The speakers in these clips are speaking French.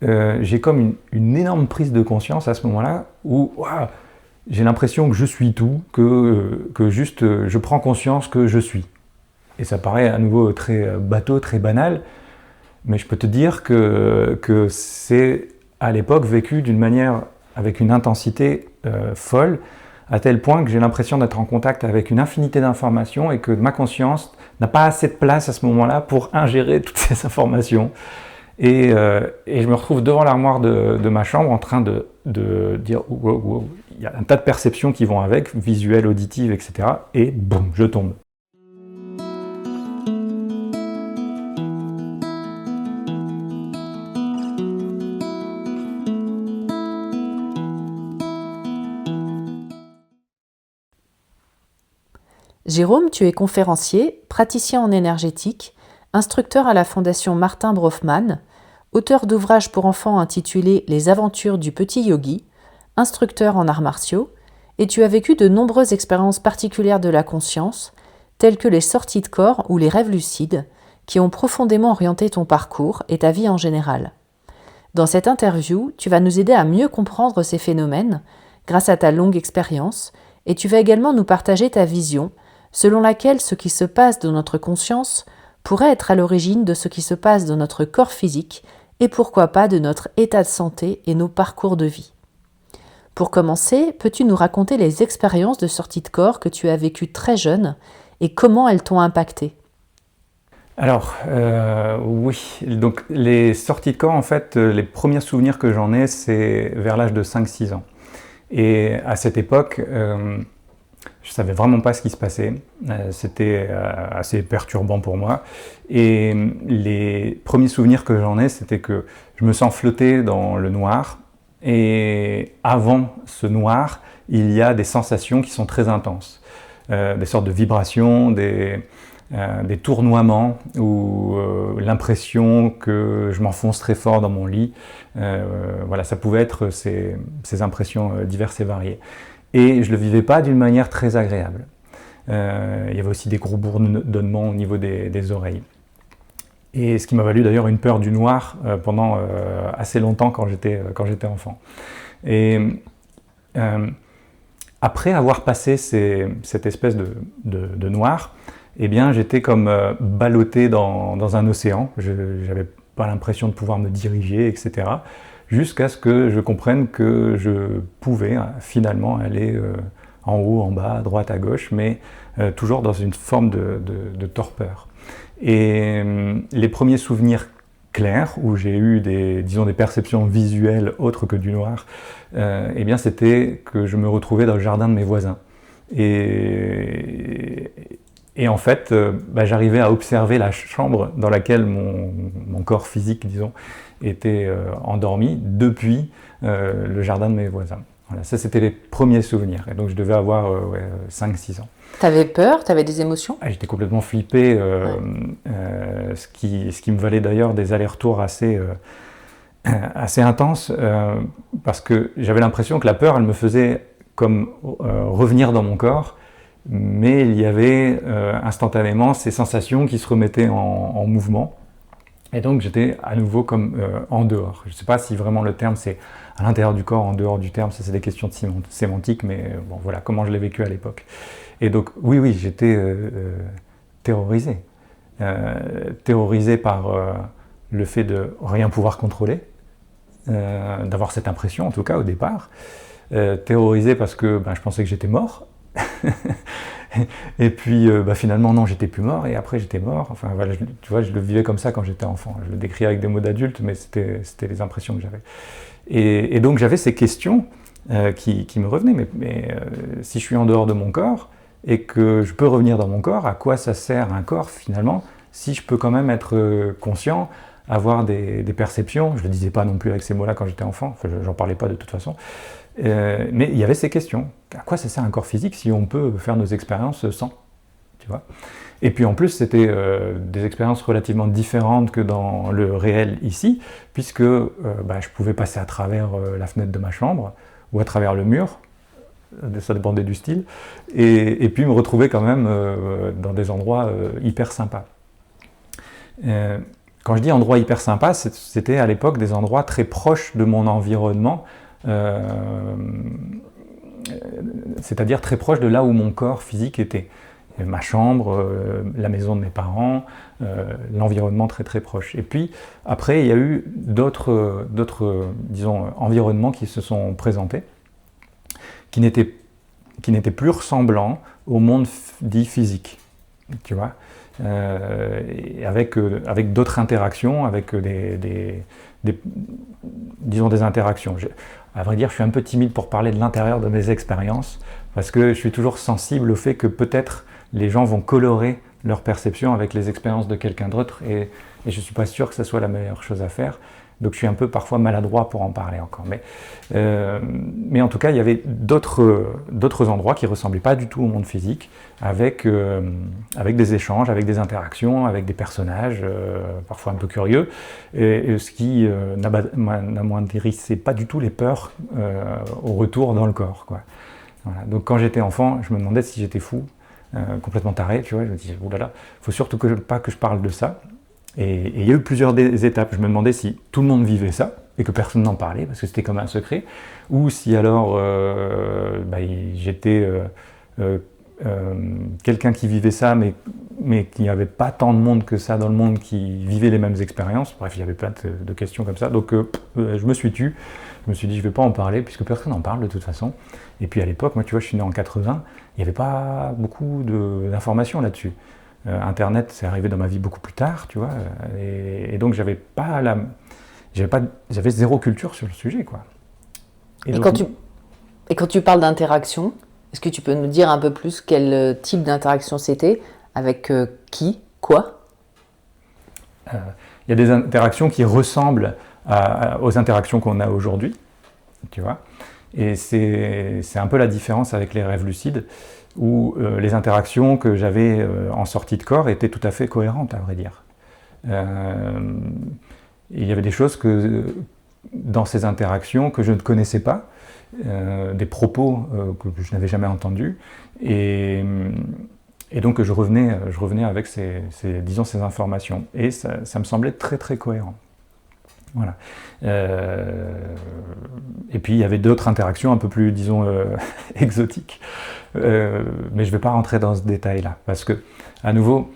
j'ai comme une énorme prise de conscience à ce moment-là où ouah, j'ai l'impression que je suis tout, que juste je prends conscience que je suis. Et ça paraît à nouveau très bateau, très banal, mais je peux te dire que c'est à l'époque vécu d'une manière avec une intensité folle, à tel point que j'ai l'impression d'être en contact avec une infinité d'informations et que ma conscience n'a pas assez de place à ce moment-là pour ingérer toutes ces informations. Et je me retrouve devant l'armoire de ma chambre en train de dire wow, wow, il y a un tas de perceptions qui vont avec, visuelles, auditives, etc. Et boum, je tombe. Jérôme, tu es conférencier, praticien en énergétique, instructeur à la Fondation Martin Brofman, auteur d'ouvrages pour enfants intitulés Les aventures du petit yogi, instructeur en arts martiaux, et tu as vécu de nombreuses expériences particulières de la conscience, telles que les sorties de corps ou les rêves lucides, qui ont profondément orienté ton parcours et ta vie en général. Dans cette interview, tu vas nous aider à mieux comprendre ces phénomènes grâce à ta longue expérience, et tu vas également nous partager ta vision selon laquelle ce qui se passe dans notre conscience pourrait être à l'origine de ce qui se passe dans notre corps physique et pourquoi pas de notre état de santé et nos parcours de vie. Pour commencer, peux-tu nous raconter les expériences de sortie de corps que tu as vécues très jeune et comment elles t'ont impacté ? Alors, oui, donc les sorties de corps, en fait, les premiers souvenirs que j'en ai, c'est vers l'âge de 5-6 ans. Et à cette époque, je savais vraiment pas ce qui se passait. C'était assez perturbant pour moi. Et les premiers souvenirs que j'en ai, c'était que je me sens flotter dans le noir. Et avant ce noir, il y a des sensations qui sont très intenses. Des sortes de vibrations, des tournoiements ou l'impression que je m'enfonce très fort dans mon lit. Voilà, ça pouvait être ces impressions diverses et variées. Et je ne le vivais pas d'une manière très agréable. Il y avait aussi des gros bourdonnements au niveau des oreilles. Et ce qui m'a valu d'ailleurs une peur du noir pendant assez longtemps quand j'étais enfant. Et après avoir passé cette espèce de noir, eh bien j'étais comme ballotté dans un océan. Je n'avais pas l'impression de pouvoir me diriger, etc. Jusqu'à ce que je comprenne que je pouvais finalement aller en haut, en bas, à droite, à gauche, mais toujours dans une forme de torpeur. Et les premiers souvenirs clairs, où j'ai eu des perceptions visuelles autres que du noir, eh bien c'était que je me retrouvais dans le jardin de mes voisins. Et en fait, j'arrivais à observer la chambre dans laquelle mon corps physique, disons, était endormi depuis le jardin de mes voisins. Voilà, ça c'était les premiers souvenirs. Et donc je devais avoir 5-6 ans. T'avais peur? T'avais des émotions? J'étais complètement flippé, ce qui me valait d'ailleurs des allers-retours assez intenses, parce que j'avais l'impression que la peur, elle me faisait comme revenir dans mon corps, mais il y avait instantanément ces sensations qui se remettaient en mouvement. Et donc j'étais à nouveau comme en dehors. Je ne sais pas si vraiment le terme c'est à l'intérieur du corps, en dehors du terme, ça c'est des questions de sémantique, mais bon voilà comment je l'ai vécu à l'époque. Et donc oui, j'étais terrorisé. Terrorisé par le fait de rien pouvoir contrôler, d'avoir cette impression en tout cas au départ. Terrorisé parce que je pensais que j'étais mort. Et puis finalement non, j'étais plus mort et après j'étais mort. Enfin voilà, tu vois, je le vivais comme ça quand j'étais enfant. Je le décris avec des mots d'adulte, mais c'était les impressions que j'avais. Et donc j'avais ces questions qui me revenaient. Mais si je suis en dehors de mon corps et que je peux revenir dans mon corps, à quoi ça sert un corps finalement si je peux quand même être conscient, avoir des perceptions. Je le disais pas non plus avec ces mots-là quand j'étais enfant. Enfin, j'en parlais pas de toute façon. Mais il y avait ces questions. À quoi ça sert un corps physique si on peut faire nos expériences sans, tu vois? Et puis en plus, c'était des expériences relativement différentes que dans le réel ici, puisque je pouvais passer à travers la fenêtre de ma chambre ou à travers le mur, ça dépendait du style, et puis me retrouver quand même dans des endroits hyper sympas. Quand je dis endroit hyper sympa, c'était à l'époque des endroits très proches de mon environnement, c'est-à-dire très proches de là où mon corps physique était. Ma chambre, la maison de mes parents, l'environnement très très proche. Et puis après, il y a eu d'autres, disons, environnements qui se sont présentés, qui n'étaient plus ressemblants au monde dit physique, tu vois, et avec d'autres interactions, avec disons des interactions. À vrai dire, je suis un peu timide pour parler de l'intérieur de mes expériences, parce que je suis toujours sensible au fait que peut-être les gens vont colorer leur perception avec les expériences de quelqu'un d'autre, et je ne suis pas sûr que ce soit la meilleure chose à faire. Donc je suis un peu parfois maladroit pour en parler encore. Mais en tout cas, il y avait d'autres endroits qui ne ressemblaient pas du tout au monde physique, avec des échanges, avec des interactions, avec des personnages, parfois un peu curieux, et ce qui n'amoindrissait pas du tout les peurs au retour dans le corps, quoi. Voilà. Donc quand j'étais enfant, je me demandais si j'étais fou, complètement taré, tu vois. Je me disais, oulala, faut surtout pas que je parle de ça. Et il y a eu plusieurs étapes. Je me demandais si tout le monde vivait ça et que personne n'en parlait parce que c'était comme un secret, ou si alors j'étais quelqu'un qui vivait ça, mais qu'il n'y avait pas tant de monde que ça dans le monde qui vivait les mêmes expériences. Bref, il y avait plein de questions comme ça. Donc je me suis tu. Je me suis dit, je ne vais pas en parler puisque personne n'en parle de toute façon. Et puis à l'époque, moi, tu vois, je suis né en 80, il n'y avait pas beaucoup d'informations là-dessus. Internet, c'est arrivé dans ma vie beaucoup plus tard, tu vois, et donc j'avais zéro culture sur le sujet, quoi. Et quand tu parles d'interaction, est-ce que tu peux nous dire un peu plus quel type d'interaction c'était, avec qui, quoi? Il y a des interactions qui ressemblent aux interactions qu'on a aujourd'hui, tu vois, et c'est un peu la différence avec les rêves lucides, où les interactions que j'avais en sortie de corps étaient tout à fait cohérentes, à vrai dire. Il y avait des choses dans ces interactions que je ne connaissais pas, des propos que je n'avais jamais entendus, et donc je revenais avec ces informations. Et ça me semblait très très cohérent. Voilà. Et puis il y avait d'autres interactions un peu plus, disons, exotiques. Mais je ne vais pas rentrer dans ce détail-là, parce que, à nouveau,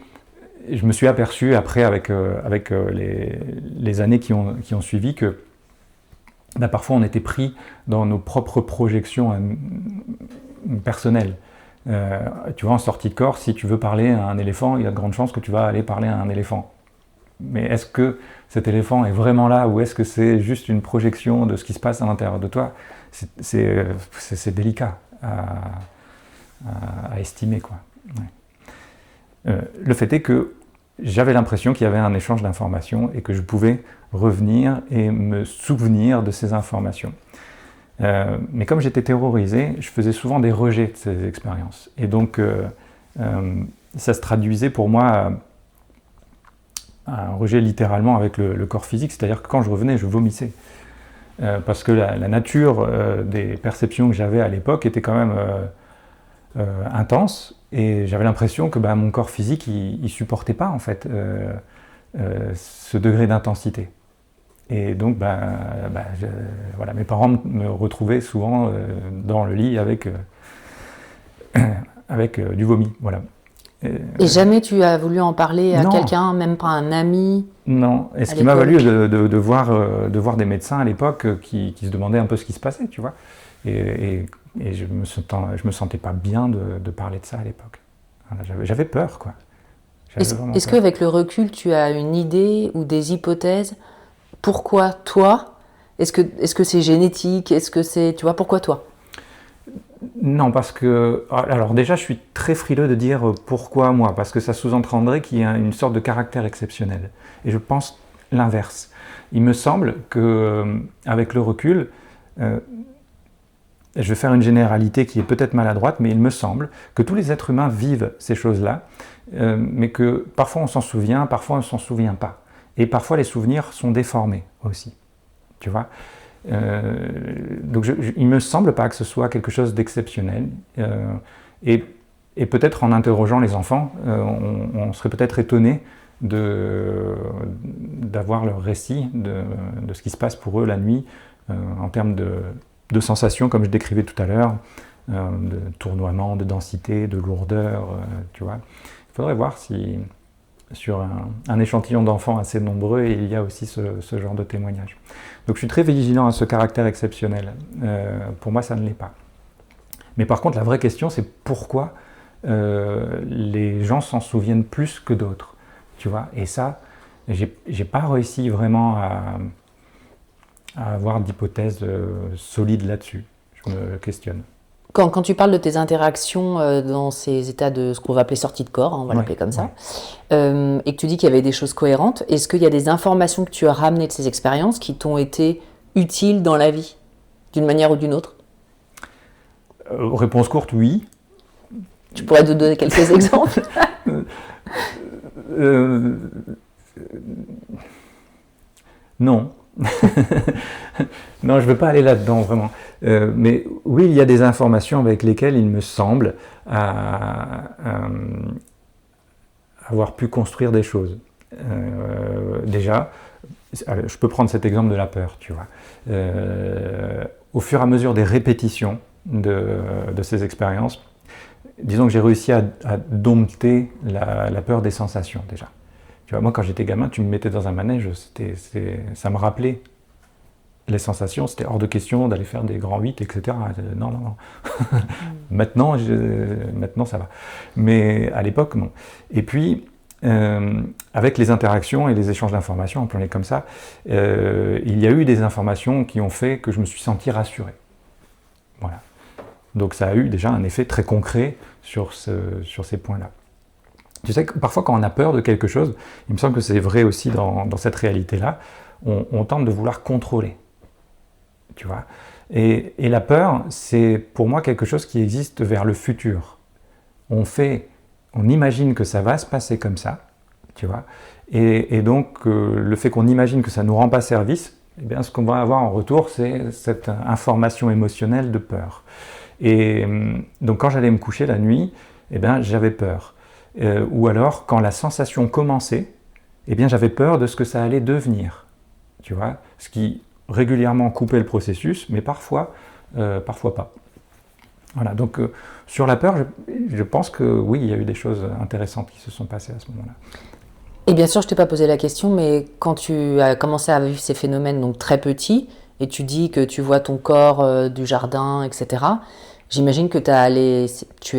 je me suis aperçu après, avec les années qui ont suivi, que parfois on était pris dans nos propres projections personnelles. Tu vois, en sortie de corps, si tu veux parler à un éléphant, il y a de grandes chances que tu vas aller parler à un éléphant. Mais est-ce que cet éléphant est vraiment là, ou est-ce que c'est juste une projection de ce qui se passe à l'intérieur de toi? C'est délicat à estimer, quoi. Ouais. Le fait est que j'avais l'impression qu'il y avait un échange d'informations et que je pouvais revenir et me souvenir de ces informations. Mais comme j'étais terrorisé, je faisais souvent des rejets de ces expériences. Et donc, ça se traduisait pour moi un rejet littéralement avec le corps physique, c'est-à-dire que quand je revenais, je vomissais. Parce que la nature des perceptions que j'avais à l'époque était quand même intense, et j'avais l'impression que mon corps physique, il ne supportait pas en fait ce degré d'intensité. Et donc, voilà, mes parents me retrouvaient souvent dans le lit avec du vomi, voilà. Et jamais tu as voulu en parler à quelqu'un, même pas un ami? Non, et ce qui m'a valu de voir des médecins à l'époque qui se demandaient un peu ce qui se passait, tu vois. Et je me sentais pas bien de parler de ça à l'époque. Voilà, j'avais peur, quoi. Est-ce qu'avec le recul, tu as une idée ou des hypothèses? Pourquoi toi? Est-ce que c'est génétique? Est-ce que c'est, tu vois, pourquoi toi? Non, parce que... Alors déjà, je suis très frileux de dire pourquoi moi, parce que ça sous-entendrait qu'il y a une sorte de caractère exceptionnel. Et je pense l'inverse. Il me semble qu'avec le recul, je vais faire une généralité qui est peut-être maladroite, mais il me semble que tous les êtres humains vivent ces choses-là, mais que parfois on s'en souvient, parfois on ne s'en souvient pas. Et parfois les souvenirs sont déformés aussi, tu vois. Donc il ne me semble pas que ce soit quelque chose d'exceptionnel, et peut-être en interrogeant les enfants, on serait peut-être étonné d'avoir leur récit de ce qui se passe pour eux la nuit en termes de sensations, comme je décrivais tout à l'heure, de tournoiement, de densité, de lourdeur, tu vois. Il faudrait voir si sur un échantillon d'enfants assez nombreux, il y a aussi ce genre de témoignage. Donc je suis très vigilant à ce caractère exceptionnel. Pour moi, ça ne l'est pas. Mais par contre, la vraie question, c'est pourquoi les gens s'en souviennent plus que d'autres, tu vois. Et ça, j'ai pas réussi vraiment à avoir d'hypothèse solide là-dessus. Je me questionne. Quand tu parles de tes interactions dans ces états de ce qu'on va appeler sortie de corps, hein, on va l'appeler comme ça, et que tu dis qu'il y avait des choses cohérentes, est-ce qu'il y a des informations que tu as ramenées de ces expériences qui t'ont été utiles dans la vie, d'une manière ou d'une autre? Réponse courte, oui. Tu pourrais te donner quelques exemples? Non. Non, je ne veux pas aller là-dedans, vraiment. Mais oui, il y a des informations avec lesquelles il me semble avoir pu construire des choses. Déjà, je peux prendre cet exemple de la peur, tu vois. Au fur et à mesure des répétitions de ces expériences, disons que j'ai réussi à dompter la peur des sensations, déjà. Tu vois, moi, quand j'étais gamin, tu me mettais dans un manège, ça me rappelait les sensations, c'était hors de question d'aller faire des grands 8, etc. Non, non, non. Maintenant, ça va. Mais à l'époque, non. Et puis, avec les interactions et les échanges d'informations, appelons-les comme ça, il y a eu des informations qui ont fait que je me suis senti rassuré. Voilà. Donc ça a eu déjà un effet très concret sur ces points-là. Tu sais que parfois quand on a peur de quelque chose, il me semble que c'est vrai aussi dans cette réalité-là, on tente de vouloir contrôler. Tu vois. Et la peur, c'est pour moi quelque chose qui existe vers le futur. On imagine que ça va se passer comme ça, tu vois. Et donc le fait qu'on imagine que ça ne nous rend pas service, eh bien, ce qu'on va avoir en retour, c'est cette information émotionnelle de peur. Et donc quand j'allais me coucher la nuit, eh bien, j'avais peur. Ou alors, quand la sensation commençait, eh bien, j'avais peur de ce que ça allait devenir. Tu vois, ce qui régulièrement coupait le processus, mais parfois pas. Voilà, donc sur la peur, je pense que oui, il y a eu des choses intéressantes qui se sont passées à ce moment-là. Et bien sûr, je ne t'ai pas posé la question, mais quand tu as commencé à vivre ces phénomènes donc très petits, et tu dis que tu vois ton corps du jardin, etc., j'imagine que tu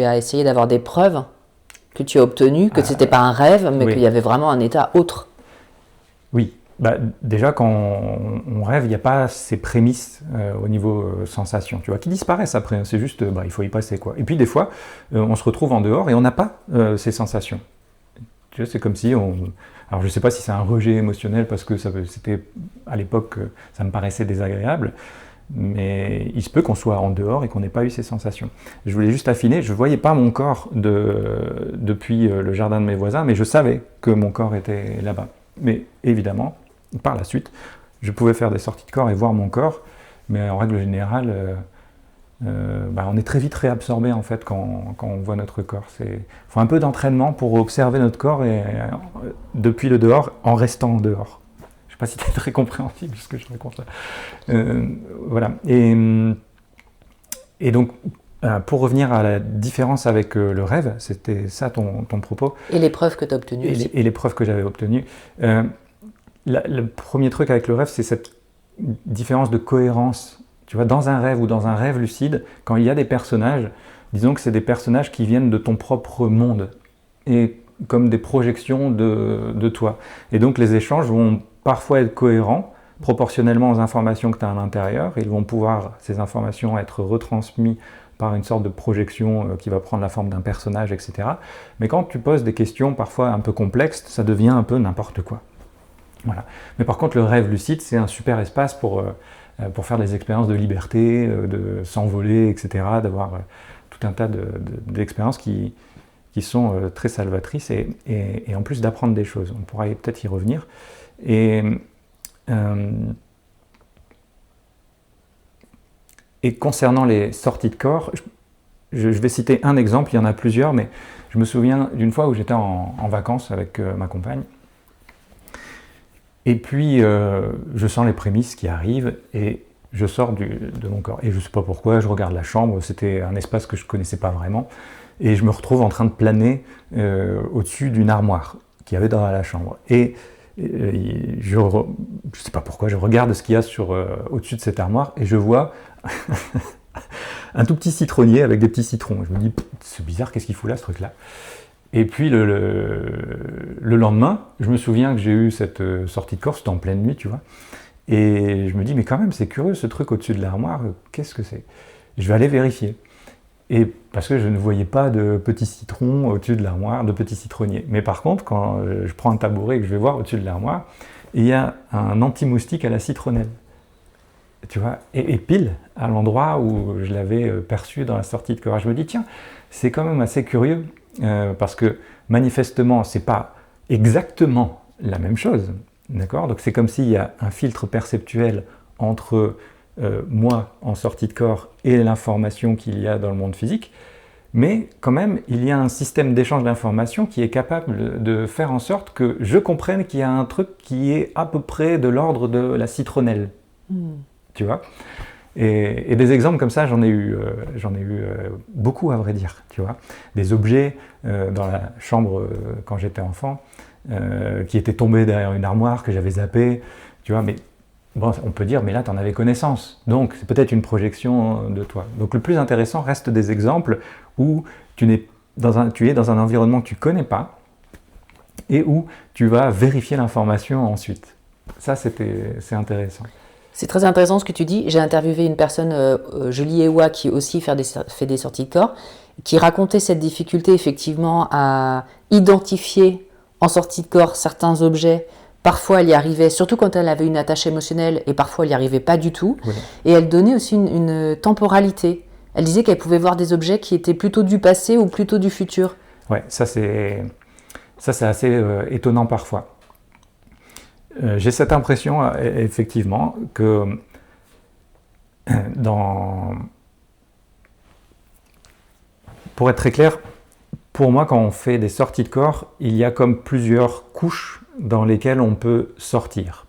as essayé d'avoir des preuves que tu as obtenues, que ce n'était pas un rêve, mais oui, qu'il y avait vraiment un état autre. Oui. Bah, déjà, quand on rêve, il n'y a pas ces prémices au niveau sensation, tu vois, qui disparaissent après. C'est juste, il faut y passer, quoi. Et puis, des fois, on se retrouve en dehors et on n'a pas ces sensations. Tu vois, c'est comme si Alors, je ne sais pas si c'est un rejet émotionnel parce que c'était, à l'époque, ça me paraissait désagréable, mais il se peut qu'on soit en dehors et qu'on n'ait pas eu ces sensations. Je voulais juste affiner, je ne voyais pas mon corps depuis le jardin de mes voisins, mais je savais que mon corps était là-bas. Mais évidemment, par la suite, je pouvais faire des sorties de corps et voir mon corps, mais en règle générale, on est très vite réabsorbé en fait quand on voit notre corps. Il faut un peu d'entraînement pour observer notre corps depuis le dehors en restant en dehors. Je ne sais pas si c'est très compréhensible ce que je raconte là. Voilà. Et donc, pour revenir à la différence avec le rêve, c'était ça ton propos. Et les preuves que tu as obtenues aussi. Et les preuves que j'avais obtenues. Le premier truc avec le rêve, c'est cette différence de cohérence. Tu vois, dans un rêve ou dans un rêve lucide, quand il y a des personnages, disons que c'est des personnages qui viennent de ton propre monde, et comme des projections de toi. Et donc les échanges vont parfois être cohérents, proportionnellement aux informations que tu as à l'intérieur. Ils vont pouvoir, ces informations, être retransmises par une sorte de projection qui va prendre la forme d'un personnage, etc. Mais quand tu poses des questions parfois un peu complexes, ça devient un peu n'importe quoi. Voilà. Mais par contre, le rêve lucide, c'est un super espace pour faire des expériences de liberté, de s'envoler, etc., d'avoir tout un tas d'expériences qui sont très salvatrices et en plus d'apprendre des choses. On pourra peut-être y revenir. Et concernant les sorties de corps, je vais citer un exemple, il y en a plusieurs, mais je me souviens d'une fois où j'étais en vacances avec ma compagne. Et puis, je sens les prémices qui arrivent et je sors de mon corps. Et je ne sais pas pourquoi, je regarde la chambre, c'était un espace que je ne connaissais pas vraiment. Et je me retrouve en train de planer au-dessus d'une armoire qu'il y avait dans la chambre. Et je ne sais pas pourquoi, je regarde ce qu'il y a au-dessus de cette armoire et je vois un tout petit citronnier avec des petits citrons. Je me dis, c'est bizarre, qu'est-ce qu'il fout là, ce truc-là? Et puis le lendemain, je me souviens que j'ai eu cette sortie de corps, c'était en pleine nuit, tu vois. Et je me dis, mais quand même, c'est curieux ce truc au-dessus de l'armoire, qu'est-ce que c'est? Je vais aller vérifier. Et parce que je ne voyais pas de petits citrons au-dessus de l'armoire, de petits citronniers. Mais par contre, quand je prends un tabouret et que je vais voir au-dessus de l'armoire, il y a un anti-moustique à la citronnelle. Tu vois, et pile à l'endroit où je l'avais perçu dans la sortie de corps. Je me dis, tiens, c'est quand même assez curieux, parce que manifestement, c'est pas exactement la même chose. D'accord? Donc c'est comme s'il y a un filtre perceptuel entre moi en sortie de corps et l'information qu'il y a dans le monde physique, mais quand même il y a un système d'échange d'informations qui est capable de faire en sorte que je comprenne qu'il y a un truc qui est à peu près de l'ordre de la citronnelle. Tu vois? Et des exemples comme ça, j'en ai eu beaucoup à vrai dire, tu vois. Des objets dans la chambre quand j'étais enfant, qui étaient tombés derrière une armoire que j'avais zappé, tu vois, mais bon, on peut dire, mais là, tu en avais connaissance, donc c'est peut-être une projection de toi. Donc le plus intéressant reste des exemples où tu es dans un environnement que tu ne connais pas et où tu vas vérifier l'information ensuite. Ça, c'est intéressant. C'est très intéressant ce que tu dis. J'ai interviewé une personne, Julie Ewa, qui aussi fait des sorties de corps, qui racontait cette difficulté effectivement à identifier en sortie de corps certains objets. Parfois elle y arrivait, surtout quand elle avait une attache émotionnelle, et parfois elle n'y arrivait pas du tout. Oui. Et elle donnait aussi une temporalité. Elle disait qu'elle pouvait voir des objets qui étaient plutôt du passé ou plutôt du futur. Ouais, ça c'est assez étonnant parfois. J'ai cette impression, effectivement, que pour être très clair, pour moi, quand on fait des sorties de corps, il y a comme plusieurs couches dans lesquelles on peut sortir.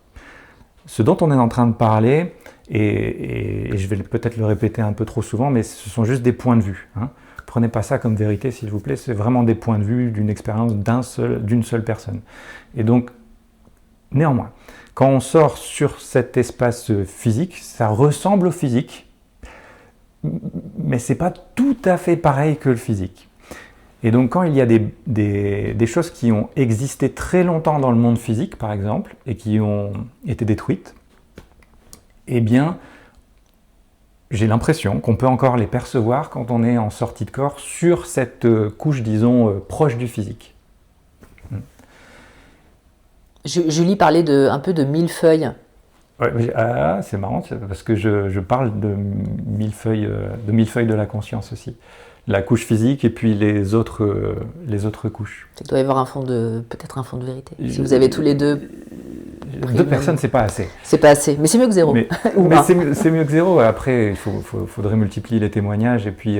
Ce dont on est en train de parler, et je vais peut-être le répéter un peu trop souvent, mais ce sont juste des points de vue. Hein. Prenez pas ça comme vérité, s'il vous plaît, c'est vraiment des points de vue d'une expérience d'une seule personne. Et donc, néanmoins, quand on sort sur cet espace physique, ça ressemble au physique, mais c'est pas tout à fait pareil que le physique. Et donc quand il y a des choses qui ont existé très longtemps dans le monde physique, par exemple, et qui ont été détruites, eh bien, j'ai l'impression qu'on peut encore les percevoir quand on est en sortie de corps sur cette couche, disons, proche du physique. Julie parlait un peu de millefeuille. Ouais, c'est marrant parce que je parle de millefeuille de la conscience aussi. La couche physique et puis les autres couches. Il doit y avoir peut-être un fond de vérité. Si vous avez tous les deux. Deux personnes, c'est pas assez. C'est pas assez, mais c'est mieux que zéro. Mais c'est mieux que zéro. Après, il faudrait multiplier les témoignages et puis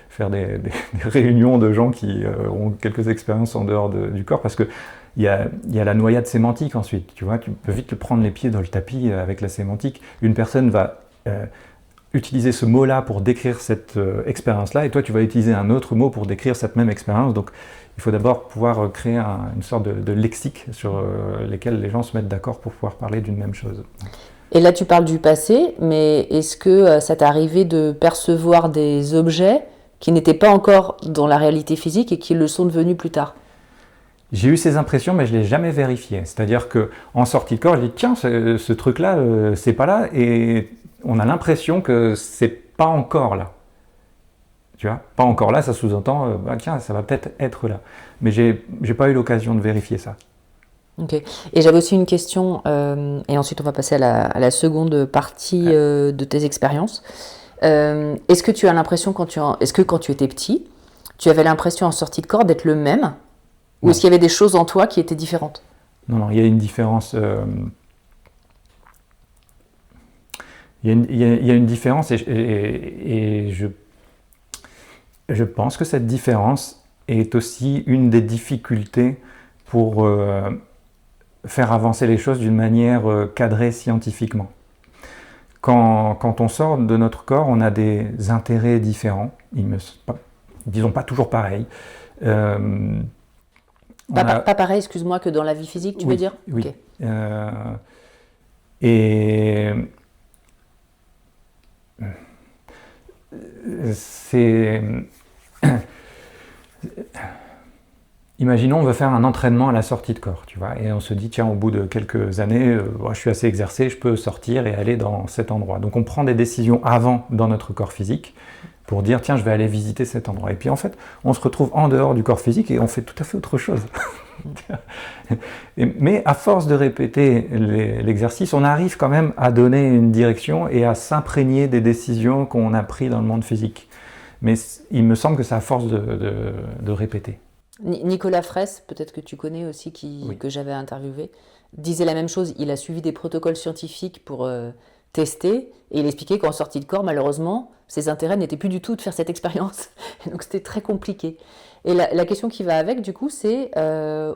faire des réunions de gens qui ont quelques expériences en dehors du corps, parce que il y a la noyade sémantique ensuite. Tu vois, tu peux vite te prendre les pieds dans le tapis avec la sémantique. Une personne va utiliser ce mot-là pour décrire cette expérience-là, et toi, tu vas utiliser un autre mot pour décrire cette même expérience. Donc, il faut d'abord pouvoir créer une sorte de lexique sur lesquels les gens se mettent d'accord pour pouvoir parler d'une même chose. Et là, tu parles du passé, mais est-ce que ça t'est arrivé de percevoir des objets qui n'étaient pas encore dans la réalité physique et qui le sont devenus plus tard? J'ai eu ces impressions, mais je ne l'ai jamais vérifié. C'est-à-dire qu'en sortie de corps, je dis tiens, ce truc-là, c'est pas là, et on a l'impression que c'est pas encore là. Tu vois, pas encore là, ça sous-entend, tiens, ça va peut-être être là. Mais j'ai pas eu l'occasion de vérifier ça. Ok. Et j'avais aussi une question, et ensuite on va passer à la seconde partie de tes expériences. Est-ce que tu as l'impression, est-ce que quand tu étais petit, tu avais l'impression en sortie de corps d'être le même? Ou est-ce qu'il y avait des choses en toi qui étaient différentes? Non, il y a une différence. Il y a une différence, et je pense que cette différence est aussi une des difficultés pour faire avancer les choses d'une manière cadrée scientifiquement. Quand on sort de notre corps, on a des intérêts différents, disons pas toujours pareils. Pas pareil, excuse-moi, que dans la vie physique, tu veux dire? Oui. Okay. Et c'est... Imaginons, on veut faire un entraînement à la sortie de corps, tu vois, et on se dit, tiens, au bout de quelques années, je suis assez exercé, je peux sortir et aller dans cet endroit. Donc on prend des décisions avant dans notre corps physique pour dire, tiens, je vais aller visiter cet endroit. Et puis en fait, on se retrouve en dehors du corps physique et on fait tout à fait autre chose. Mais à force de répéter l'exercice, on arrive quand même à donner une direction et à s'imprégner des décisions qu'on a prises dans le monde physique. Mais il me semble que c'est à force de répéter. Nicolas Fraisse, peut-être que tu connais aussi, que j'avais interviewé, disait la même chose. Il a suivi des protocoles scientifiques pour tester, et il expliquait qu'en sortie de corps, malheureusement, ses intérêts n'étaient plus du tout de faire cette expérience. Donc c'était très compliqué. Et la question qui va avec, du coup, c'est,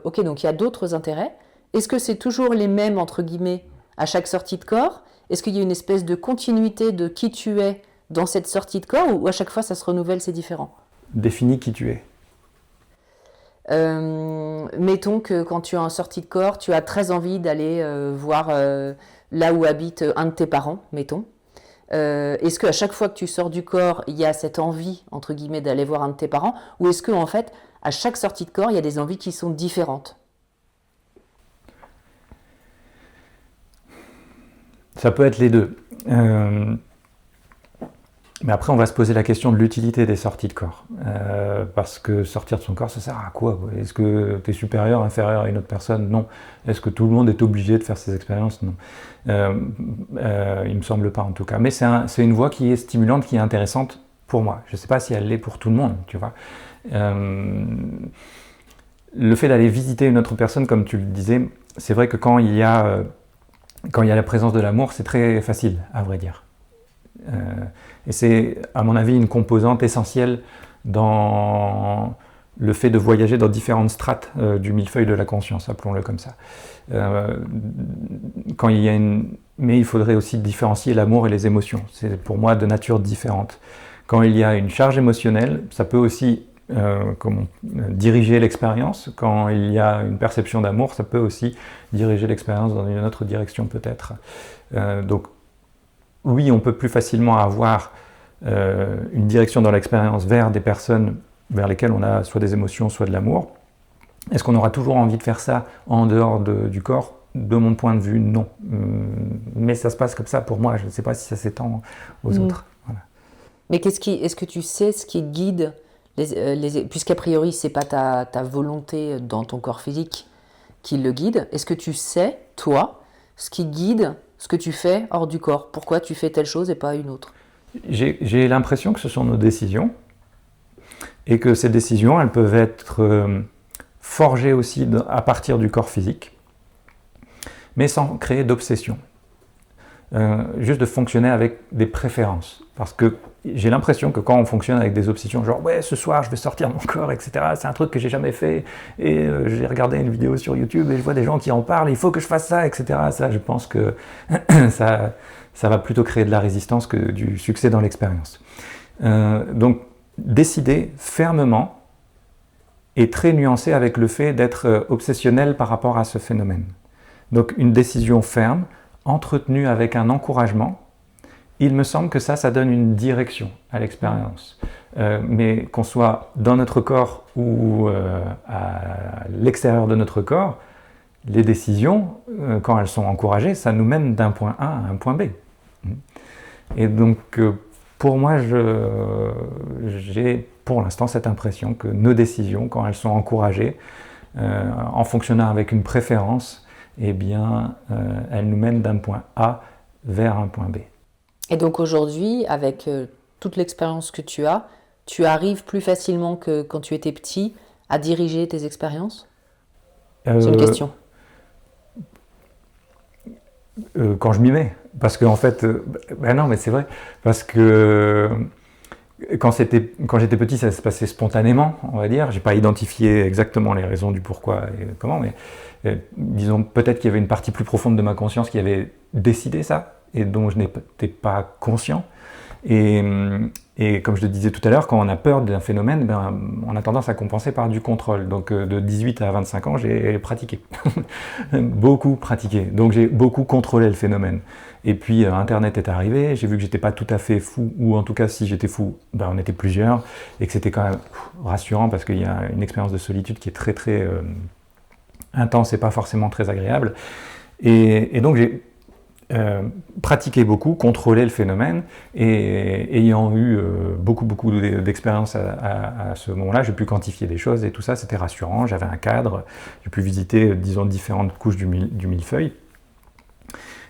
ok, donc il y a d'autres intérêts. Est-ce que c'est toujours les mêmes, entre guillemets, à chaque sortie de corps? Est-ce qu'il y a une espèce de continuité de qui tu es dans cette sortie de corps, ou à chaque fois ça se renouvelle, c'est différent? Définis qui tu es. Mettons que quand tu es en sortie de corps, tu as très envie d'aller voir là où habite un de tes parents, mettons. Est-ce qu'à chaque fois que tu sors du corps, il y a cette envie, entre guillemets, d'aller voir un de tes parents, ou est-ce qu'en fait, à chaque sortie de corps, il y a des envies qui sont différentes? Ça peut être les deux. Mais après, on va se poser la question de l'utilité des sorties de corps. Parce que sortir de son corps, ça sert à quoi? Est-ce que tu es supérieur, inférieur à une autre personne? Non. Est-ce que tout le monde est obligé de faire ces expériences? Non. Il me semble pas en tout cas. Mais c'est une voie qui est stimulante, qui est intéressante pour moi. Je ne sais pas si elle l'est pour tout le monde, tu vois. Le fait d'aller visiter une autre personne, comme tu le disais, c'est vrai que quand il y a la présence de l'amour, c'est très facile, à vrai dire. Et c'est, à mon avis, une composante essentielle dans le fait de voyager dans différentes strates du millefeuille de la conscience, appelons-le comme ça. Mais il faudrait aussi différencier l'amour et les émotions. C'est pour moi de nature différente. Quand il y a une charge émotionnelle, ça peut aussi diriger l'expérience. Quand il y a une perception d'amour, ça peut aussi diriger l'expérience dans une autre direction peut-être. Donc oui, on peut plus facilement avoir une direction dans l'expérience vers des personnes vers lesquelles on a soit des émotions, soit de l'amour. Est-ce qu'on aura toujours envie de faire ça en dehors du corps? De mon point de vue, non. Mais ça se passe comme ça pour moi. Je ne sais pas si ça s'étend aux autres. Voilà. Mais est-ce que tu sais ce qui guide puisqu'a priori, ce n'est pas ta volonté dans ton corps physique qui le guide, est-ce que tu sais, toi, ce qui guide ce que tu fais hors du corps? Pourquoi tu fais telle chose et pas une autre? J'ai l'impression que ce sont nos décisions et que ces décisions, elles peuvent être forgées aussi à partir du corps physique, mais sans créer d'obsession. Juste de fonctionner avec des préférences. Parce que j'ai l'impression que quand on fonctionne avec des obsessions, genre ouais, ce soir je vais sortir mon corps, etc., c'est un truc que j'ai jamais fait, et j'ai regardé une vidéo sur YouTube et je vois des gens qui en parlent, il faut que je fasse ça, etc. Ça, je pense que ça va plutôt créer de la résistance que du succès dans l'expérience. Donc, décider fermement et très nuancé avec le fait d'être obsessionnel par rapport à ce phénomène. Donc, une décision ferme, entretenue avec un encouragement, il me semble que ça donne une direction à l'expérience. Mais qu'on soit dans notre corps ou à l'extérieur de notre corps, les décisions, quand elles sont encouragées, ça nous mène d'un point A à un point B. Et donc, pour moi, j'ai pour l'instant cette impression que nos décisions, quand elles sont encouragées, en fonctionnant avec une préférence, eh bien, elles nous mènent d'un point A vers un point B. Et donc aujourd'hui, avec toute l'expérience que tu arrives plus facilement que quand tu étais petit à diriger tes expériences? C'est une question. Quand je m'y mets. Parce qu'en fait, ben non, mais c'est vrai. Parce que quand j'étais petit, ça se passait spontanément, on va dire. J'ai pas identifié exactement les raisons du pourquoi et comment, mais disons peut-être qu'il y avait une partie plus profonde de ma conscience qui avait décidé ça et dont je n'étais pas conscient. Et comme je le disais tout à l'heure, quand on a peur d'un phénomène, ben, on a tendance à compenser par du contrôle. Donc de 18 à 25 ans, j'ai pratiqué, beaucoup pratiqué. Donc j'ai beaucoup contrôlé le phénomène. Et puis Internet est arrivé, j'ai vu que j'étais pas tout à fait fou, ou en tout cas si j'étais fou, ben, on était plusieurs, et que c'était quand même rassurant parce qu'il y a une expérience de solitude qui est très très intense et pas forcément très agréable. Et donc j'ai pratiqué beaucoup, contrôlé le phénomène, et ayant eu beaucoup d'expérience à ce moment-là, j'ai pu quantifier des choses et tout ça, c'était rassurant, j'avais un cadre, j'ai pu visiter, disons, différentes couches du millefeuille,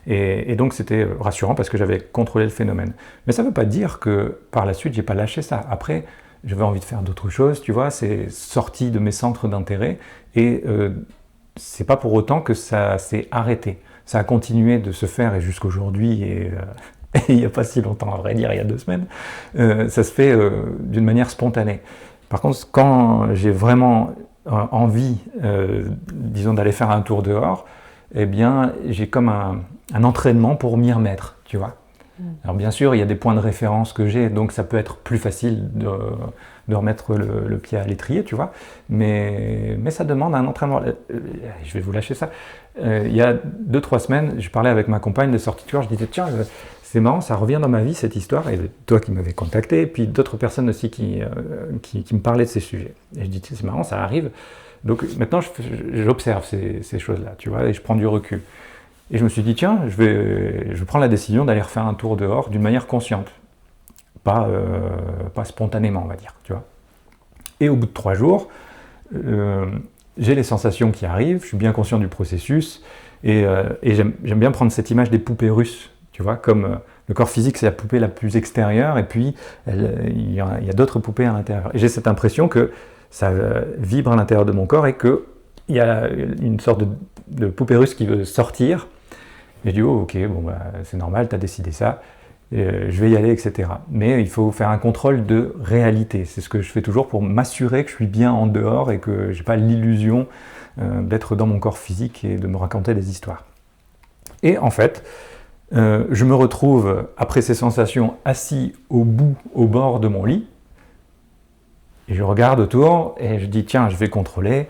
et donc c'était rassurant parce que j'avais contrôlé le phénomène. Mais ça ne veut pas dire que par la suite, j'ai pas lâché ça. Après, j'avais envie de faire d'autres choses, tu vois, c'est sorti de mes centres d'intérêt, et c'est pas pour autant que ça s'est arrêté. Ça a continué de se faire et jusqu'aujourd'hui, et il n'y a pas si longtemps, à vrai dire, il y a 2 semaines, ça se fait d'une manière spontanée. Par contre, quand j'ai vraiment envie, disons, d'aller faire un tour dehors, eh bien, j'ai comme un entraînement pour m'y remettre, tu vois. Alors bien sûr, il y a des points de référence que j'ai, donc ça peut être plus facile de remettre le pied à l'étrier, tu vois, mais ça demande un entraînement. Je vais vous lâcher ça. Il y a 2-3 semaines, je parlais avec ma compagne de sortie de cœur, je disais tiens, c'est marrant, ça revient dans ma vie cette histoire, et toi qui m'avais contacté, et puis d'autres personnes aussi qui me parlaient de ces sujets. Et je dis c'est marrant, ça arrive. Donc maintenant, j'observe ces choses-là, tu vois, et je prends du recul. Et je me suis dit, tiens, je prends la décision d'aller refaire un tour dehors d'une manière consciente. Pas spontanément, on va dire, tu vois. Et au bout de 3 jours, j'ai les sensations qui arrivent, je suis bien conscient du processus, et j'aime bien prendre cette image des poupées russes, tu vois, comme le corps physique, c'est la poupée la plus extérieure, et puis il y a d'autres poupées à l'intérieur. Et j'ai cette impression que ça vibre à l'intérieur de mon corps, et qu'il y a une sorte de poupée russe qui veut sortir. J'ai dit, oh ok, bon, bah, c'est normal, tu as décidé ça, je vais y aller, etc. Mais il faut faire un contrôle de réalité. C'est ce que je fais toujours pour m'assurer que je suis bien en dehors et que je n'ai pas l'illusion d'être dans mon corps physique et de me raconter des histoires. Et en fait, je me retrouve, après ces sensations, assis au bord de mon lit, et je regarde autour et je dis, tiens, je vais contrôler,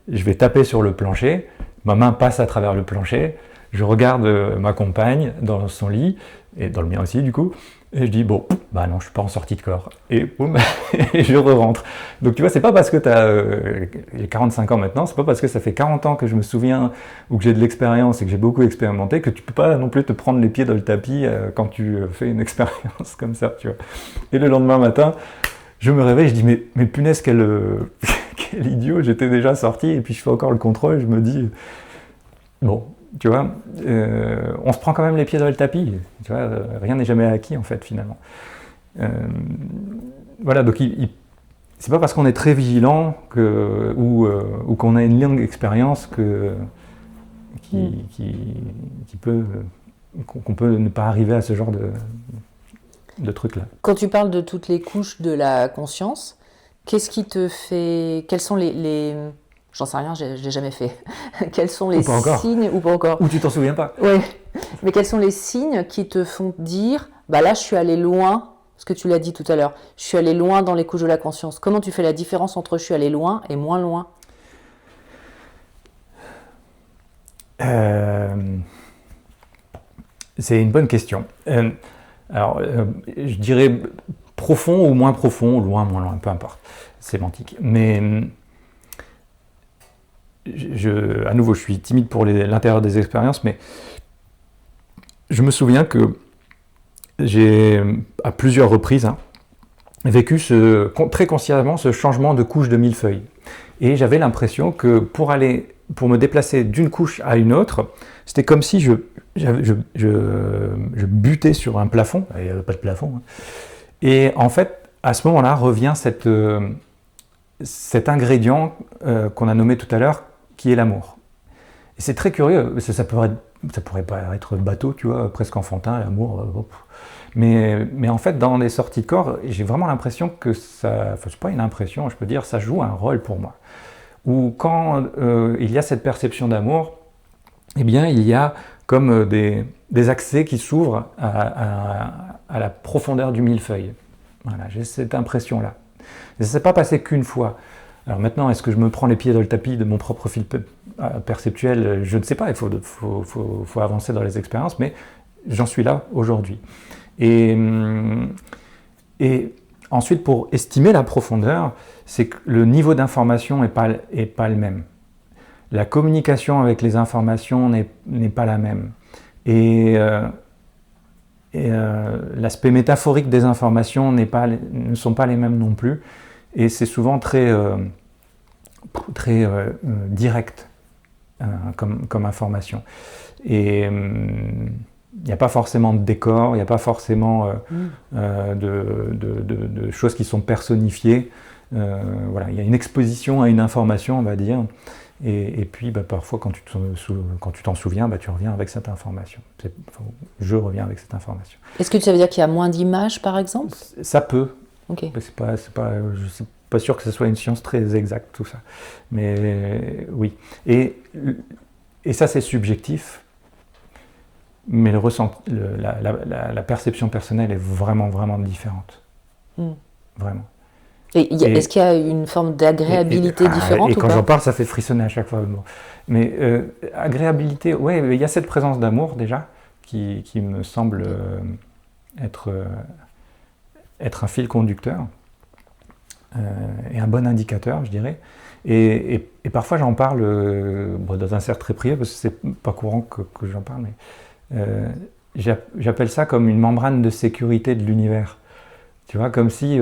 je vais taper sur le plancher, ma main passe à travers le plancher, je regarde ma compagne dans son lit, et dans le mien aussi du coup, et je dis bon, bah non, je suis pas en sortie de corps, et boum, et je re-rentre. Donc tu vois, c'est pas parce que j'ai 45 ans maintenant, c'est pas parce que ça fait 40 ans que je me souviens, ou que j'ai de l'expérience et que j'ai beaucoup expérimenté, que tu peux pas non plus te prendre les pieds dans le tapis quand tu fais une expérience comme ça, tu vois. Et le lendemain matin, je me réveille, je dis mais punaise, quel idiot, j'étais déjà sorti, et puis je fais encore le contrôle, et je me dis bon, tu vois, on se prend quand même les pieds dans le tapis, tu vois, rien n'est jamais acquis en fait finalement. Voilà, donc c'est pas parce qu'on est très vigilant ou qu'on a une longue expérience qu'on peut ne pas arriver à ce genre de truc-là. Quand tu parles de toutes les couches de la conscience, qu'est-ce qui te fait... Quels sont les... J'en sais rien, je l'ai jamais fait. Quels sont les signes, ou pas encore, ou tu t'en souviens pas. Ouais. Mais quels sont les signes qui te font dire, bah là je suis allé loin, ce que tu l'as dit tout à l'heure, je suis allé loin dans les couches de la conscience. Comment tu fais la différence entre je suis allé loin et moins loin? C'est une bonne question. Alors, je dirais profond ou moins profond, loin, moins loin, peu importe, sémantique. Mais à nouveau, je suis timide pour l'intérieur des expériences, mais je me souviens que j'ai, à plusieurs reprises, vécu très consciemment ce changement de couche de millefeuille. Et j'avais l'impression que pour me déplacer d'une couche à une autre, c'était comme si je butais sur un plafond. Il n'y avait pas de plafond. Et en fait, à ce moment-là, revient cet ingrédient qu'on a nommé tout à l'heure, qui est l'amour. Et c'est très curieux, ça peut ça pourrait paraître bateau, tu vois, presque enfantin, l'amour. Mais en fait, dans les sorties de corps, j'ai vraiment l'impression que ça, enfin, c'est pas une impression, je peux dire, ça joue un rôle pour moi. Ou quand il y a cette perception d'amour, eh bien, il y a comme des accès qui s'ouvrent à la profondeur du millefeuille. Voilà, j'ai cette impression-là. Et ça ne s'est pas passé qu'une fois. Alors maintenant, est-ce que je me prends les pieds dans le tapis de mon propre fil perceptuel? Je ne sais pas, il faut avancer dans les expériences, mais j'en suis là aujourd'hui. Et ensuite, pour estimer la profondeur, c'est que le niveau d'information n'est pas le même. La communication avec les informations n'est pas la même. Et l'aspect métaphorique des informations ne sont pas les mêmes non plus. Et c'est souvent très direct comme information. Et il n'y a pas forcément de décor, il n'y a pas forcément de choses qui sont personnifiées. Voilà, il y a une exposition à une information, on va dire. Et puis parfois, quand tu t'en souviens, tu reviens avec cette information. Je reviens avec cette information. Est-ce que ça veut dire qu'il y a moins d'images, par exemple? Ça peut. Okay. Je ne suis pas sûr que ce soit une science très exacte, tout ça. Mais oui. Et ça, c'est subjectif. Mais la perception personnelle est vraiment, vraiment différente. Vraiment. Est-ce qu'il y a une forme d'agréabilité différente et quand j'en parle, ça fait frissonner à chaque fois. Mais agréabilité, oui, il y a cette présence d'amour déjà qui me semble être un fil conducteur et un bon indicateur, je dirais. Et parfois j'en parle dans un cercle très privé parce que c'est pas courant que j'en parle, mais j'appelle ça comme une membrane de sécurité de l'univers. Tu vois, comme si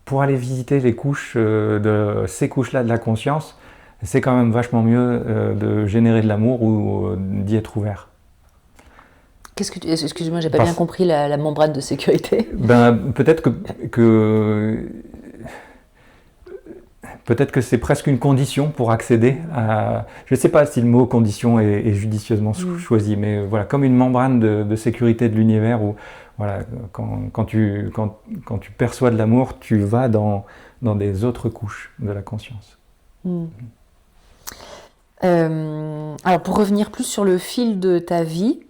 pour aller visiter les couches de ces couches-là de la conscience, c'est quand même vachement mieux de générer de l'amour ou d'y être ouvert. Excuse-moi, j'ai pas bien compris la membrane de sécurité. Peut-être que c'est presque une condition pour accéder à... Je ne sais pas si le mot condition est judicieusement choisi, mais voilà, comme une membrane de sécurité de l'univers où voilà, quand tu perçois de l'amour, tu vas dans des autres couches de la conscience. Alors pour revenir plus sur le fil de ta vie,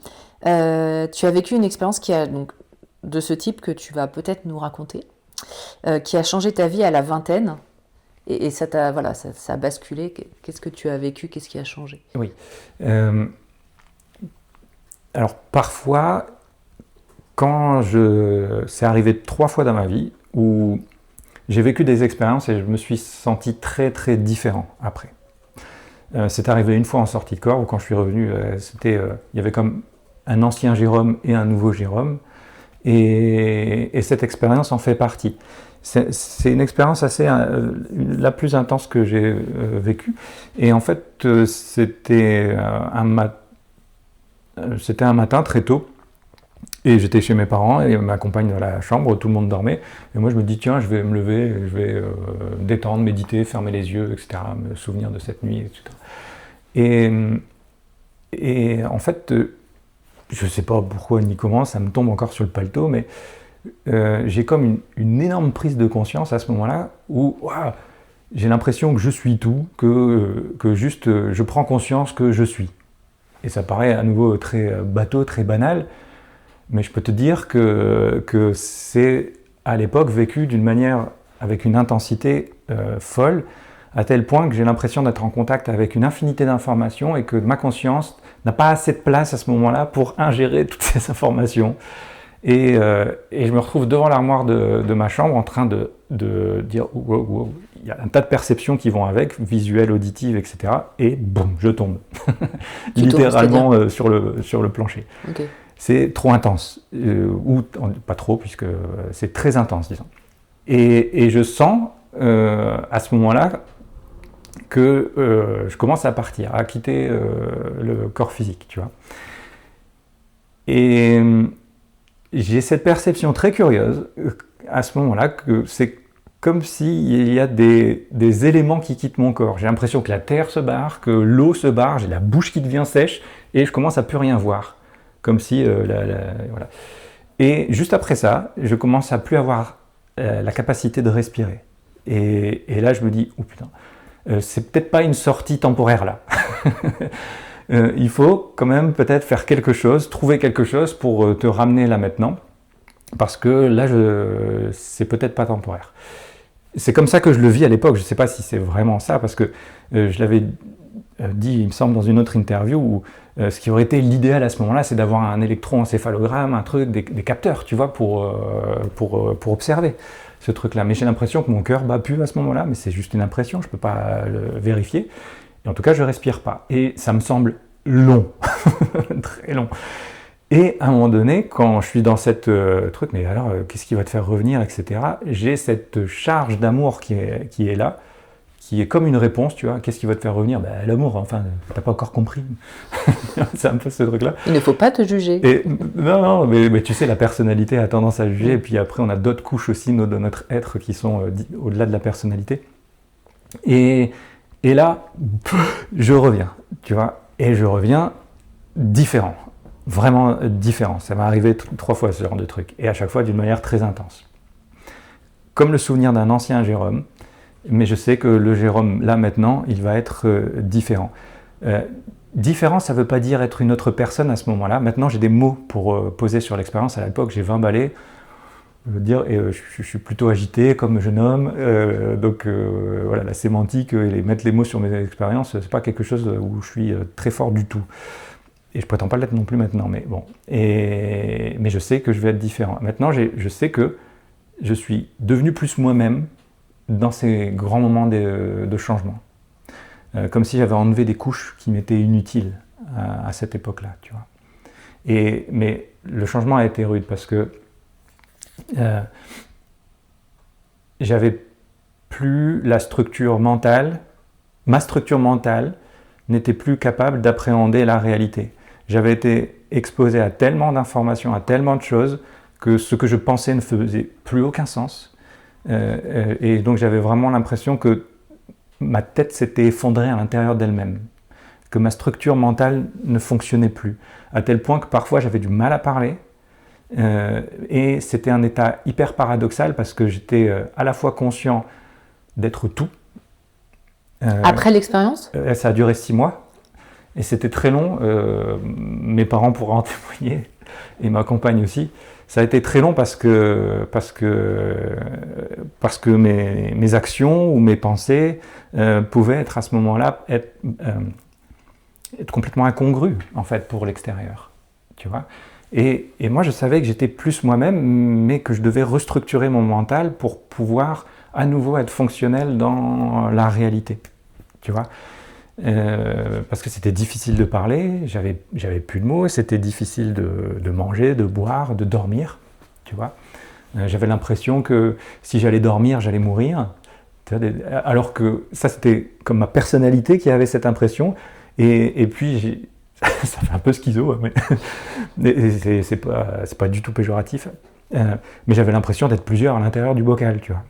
tu as vécu une expérience de ce type que tu vas peut-être nous raconter, qui a changé ta vie à la vingtaine. Et ça a basculé. Qu'est-ce que tu as vécu? Qu'est-ce qui a changé? Oui. Alors parfois, c'est arrivé 3 fois dans ma vie où j'ai vécu des expériences et je me suis senti très très différent après. C'est arrivé une fois en sortie de corps où quand je suis revenu, il y avait comme un ancien Jérôme et un nouveau Jérôme. Et cette expérience en fait partie. C'est une expérience la plus intense que j'ai vécue. Et en fait, c'était un matin très tôt. Et j'étais chez mes parents et ma compagne dans la chambre, tout le monde dormait. Et moi, je me dis, tiens, je vais me lever, je vais détendre, méditer, fermer les yeux, etc., me souvenir de cette nuit, etc. Et en fait, je ne sais pas pourquoi ni comment, ça me tombe encore sur le paletot, mais j'ai comme une énorme prise de conscience à ce moment-là où j'ai l'impression que je suis tout, que juste je prends conscience que je suis. Et ça paraît à nouveau très bateau, très banal, mais je peux te dire que c'est à l'époque vécu d'une manière, avec une intensité folle, à tel point que j'ai l'impression d'être en contact avec une infinité d'informations et que ma conscience n'a pas assez de place à ce moment-là pour ingérer toutes ces informations. Et je me retrouve devant l'armoire de ma chambre en train de dire wow, il y a un tas de perceptions qui vont avec, visuelles, auditives, etc. Et boum, je tombe. Littéralement sur le plancher. Okay. C'est trop intense. Ou pas trop, puisque c'est très intense, disons. Et je sens à ce moment-là que je commence à partir, à quitter le corps physique, tu vois. Et j'ai cette perception très curieuse à ce moment-là que c'est comme s'il y a des éléments qui quittent mon corps. J'ai l'impression que la terre se barre, que l'eau se barre, j'ai la bouche qui devient sèche et je commence à plus rien voir. Comme si... voilà. Et juste après ça, je commence à plus avoir la capacité de respirer. Et là, je me dis, oh putain, c'est peut-être pas une sortie temporaire là. Il faut quand même peut-être faire quelque chose, trouver quelque chose pour te ramener là maintenant. Parce que là, c'est peut-être pas temporaire. C'est comme ça que je le vis à l'époque. Je ne sais pas si c'est vraiment ça, parce que je l'avais dit, il me semble, dans une autre interview, où ce qui aurait été l'idéal à ce moment-là, c'est d'avoir un électroencéphalogramme, un truc, des capteurs, tu vois, pour observer ce truc-là. Mais j'ai l'impression que mon cœur bat plus à ce moment-là, mais c'est juste une impression, je ne peux pas le vérifier. Et en tout cas, je ne respire pas. Et ça me semble long, très long. Et à un moment donné, quand je suis dans cette truc, mais alors, qu'est-ce qui va te faire revenir, etc., j'ai cette charge d'amour qui est là, qui est comme une réponse, tu vois. Qu'est-ce qui va te faire revenir? L'amour, enfin, t'as pas encore compris. C'est un peu ce truc-là. Il ne faut pas te juger. Et, non, mais tu sais, la personnalité a tendance à juger, et puis après, on a d'autres couches aussi de notre être qui sont au-delà de la personnalité. Et là, je reviens, tu vois, et je reviens différent. Vraiment différent. Ça m'est arrivé 3 fois ce genre de truc, et à chaque fois d'une manière très intense. Comme le souvenir d'un ancien Jérôme, mais je sais que le Jérôme, là maintenant, il va être différent. Différent, ça ne veut pas dire être une autre personne à ce moment-là. Maintenant, j'ai des mots pour poser sur l'expérience. À l'époque, j'ai 20 balais. Je veux dire, et je suis plutôt agité comme jeune homme. Donc voilà, la sémantique et mettre les mots sur mes expériences, c'est pas quelque chose où je suis très fort du tout. Et je prétends pas l'être non plus maintenant, mais bon. Mais je sais que je vais être différent. Maintenant, je sais que je suis devenu plus moi-même dans ces grands moments de changement. Comme si j'avais enlevé des couches qui m'étaient inutiles à cette époque-là, tu vois. Mais le changement a été rude parce que j'avais plus la structure mentale, ma structure mentale n'était plus capable d'appréhender la réalité. J'avais été exposé à tellement d'informations, à tellement de choses, que ce que je pensais ne faisait plus aucun sens. Et donc j'avais vraiment l'impression que ma tête s'était effondrée à l'intérieur d'elle-même, que ma structure mentale ne fonctionnait plus, à tel point que parfois j'avais du mal à parler, et c'était un état hyper paradoxal parce que j'étais à la fois conscient d'être tout. Après l'expérience ? Ça a duré 6 mois, et c'était très long, mes parents pourraient en témoigner, et ma compagne aussi. Ça a été très long parce que mes actions ou mes pensées pouvaient être à ce moment-là être complètement incongrues en fait pour l'extérieur, tu vois. Et moi je savais que j'étais plus moi-même, mais que je devais restructurer mon mental pour pouvoir à nouveau être fonctionnel dans la réalité, tu vois. Parce que c'était difficile de parler, j'avais plus de mots, c'était difficile de manger, de boire, de dormir, tu vois. J'avais l'impression que si j'allais dormir, j'allais mourir, alors que ça c'était comme ma personnalité qui avait cette impression, et puis ça fait un peu schizo, mais c'est pas du tout péjoratif, mais j'avais l'impression d'être plusieurs à l'intérieur du bocal, tu vois.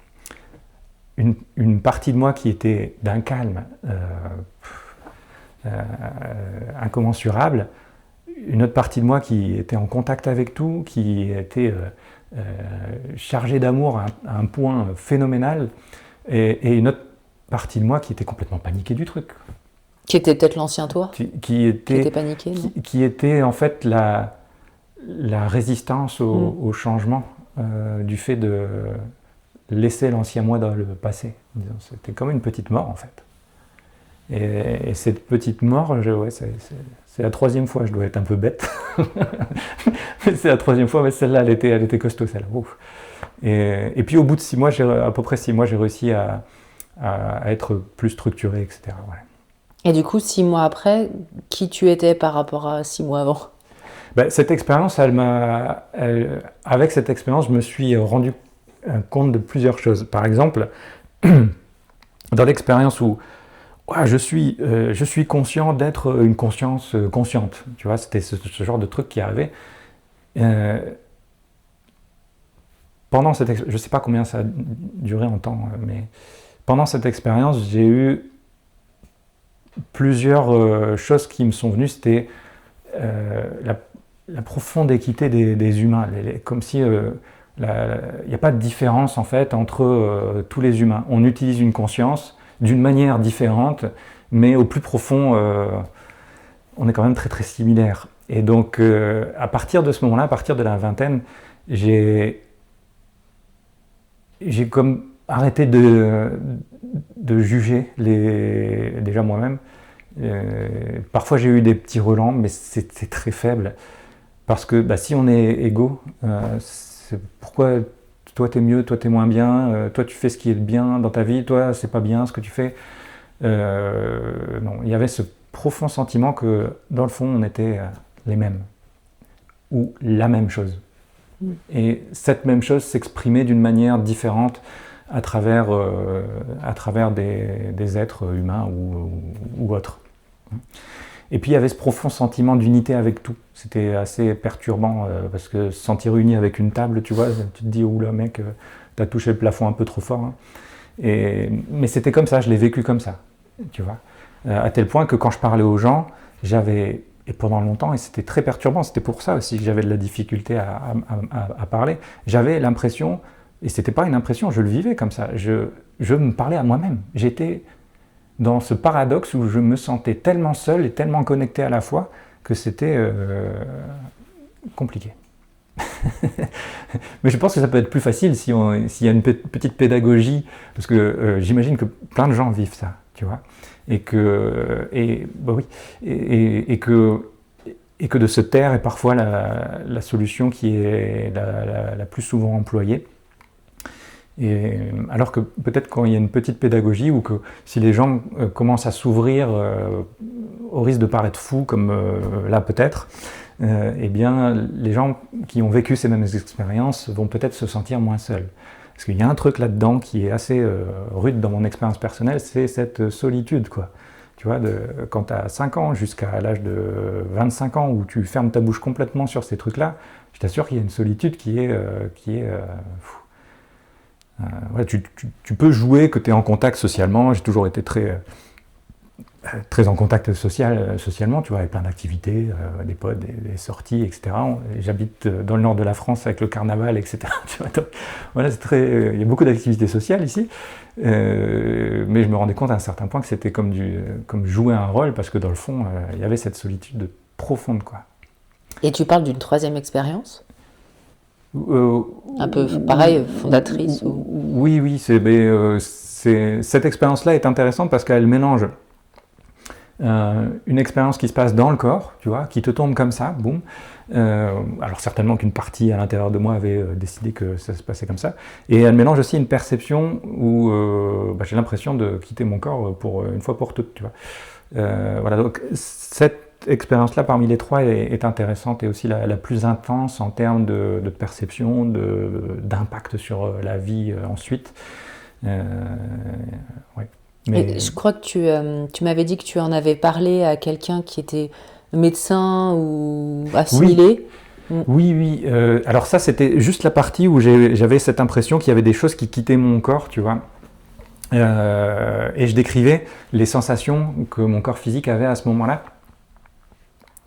Une partie de moi qui était d'un calme incommensurable, une autre partie de moi qui était en contact avec tout, qui était chargée d'amour à un point phénoménal, et une autre partie de moi qui était complètement paniquée du truc. Qui était peut-être l'ancien toi ? Qui était paniqué, non ? qui était en fait la résistance au changement, du fait de laisser l'ancien moi dans le passé. C'était comme une petite mort en fait. Et cette petite mort, c'est la 3e fois, je dois être un peu bête. Mais c'est la 3e fois, mais celle-là, elle était costaud, celle-là. Ouf. Et puis au bout de 6 mois, à peu près 6 mois, j'ai réussi à être plus structuré, etc. Ouais. Et du coup, 6 mois après, qui tu étais par rapport à 6 mois avant ? Cette expérience, avec cette expérience, je me suis rendu compte de plusieurs choses. Par exemple, dans l'expérience où je suis conscient d'être une conscience consciente, tu vois, c'était ce genre de truc qui arrivait. je ne sais pas combien ça a duré en temps, mais pendant cette expérience, j'ai eu plusieurs choses qui me sont venues. C'était la profonde équité des humains, comme si il n'y a pas de différence en fait entre tous les humains. On utilise une conscience d'une manière différente, mais au plus profond, on est quand même très très similaires. Et donc, à partir de ce moment-là, à partir de la vingtaine, j'ai comme arrêté de juger déjà moi-même. Parfois j'ai eu des petits relents, mais c'est très faible. Parce que si on est égaux, pourquoi toi t'es mieux, toi t'es moins bien, toi tu fais ce qui est bien dans ta vie, toi c'est pas bien ce que tu fais. Non, il y avait ce profond sentiment que dans le fond on était les mêmes, ou la même chose. Et cette même chose s'exprimait d'une manière différente à travers des êtres humains ou autres. Et puis il y avait ce profond sentiment d'unité avec tout. C'était assez perturbant parce que se sentir uni avec une table, tu vois, tu te dis oula mec, t'as touché le plafond un peu trop fort. Hein. Mais c'était comme ça, je l'ai vécu comme ça, tu vois. À tel point que quand je parlais aux gens, et pendant longtemps, et c'était très perturbant, c'était pour ça aussi que j'avais de la difficulté à parler, j'avais l'impression, et c'était pas une impression, je le vivais comme ça, je me parlais à moi-même. J'étais dans ce paradoxe où je me sentais tellement seul et tellement connecté à la fois que c'était compliqué. Mais je pense que ça peut être plus facile s'il y a une petite pédagogie, parce que j'imagine que plein de gens vivent ça, tu vois, et que de se taire est parfois la solution qui est la plus souvent employée. Et alors que peut-être quand il y a une petite pédagogie, ou que si les gens commencent à s'ouvrir au risque de paraître fous, comme là peut-être, eh bien les gens qui ont vécu ces mêmes expériences vont peut-être se sentir moins seuls. Parce qu'il y a un truc là-dedans qui est assez rude dans mon expérience personnelle, c'est cette solitude, quoi. Tu vois, quand tu as 5 ans jusqu'à l'âge de 25 ans où tu fermes ta bouche complètement sur ces trucs-là, je t'assure qu'il y a une solitude qui est ouais, tu peux jouer que tu es en contact socialement. J'ai toujours été très en contact socialement, tu vois, avec plein d'activités, des potes, des sorties, etc. J'habite dans le nord de la France avec le carnaval, etc. Tu vois, donc, voilà, il y a beaucoup d'activités sociales ici, mais je me rendais compte à un certain point que c'était comme jouer un rôle, parce que dans le fond, il y avait cette solitude profonde, quoi. Et tu parles d'une troisième expérience un peu pareil, fondatrice Oui, cette expérience-là est intéressante parce qu'elle mélange une expérience qui se passe dans le corps, tu vois, qui te tombe comme ça, boum. Alors certainement qu'une partie à l'intérieur de moi avait décidé que ça se passait comme ça. Et elle mélange aussi une perception où j'ai l'impression de quitter mon corps pour une fois pour toutes, tu vois. Voilà, donc cette expérience-là, parmi les trois, est intéressante et aussi la plus intense en termes de perception, d'impact sur la vie ensuite. Ouais. Mais je crois que tu m'avais dit que tu en avais parlé à quelqu'un qui était médecin ou assimilé. Oui. Alors ça, c'était juste la partie où j'avais cette impression qu'il y avait des choses qui quittaient mon corps, tu vois. Et je décrivais les sensations que mon corps physique avait à ce moment-là.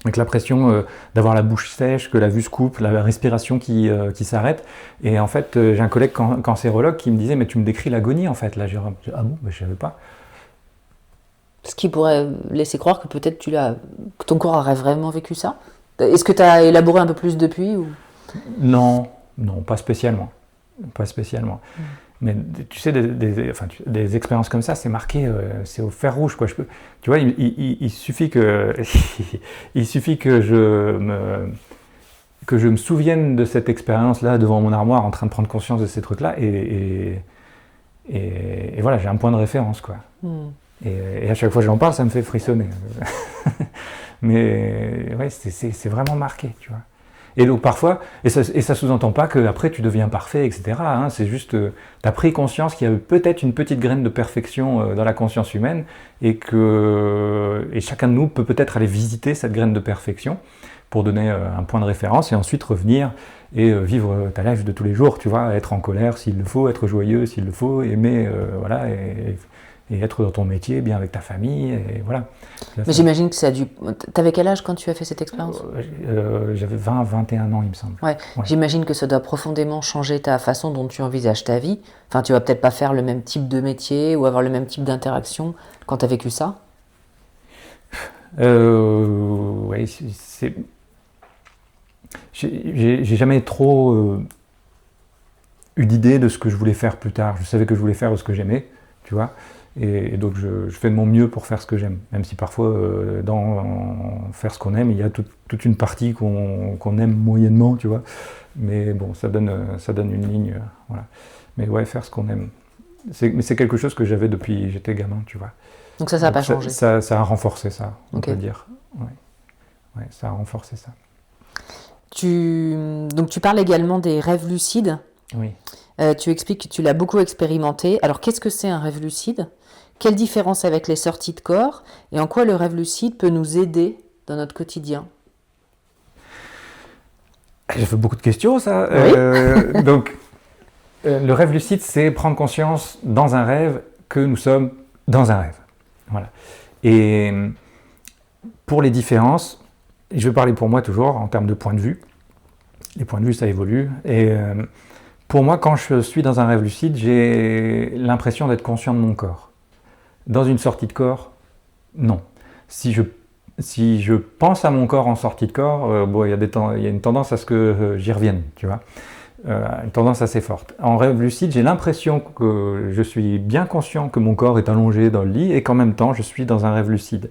Avec l'impression d'avoir la bouche sèche, que la vue se coupe, la respiration qui s'arrête. Et en fait, j'ai un collègue cancérologue qui me disait « Mais tu me décris l'agonie, en fait. » Là, j'ai dit « Ah bon, je ne savais pas. » Ce qui pourrait laisser croire que peut-être que ton corps aurait vraiment vécu ça. Est-ce que tu as élaboré un peu plus depuis ou... Non, pas spécialement. Pas spécialement. Mais tu sais, des expériences comme ça, c'est marqué, c'est au fer rouge, quoi. Tu vois, il suffit que je me souvienne de cette expérience-là devant mon armoire, en train de prendre conscience de ces trucs-là, et voilà, j'ai un point de référence, quoi. Et à chaque fois que j'en parle, ça me fait frissonner. Mais ouais, c'est vraiment marqué, tu vois. Et donc parfois, et ça sous-entend pas qu'après tu deviens parfait, etc. Hein, c'est juste, tu as pris conscience qu'il y avait peut-être une petite graine de perfection dans la conscience humaine, et chacun de nous peut peut-être aller visiter cette graine de perfection pour donner un point de référence et ensuite revenir et vivre ta life de tous les jours, tu vois, être en colère s'il le faut, être joyeux s'il le faut, aimer, voilà, et être dans ton métier, bien avec ta famille, et voilà. Mais j'imagine que ça a dû... T'avais quel âge quand tu as fait cette expérience ? J'avais 20-21 ans, il me semble. Ouais. J'imagine que ça doit profondément changer ta façon dont tu envisages ta vie. Enfin, tu vas peut-être pas faire le même type de métier ou avoir le même type d'interaction quand tu as vécu ça. Ouais, j'ai jamais trop eu d'idée de ce que je voulais faire plus tard. Je savais que je voulais faire ce que j'aimais, tu vois. Et donc je fais de mon mieux pour faire ce que j'aime. Même si parfois, dans faire ce qu'on aime, il y a toute une partie qu'on aime moyennement, tu vois. Mais bon, ça donne une ligne, voilà. Mais ouais, faire ce qu'on aime. Mais c'est quelque chose que j'avais depuis j'étais gamin, tu vois. Donc ça n'a pas changé. Ça a renforcé ça, on Okay. peut dire. Ouais, ça a renforcé ça. Donc tu parles également des rêves lucides. Oui. Tu expliques que tu l'as beaucoup expérimenté. Alors qu'est-ce que c'est un rêve lucide ? Quelle différence avec les sorties de corps ? Et en quoi le rêve lucide peut nous aider dans notre quotidien ? J'ai fait beaucoup de questions, ça. Oui. Donc, le rêve lucide, c'est prendre conscience dans un rêve que nous sommes dans un rêve. Voilà. Et pour les différences, je vais parler pour moi toujours en termes de point de vue. Les points de vue, ça évolue. Et pour moi, quand je suis dans un rêve lucide, j'ai l'impression d'être conscient de mon corps. Dans une sortie de corps, non. Si je pense à mon corps en sortie de corps, bon, il y a une tendance à ce que j'y revienne, tu vois. Une tendance assez forte. En rêve lucide, j'ai l'impression que je suis bien conscient que mon corps est allongé dans le lit et qu'en même temps, je suis dans un rêve lucide.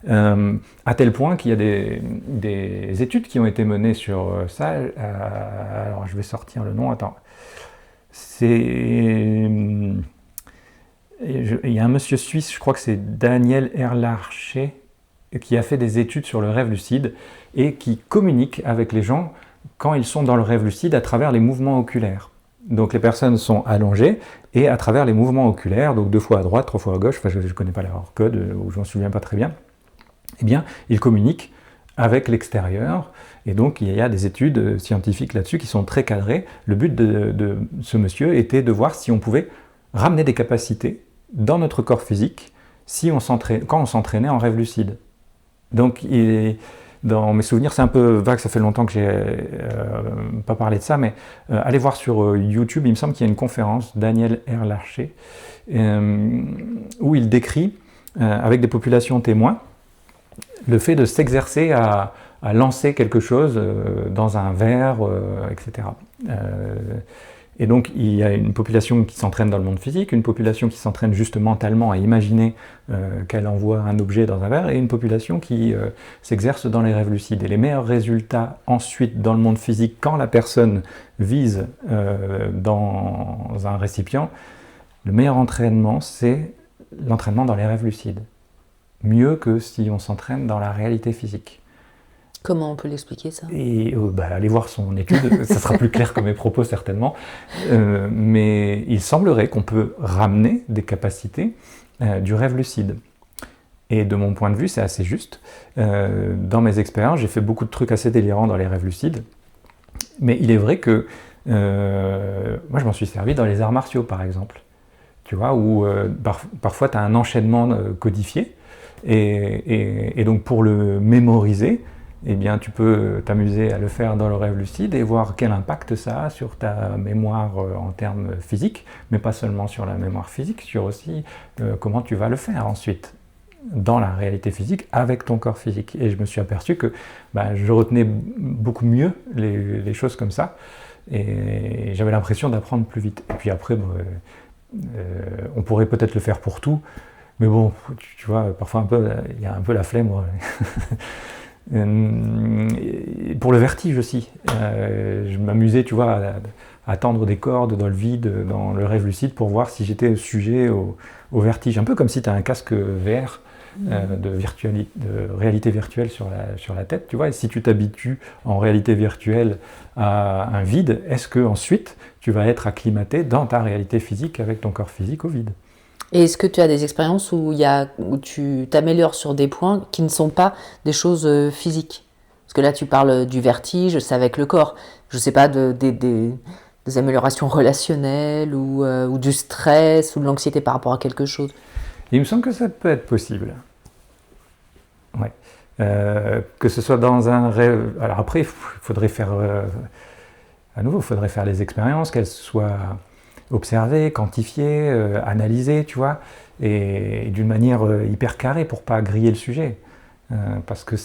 À tel point qu'il y a des études qui ont été menées sur ça. Alors, je vais sortir le nom, attends. Il y a un monsieur suisse, je crois que c'est Daniel Erlarcher, qui a fait des études sur le rêve lucide et qui communique avec les gens quand ils sont dans le rêve lucide à travers les mouvements oculaires. Donc les personnes sont allongées et à travers les mouvements oculaires, donc 2 fois à droite, 3 fois à gauche, enfin je ne connais pas leur code ou je m'en souviens pas très bien, eh bien ils communiquent avec l'extérieur et donc il y a des études scientifiques là-dessus qui sont très cadrées. Le but de ce monsieur était de voir si on pouvait ramener des capacités dans notre corps physique quand on s'entraînait en rêve lucide. Donc dans mes souvenirs, c'est un peu vague, ça fait longtemps que j'ai pas parlé de ça, mais allez voir sur YouTube, il me semble qu'il y a une conférence, Daniel Erlarcher, où il décrit, avec des populations témoins, le fait de s'exercer à lancer quelque chose dans un verre, etc. Et donc, il y a une population qui s'entraîne dans le monde physique, une population qui s'entraîne juste mentalement à imaginer qu'elle envoie un objet dans un verre, et une population qui s'exerce dans les rêves lucides. Et les meilleurs résultats ensuite dans le monde physique, quand la personne vise dans un récipient, le meilleur entraînement, c'est l'entraînement dans les rêves lucides. Mieux que si on s'entraîne dans la réalité physique. Comment on peut l'expliquer ça ? Et allez voir son étude, ça sera plus clair que mes propos certainement, mais il semblerait qu'on peut ramener des capacités du rêve lucide. Et de mon point de vue, c'est assez juste. Dans mes expériences, j'ai fait beaucoup de trucs assez délirants dans les rêves lucides, mais il est vrai que moi je m'en suis servi dans les arts martiaux par exemple, tu vois, où parfois tu as un enchaînement codifié, et donc pour le mémoriser, eh bien, tu peux t'amuser à le faire dans le rêve lucide et voir quel impact ça a sur ta mémoire en termes physiques, mais pas seulement sur la mémoire physique, sur aussi comment tu vas le faire ensuite dans la réalité physique avec ton corps physique. Et je me suis aperçu que je retenais beaucoup mieux les choses comme ça et j'avais l'impression d'apprendre plus vite. Et puis après, on pourrait peut-être le faire pour tout, mais bon, tu vois, parfois il y a un peu la flemme. Pour le vertige aussi, je m'amusais, tu vois, à tendre des cordes dans le vide, dans le rêve lucide, pour voir si j'étais sujet au vertige. Un peu comme si tu as un casque VR de réalité virtuelle sur la tête, tu vois, et si tu t'habitues en réalité virtuelle à un vide, est-ce que ensuite tu vas être acclimaté dans ta réalité physique avec ton corps physique au vide? Et est-ce que tu as des expériences où tu t'améliores sur des points qui ne sont pas des choses physiques ? Parce que là, tu parles du vertige, c'est avec le corps. Je sais pas, des améliorations relationnelles ou du stress ou de l'anxiété par rapport à quelque chose. Il me semble que ça peut être possible. Ouais. Que ce soit dans un rêve. Alors après, il faudrait faire. À nouveau, il faudrait faire les expériences, qu'elles soient observées, quantifiées, analysées, tu vois, et d'une manière hyper carrée pour pas griller le sujet. Parce que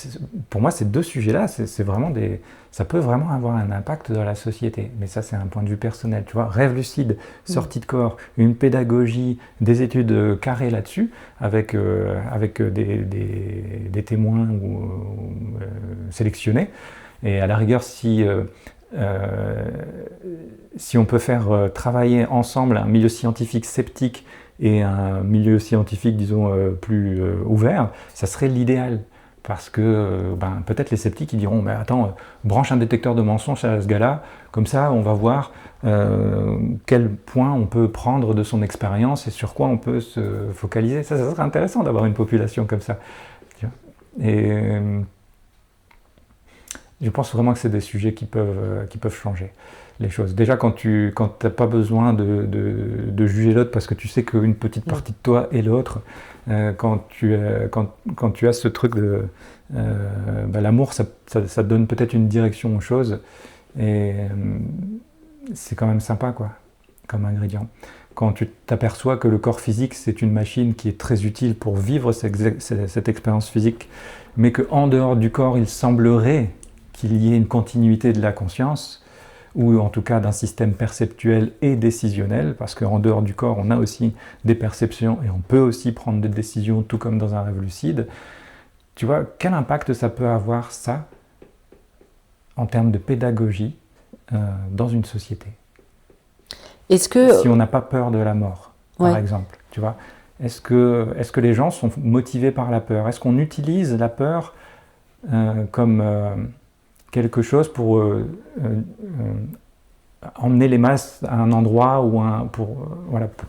pour moi, ces deux sujets-là, c'est vraiment ça peut vraiment avoir un impact dans la société. Mais ça, c'est un point de vue personnel. Tu vois, rêve lucide, sortie de corps, une pédagogie, des études carrées là-dessus, avec des témoins sélectionnés. Et à la rigueur, si on peut faire travailler ensemble un milieu scientifique sceptique et un milieu scientifique, disons, plus ouvert, ça serait l'idéal. Parce que peut-être les sceptiques ils diront mais attends, branche un détecteur de mensonges à ce gars-là, comme ça on va voir quel point on peut prendre de son expérience et sur quoi on peut se focaliser. Ça serait intéressant d'avoir une population comme ça. Et je pense vraiment que c'est des sujets qui peuvent changer les choses. Déjà, quand tu n'as pas besoin de juger l'autre parce que tu sais qu'une petite partie de toi est l'autre, quand tu as ce truc de l'amour, ça donne peut-être une direction aux choses et c'est quand même sympa quoi, comme ingrédient. Quand tu t'aperçois que le corps physique c'est une machine qui est très utile pour vivre cette expérience physique, mais qu'en dehors du corps il semblerait qu'il y ait une continuité de la conscience, ou en tout cas d'un système perceptuel et décisionnel, parce qu'en dehors du corps, on a aussi des perceptions et on peut aussi prendre des décisions, tout comme dans un rêve lucide. Tu vois, quel impact ça peut avoir, ça, en termes de pédagogie, dans une société ? Si on n'a pas peur de la mort, par exemple, tu vois, est-ce que les gens sont motivés par la peur ? Est-ce qu'on utilise la peur comme quelque chose pour emmener les masses à un endroit ou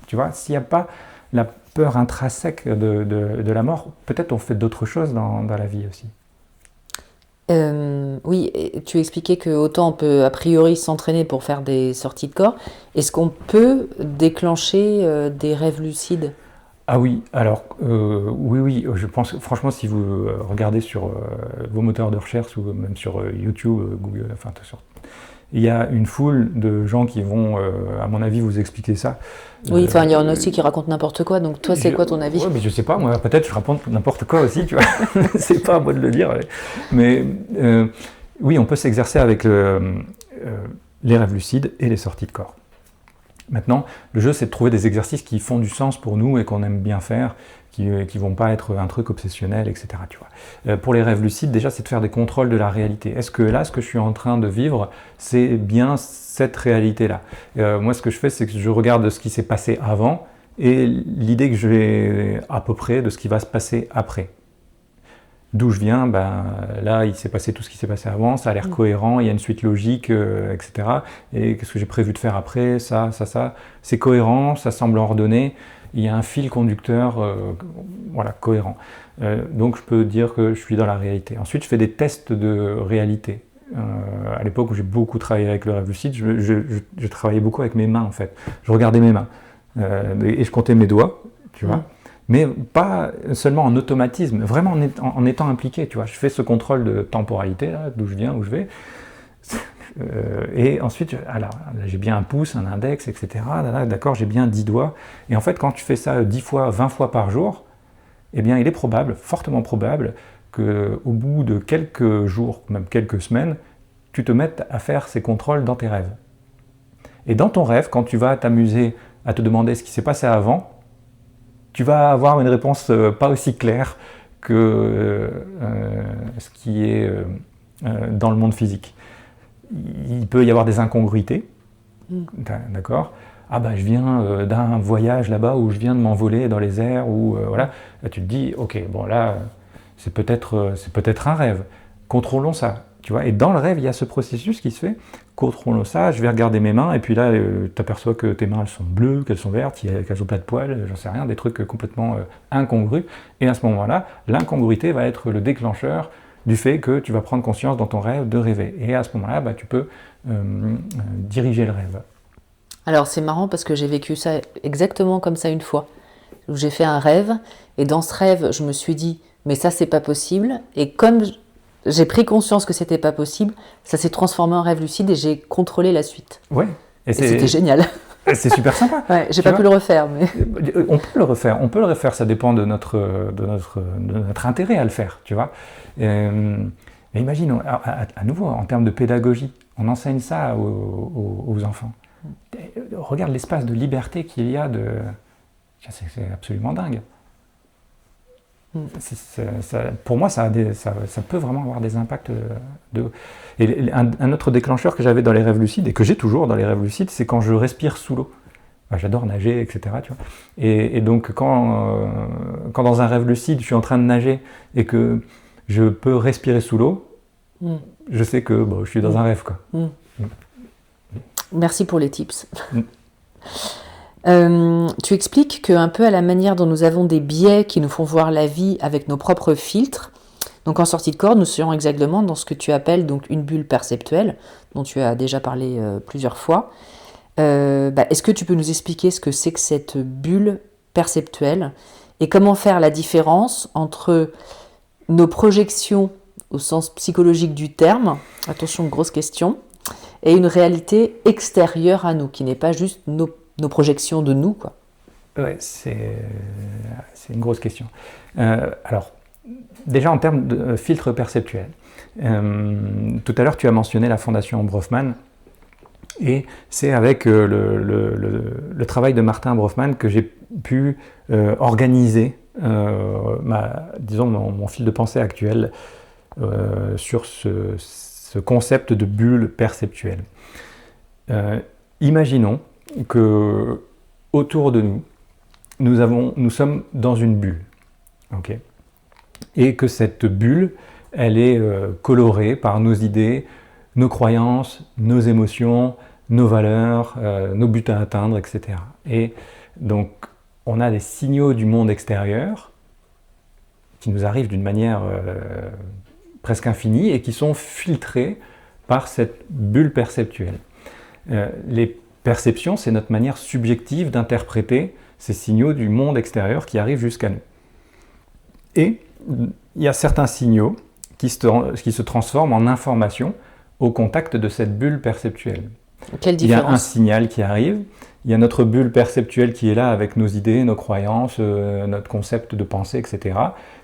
tu vois, s'il n'y a pas la peur intrinsèque de la mort, peut-être on fait d'autres choses dans la vie aussi. Oui, tu expliquais que autant on peut a priori s'entraîner pour faire des sorties de corps. Est-ce qu'on peut déclencher des rêves lucides ? Ah oui, alors oui, je pense franchement si vous regardez sur vos moteurs de recherche ou même sur YouTube, Google, enfin il y a une foule de gens qui vont, à mon avis, vous expliquer ça. Oui, enfin il y en a aussi qui racontent n'importe quoi, donc toi c'est quoi ton avis ? Ouais, mais je sais pas, moi peut-être je raconte n'importe quoi aussi, tu vois, c'est pas à moi de le dire. Mais oui, on peut s'exercer avec les rêves lucides et les sorties de corps. Maintenant, le jeu, c'est de trouver des exercices qui font du sens pour nous et qu'on aime bien faire, qui vont pas être un truc obsessionnel, etc. Tu vois. Pour les rêves lucides, déjà, c'est de faire des contrôles de la réalité. Est-ce que là, ce que je suis en train de vivre, c'est bien cette réalité-là ? Moi, ce que je fais, c'est que je regarde ce qui s'est passé avant et l'idée que j'ai à peu près de ce qui va se passer après. D'où je viens, là, il s'est passé tout ce qui s'est passé avant, ça a l'air cohérent, il y a une suite logique, etc. Et qu'est-ce que j'ai prévu de faire après, ça, c'est cohérent, ça semble ordonné, il y a un fil conducteur, cohérent. Donc je peux dire que je suis dans la réalité. Ensuite, je fais des tests de réalité. À l'époque où j'ai beaucoup travaillé avec le rêve lucide, je travaillais beaucoup avec mes mains, en fait. Je regardais mes mains et je comptais mes doigts, tu vois. Mais pas seulement en automatisme, vraiment en étant impliqué, tu vois. Je fais ce contrôle de temporalité, là, d'où je viens, où je vais. Et ensuite, alors, j'ai bien un pouce, un index, etc. D'accord, j'ai bien 10 doigts. Et en fait, quand tu fais ça 10 fois, 20 fois par jour, eh bien, il est probable, fortement probable, qu'au bout de quelques jours, même quelques semaines, tu te mettes à faire ces contrôles dans tes rêves. Et dans ton rêve, quand tu vas t'amuser à te demander ce qui s'est passé avant, tu vas avoir une réponse pas aussi claire que ce qui est dans le monde physique. Il peut y avoir des incongruités, d'accord ? Ah je viens d'un voyage là-bas où je viens de m'envoler dans les airs, ou voilà. Là, tu te dis, ok, bon là, c'est peut-être un rêve. Contrôlons ça, tu vois. Et dans le rêve, il y a ce processus qui se fait. Contrôlons ça, je vais regarder mes mains, et puis là, tu aperçois que tes mains, elles sont bleues, qu'elles sont vertes, qu'elles n'ont pas de poils, j'en sais rien, des trucs complètement incongrus. Et à ce moment-là, l'incongruité va être le déclencheur du fait que tu vas prendre conscience dans ton rêve de rêver. Et à ce moment-là, tu peux diriger le rêve. Alors c'est marrant parce que j'ai vécu ça exactement comme ça une fois. Où j'ai fait un rêve et dans ce rêve, je me suis dit mais ça c'est pas possible. Et comme j'ai pris conscience que c'était pas possible, ça s'est transformé en rêve lucide et j'ai contrôlé la suite. Ouais. Et c'était génial. C'est super sympa. Ouais, j'ai pas pu le refaire, mais on peut le refaire. Ça dépend de notre intérêt à le faire, tu vois. Mais imagine, à nouveau, en termes de pédagogie, on enseigne ça aux enfants. Regarde l'espace de liberté qu'il y a c'est absolument dingue. Pour moi, ça peut vraiment avoir des impacts. Et un autre déclencheur que j'avais dans les rêves lucides, et que j'ai toujours dans les rêves lucides, c'est quand je respire sous l'eau. J'adore nager, etc. Tu vois. Et donc, quand dans un rêve lucide, je suis en train de nager et que je peux respirer sous l'eau, je sais que je suis dans un rêve, quoi. Merci pour les tips. Tu expliques qu'un peu à la manière dont nous avons des biais qui nous font voir la vie avec nos propres filtres, donc en sortie de corps, nous serions exactement dans ce que tu appelles donc une bulle perceptuelle, dont tu as déjà parlé plusieurs fois. Est-ce que tu peux nous expliquer ce que c'est que cette bulle perceptuelle et comment faire la différence entre nos projections au sens psychologique du terme, attention, grosse question, et une réalité extérieure à nous, qui n'est pas juste nos projections de nous, quoi. Ouais, c'est une grosse question. Alors, déjà en termes de filtre perceptuel, tout à l'heure tu as mentionné la Fondation Bronfman, et c'est avec le travail de Martin Bronfman que j'ai pu organiser mon fil de pensée actuel sur ce concept de bulle perceptuelle. Imaginons que autour de nous, nous sommes dans une bulle, okay, et que cette bulle, elle est colorée par nos idées, nos croyances, nos émotions, nos valeurs, nos buts à atteindre, etc. Et donc, on a des signaux du monde extérieur qui nous arrivent d'une manière presque infinie et qui sont filtrés par cette bulle perceptuelle. Les perceptions, c'est notre manière subjective d'interpréter ces signaux du monde extérieur qui arrivent jusqu'à nous. Et il y a certains signaux qui se transforment en informations au contact de cette bulle perceptuelle. Quelle différence ? Il y a un signal qui arrive, il y a notre bulle perceptuelle qui est là avec nos idées, nos croyances, notre concept de pensée, etc.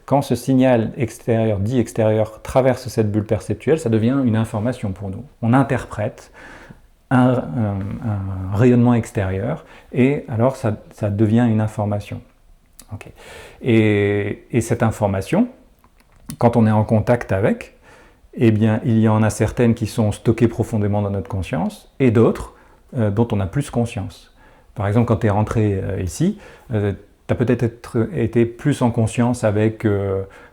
Quand ce signal extérieur, dit extérieur, traverse cette bulle perceptuelle, ça devient une information pour nous. On interprète un rayonnement extérieur et alors ça devient une information. Okay. Et cette information, quand on est en contact avec, eh bien, il y en a certaines qui sont stockées profondément dans notre conscience et d'autres dont on a plus conscience. Par exemple, quand tu es rentré ici, tu as peut-être été plus en conscience avec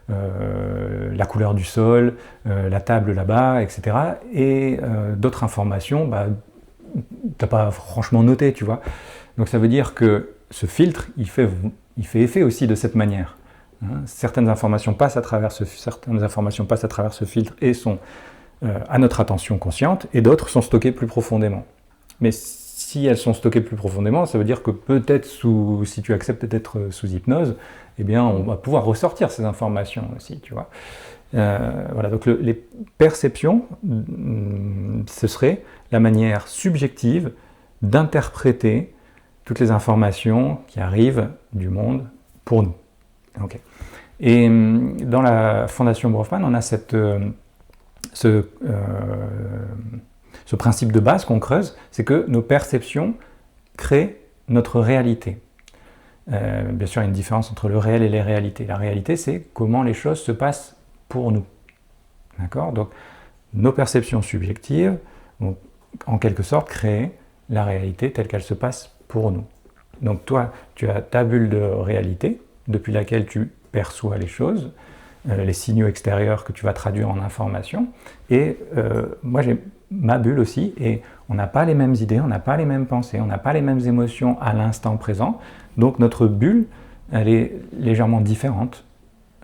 la couleur du sol, la table là-bas, etc. Et d'autres informations, tu n'as pas franchement noté, tu vois. Donc ça veut dire que ce filtre, il fait effet aussi de cette manière. Certaines informations passent à travers ce filtre et sont à notre attention consciente, et d'autres sont stockées plus profondément. Mais si elles sont stockées plus profondément, ça veut dire que peut-être si tu acceptes d'être sous hypnose, eh bien on va pouvoir ressortir ces informations aussi, tu vois. Voilà, donc les perceptions, ce serait la manière subjective d'interpréter toutes les informations qui arrivent du monde pour nous. Okay. Et dans la Fondation Bronfman, on a ce principe de base qu'on creuse, c'est que nos perceptions créent notre réalité. Bien sûr, il y a une différence entre le réel et les réalités. La réalité, c'est comment les choses se passent pour nous. D'accord ? Donc, nos perceptions subjectives vont, en quelque sorte, créer la réalité telle qu'elle se passe pour nous. Donc, toi, tu as ta bulle de réalité, depuis laquelle tu perçois les choses, les signaux extérieurs que tu vas traduire en informations. Et moi, j'ai ma bulle aussi, et on n'a pas les mêmes idées, on n'a pas les mêmes pensées, on n'a pas les mêmes émotions à l'instant présent. Donc notre bulle, elle est légèrement différente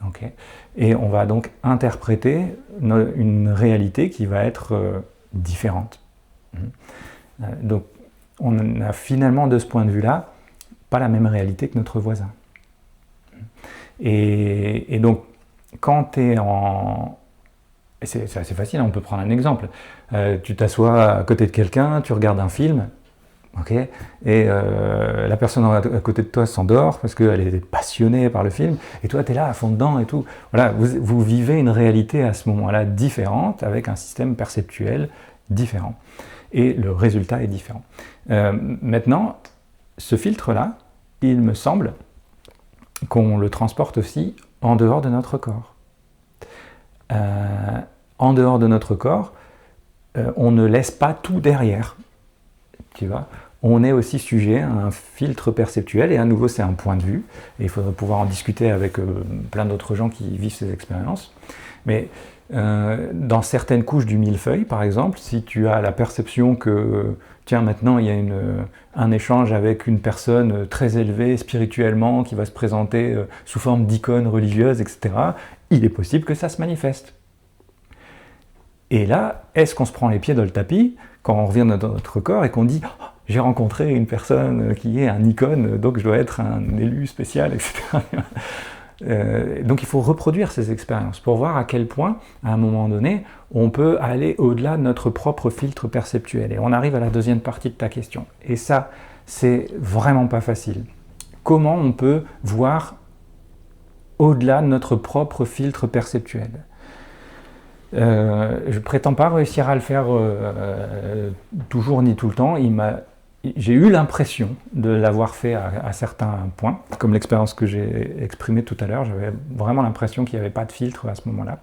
Okay. Et on va donc interpréter une réalité qui va être différente. Donc on a finalement de ce point de vue-là pas la même réalité que notre voisin. Et donc quand tu es en... C'est assez facile, on peut prendre un exemple. Tu t'assois à côté de quelqu'un, tu regardes un film, okay, et la personne à côté de toi s'endort parce qu'elle est passionnée par le film, et toi tu es là à fond dedans et tout. Voilà, vous vivez une réalité à ce moment-là différente, avec un système perceptuel différent. Et le résultat est différent. Maintenant, ce filtre-là, il me semble qu'on le transporte aussi en dehors de notre corps. En dehors de notre corps, on ne laisse pas tout derrière. Tu vois, on est aussi sujet à un filtre perceptuel, et à nouveau c'est un point de vue, et il faudrait pouvoir en discuter avec plein d'autres gens qui vivent ces expériences. Mais dans certaines couches du millefeuille, par exemple, si tu as la perception que, tiens, maintenant il y a un échange avec une personne très élevée spirituellement qui va se présenter sous forme d'icône religieuse, etc., il est possible que ça se manifeste. Et là, est-ce qu'on se prend les pieds dans le tapis quand on revient dans notre corps et qu'on dit oh, « j'ai rencontré une personne qui est un icône, donc je dois être un élu spécial, etc. » Donc il faut reproduire ces expériences pour voir à quel point, à un moment donné, on peut aller au-delà de notre propre filtre perceptuel. Et on arrive à la deuxième partie de ta question. Et ça, c'est vraiment pas facile. Comment on peut voir au-delà de notre propre filtre perceptuel? Je ne prétends pas réussir à le faire toujours ni tout le temps. J'ai eu l'impression de l'avoir fait à certains points, comme l'expérience que j'ai exprimée tout à l'heure. J'avais vraiment l'impression qu'il n'y avait pas de filtre à ce moment-là.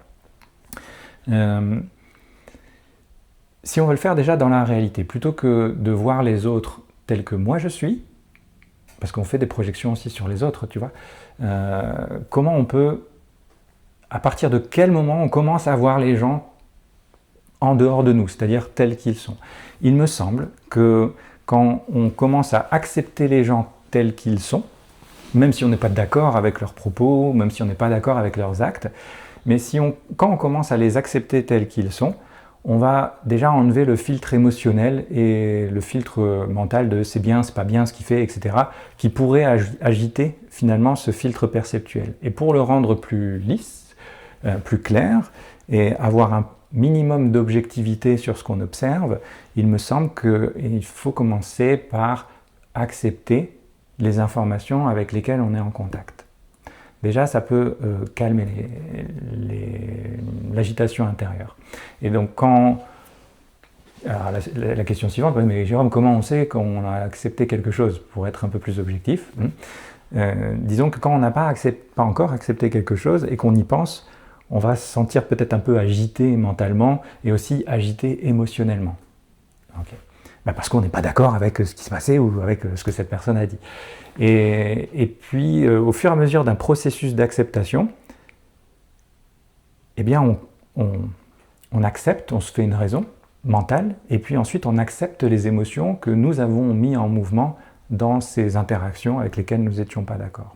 Si on veut le faire déjà dans la réalité, plutôt que de voir les autres tels que moi je suis, parce qu'on fait des projections aussi sur les autres, tu vois, comment on peut, à partir de quel moment on commence à voir les gens en dehors de nous, c'est-à-dire tels qu'ils sont. Il me semble que quand on commence à accepter les gens tels qu'ils sont, même si on n'est pas d'accord avec leurs propos, même si on n'est pas d'accord avec leurs actes, mais quand on commence à les accepter tels qu'ils sont, on va déjà enlever le filtre émotionnel et le filtre mental de c'est bien, c'est pas bien ce qu'il fait, etc., qui pourrait agiter finalement ce filtre perceptuel. Et pour le rendre plus lisse, plus clair, et avoir un minimum d'objectivité sur ce qu'on observe, il me semble qu'il faut commencer par accepter les informations avec lesquelles on est en contact. Déjà, ça peut calmer l'agitation intérieure. Et donc, alors la question suivante, mais Jérôme, comment on sait qu'on a accepté quelque chose, pour être un peu plus objectif? Disons que quand on n'a pas encore accepté quelque chose et qu'on y pense, on va se sentir peut-être un peu agité mentalement et aussi agité émotionnellement. Okay. Parce qu'on n'est pas d'accord avec ce qui se passait ou avec ce que cette personne a dit. Et puis, au fur et à mesure d'un processus d'acceptation, eh bien, on accepte, on se fait une raison mentale, et puis ensuite on accepte les émotions que nous avons mis en mouvement dans ces interactions avec lesquelles nous n'étions pas d'accord.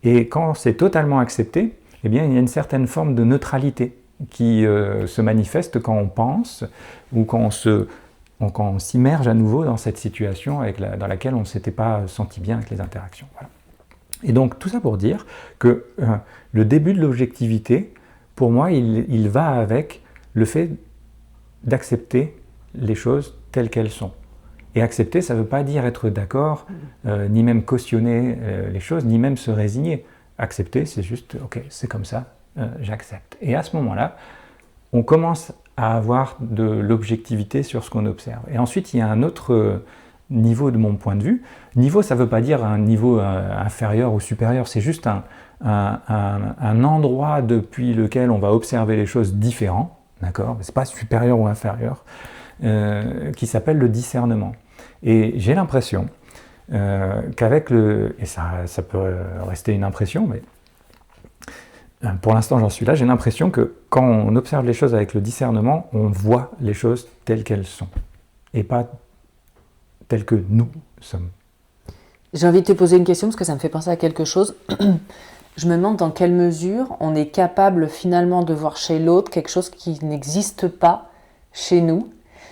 Et quand c'est totalement accepté, eh bien, il y a une certaine forme de neutralité qui se manifeste quand on pense ou quand on s'immerge à nouveau dans cette situation dans laquelle on ne s'était pas senti bien avec les interactions. Voilà. Et donc, tout ça pour dire que le début de l'objectivité, pour moi, il va avec le fait d'accepter les choses telles qu'elles sont. Et accepter, ça ne veut pas dire être d'accord, ni même cautionner les choses, ni même se résigner. Accepter, c'est juste, ok, c'est comme ça, j'accepte. Et à ce moment-là, on commence à avoir de l'objectivité sur ce qu'on observe. Et ensuite, il y a un autre niveau de mon point de vue. Niveau, ça ne veut pas dire un niveau inférieur ou supérieur, c'est juste un endroit depuis lequel on va observer les choses différents, d'accord ? C'est pas supérieur ou inférieur, qui s'appelle le discernement. Et j'ai l'impression qu'avec et ça peut rester une impression, mais pour l'instant j'en suis là, j'ai l'impression que quand on observe les choses avec le discernement, on voit les choses telles qu'elles sont, et pas telles que nous sommes. J'ai envie de te poser une question parce que ça me fait penser à quelque chose. Je me demande dans quelle mesure on est capable finalement de voir chez l'autre quelque chose qui n'existe pas chez nous.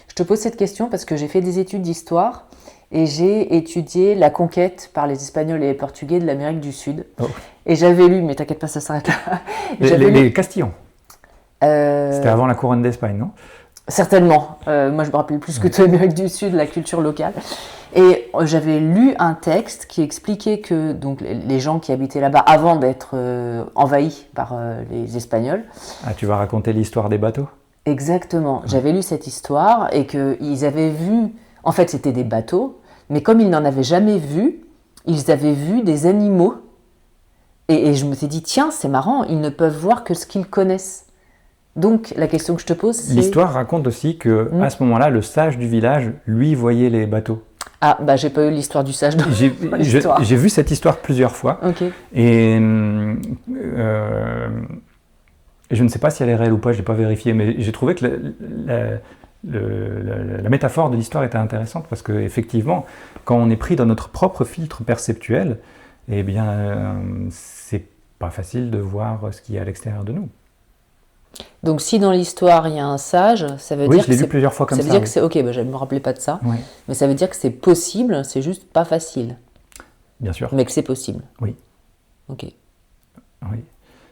Je te pose cette question parce que j'ai fait des études d'histoire et j'ai étudié la conquête par les Espagnols et les Portugais de l'Amérique du Sud. Oh. Et j'avais lu, mais t'inquiète pas, ça s'arrête là. Les Castillans. C'était avant la couronne d'Espagne, non? Certainement. Moi, je me rappelle plus que de l'Amérique du Sud, la culture locale. Et j'avais lu un texte qui expliquait que donc, les gens qui habitaient là-bas, avant d'être envahis par les Espagnols... Ah, tu vas raconter l'histoire des bateaux? Exactement. J'avais lu cette histoire et qu'ils avaient vu... En fait, c'était des bateaux, mais comme ils n'en avaient jamais vu, ils avaient vu des animaux. Et je me suis dit, tiens, c'est marrant, ils ne peuvent voir que ce qu'ils connaissent. Donc, la question que je te pose, c'est... L'histoire raconte aussi que à ce moment-là, le sage du village, lui, voyait les bateaux. Ah, bah j'ai pas eu l'histoire du sage dans l'histoire. J'ai vu cette histoire plusieurs fois. Ok. Et je ne sais pas si elle est réelle ou pas, je ne l'ai pas vérifié, mais j'ai trouvé que la métaphore de l'histoire était intéressante parce qu'effectivement, quand on est pris dans notre propre filtre perceptuel, eh bien, c'est pas facile de voir ce qu'il y a à l'extérieur de nous. Donc, si dans l'histoire il y a un sage, ça veut dire que oui, je l'ai lu plusieurs fois comme ça. Ça veut dire que c'est ok. Bah, je ne me rappelais pas de ça, oui. Mais ça veut dire que c'est possible, c'est juste pas facile. Bien sûr. Mais que c'est possible. Oui. Ok. Oui.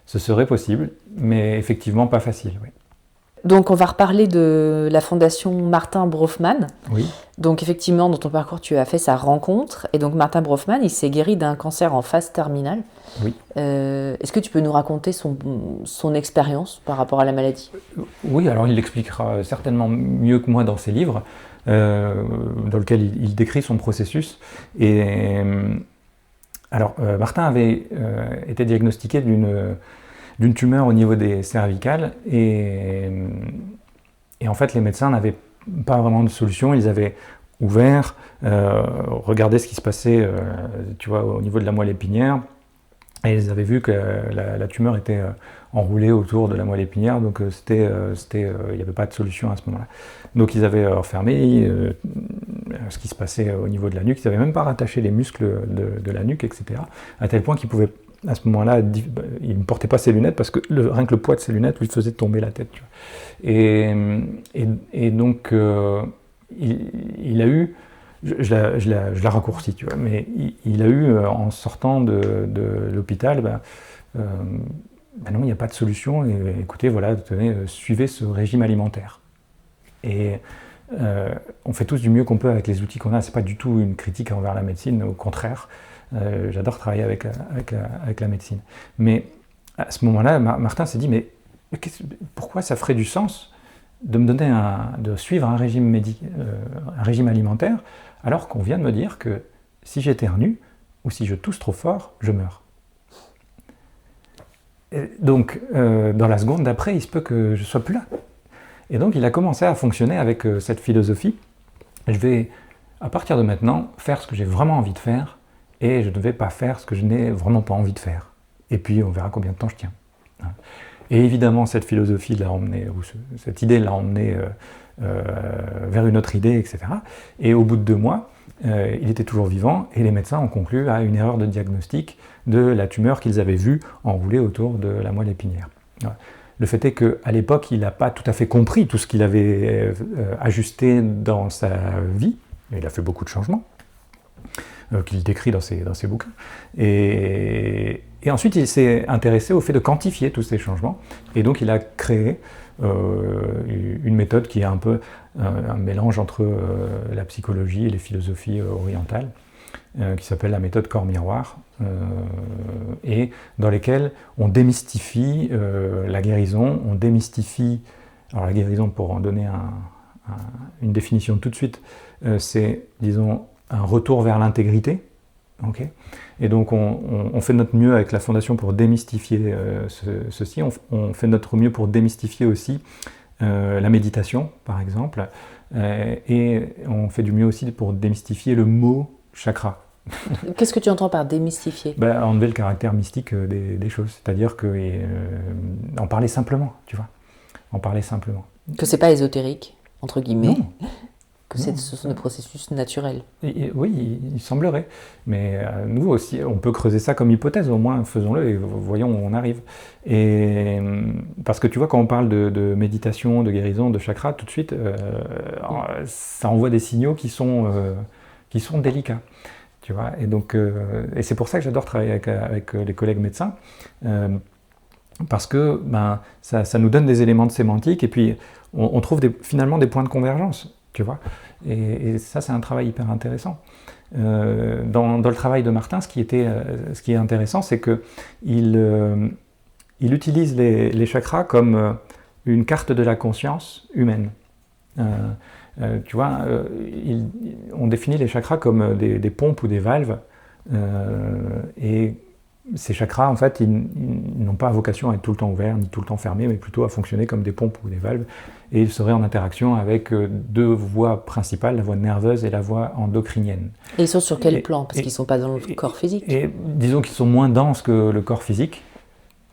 Ce serait possible, mais effectivement pas facile. Oui. Donc, on va reparler de la fondation Martin Brofman. Oui. Donc, effectivement, dans ton parcours, tu as fait sa rencontre. Et donc, Martin Brofman, il s'est guéri d'un cancer en phase terminale. Oui. Est-ce que tu peux nous raconter son expérience par rapport à la maladie? Oui, alors il l'expliquera certainement mieux que moi dans ses livres, dans lesquels il décrit son processus. Et alors, Martin avait été diagnostiqué d'une tumeur au niveau des cervicales et en fait les médecins n'avaient pas vraiment de solution. Ils avaient ouvert, regardé ce qui se passait tu vois, au niveau de la moelle épinière et ils avaient vu que la tumeur était enroulée autour de la moelle épinière, donc il n'y avait pas de solution à ce moment-là. Donc ils avaient refermé ce qui se passait au niveau de la nuque, ils n'avaient même pas rattaché les muscles de la nuque, etc. À tel point qu'ils pouvaient à ce moment-là, il ne portait pas ses lunettes parce que rien que le poids de ses lunettes lui faisait tomber la tête. Tu vois. Et donc, il a eu, je la raccourcis, tu vois, mais il a eu, en sortant de l'hôpital, non, il n'y a pas de solution, et écoutez, voilà, tenez, suivez ce régime alimentaire. Et on fait tous du mieux qu'on peut avec les outils qu'on a, c'est pas du tout une critique envers la médecine, au contraire. J'adore travailler avec la médecine. Mais à ce moment-là, Martin s'est dit, mais pourquoi ça ferait du sens de me donner de suivre un régime alimentaire, alors qu'on vient de me dire que si j'éternue ou si je tousse trop fort, je meurs. Et donc, dans la seconde d'après, il se peut que je ne sois plus là. Et donc, il a commencé à fonctionner avec cette philosophie. Je vais, à partir de maintenant, faire ce que j'ai vraiment envie de faire, et je ne vais pas faire ce que je n'ai vraiment pas envie de faire. Et puis, on verra combien de temps je tiens. Et évidemment, cette philosophie l'a emmené, ou cette idée l'a emmené vers une autre idée, etc. Et au bout de 2 mois, il était toujours vivant, et les médecins ont conclu à une erreur de diagnostic de la tumeur qu'ils avaient vue enroulée autour de la moelle épinière. Le fait est qu'à l'époque, il n'a pas tout à fait compris tout ce qu'il avait ajusté dans sa vie. Il a fait beaucoup de changements, qu'il décrit dans ses bouquins. Et ensuite, il s'est intéressé au fait de quantifier tous ces changements. Et donc, il a créé une méthode qui est un peu un mélange entre la psychologie et les philosophies orientales, qui s'appelle la méthode corps-miroir, et dans lesquelles on démystifie la guérison, on démystifie... Alors la guérison, pour en donner une définition tout de suite, c'est, disons, un retour vers l'intégrité. Okay. Et donc on fait notre mieux avec la Fondation pour démystifier ceci. On fait notre mieux pour démystifier aussi la méditation, par exemple. Et on fait du mieux aussi pour démystifier le mot chakra. Qu'est-ce que tu entends par démystifier? Enlever le caractère mystique des choses. C'est-à-dire en parler simplement, tu vois. En parler simplement. Que c'est pas ésotérique, entre guillemets. Non. que ce sont des processus naturels. Oui, il semblerait. Mais nous aussi, on peut creuser ça comme hypothèse, au moins faisons-le et voyons où on arrive. Et parce que tu vois, quand on parle de méditation, de guérison, de chakra, tout de suite, ça envoie des signaux qui sont délicats. Tu vois, et donc, et c'est pour ça que j'adore travailler avec les collègues médecins, parce que ça nous donne des éléments de sémantique, et puis on trouve finalement des points de convergence, tu vois. Et ça, c'est un travail hyper intéressant. Dans le travail de Martin, ce qui est intéressant, c'est qu'il utilise les chakras comme une carte de la conscience humaine. Tu vois, on définit les chakras comme des pompes ou des valves, et ces chakras, en fait, ils n'ont pas vocation à être tout le temps ouverts, ni tout le temps fermés, mais plutôt à fonctionner comme des pompes ou des valves, et ils seraient en interaction avec deux voies principales, la voie nerveuse et la voie endocrinienne. Et ils sont sur quel plan? Parce qu'ils ne sont pas dans le corps physique. Et disons qu'ils sont moins denses que le corps physique,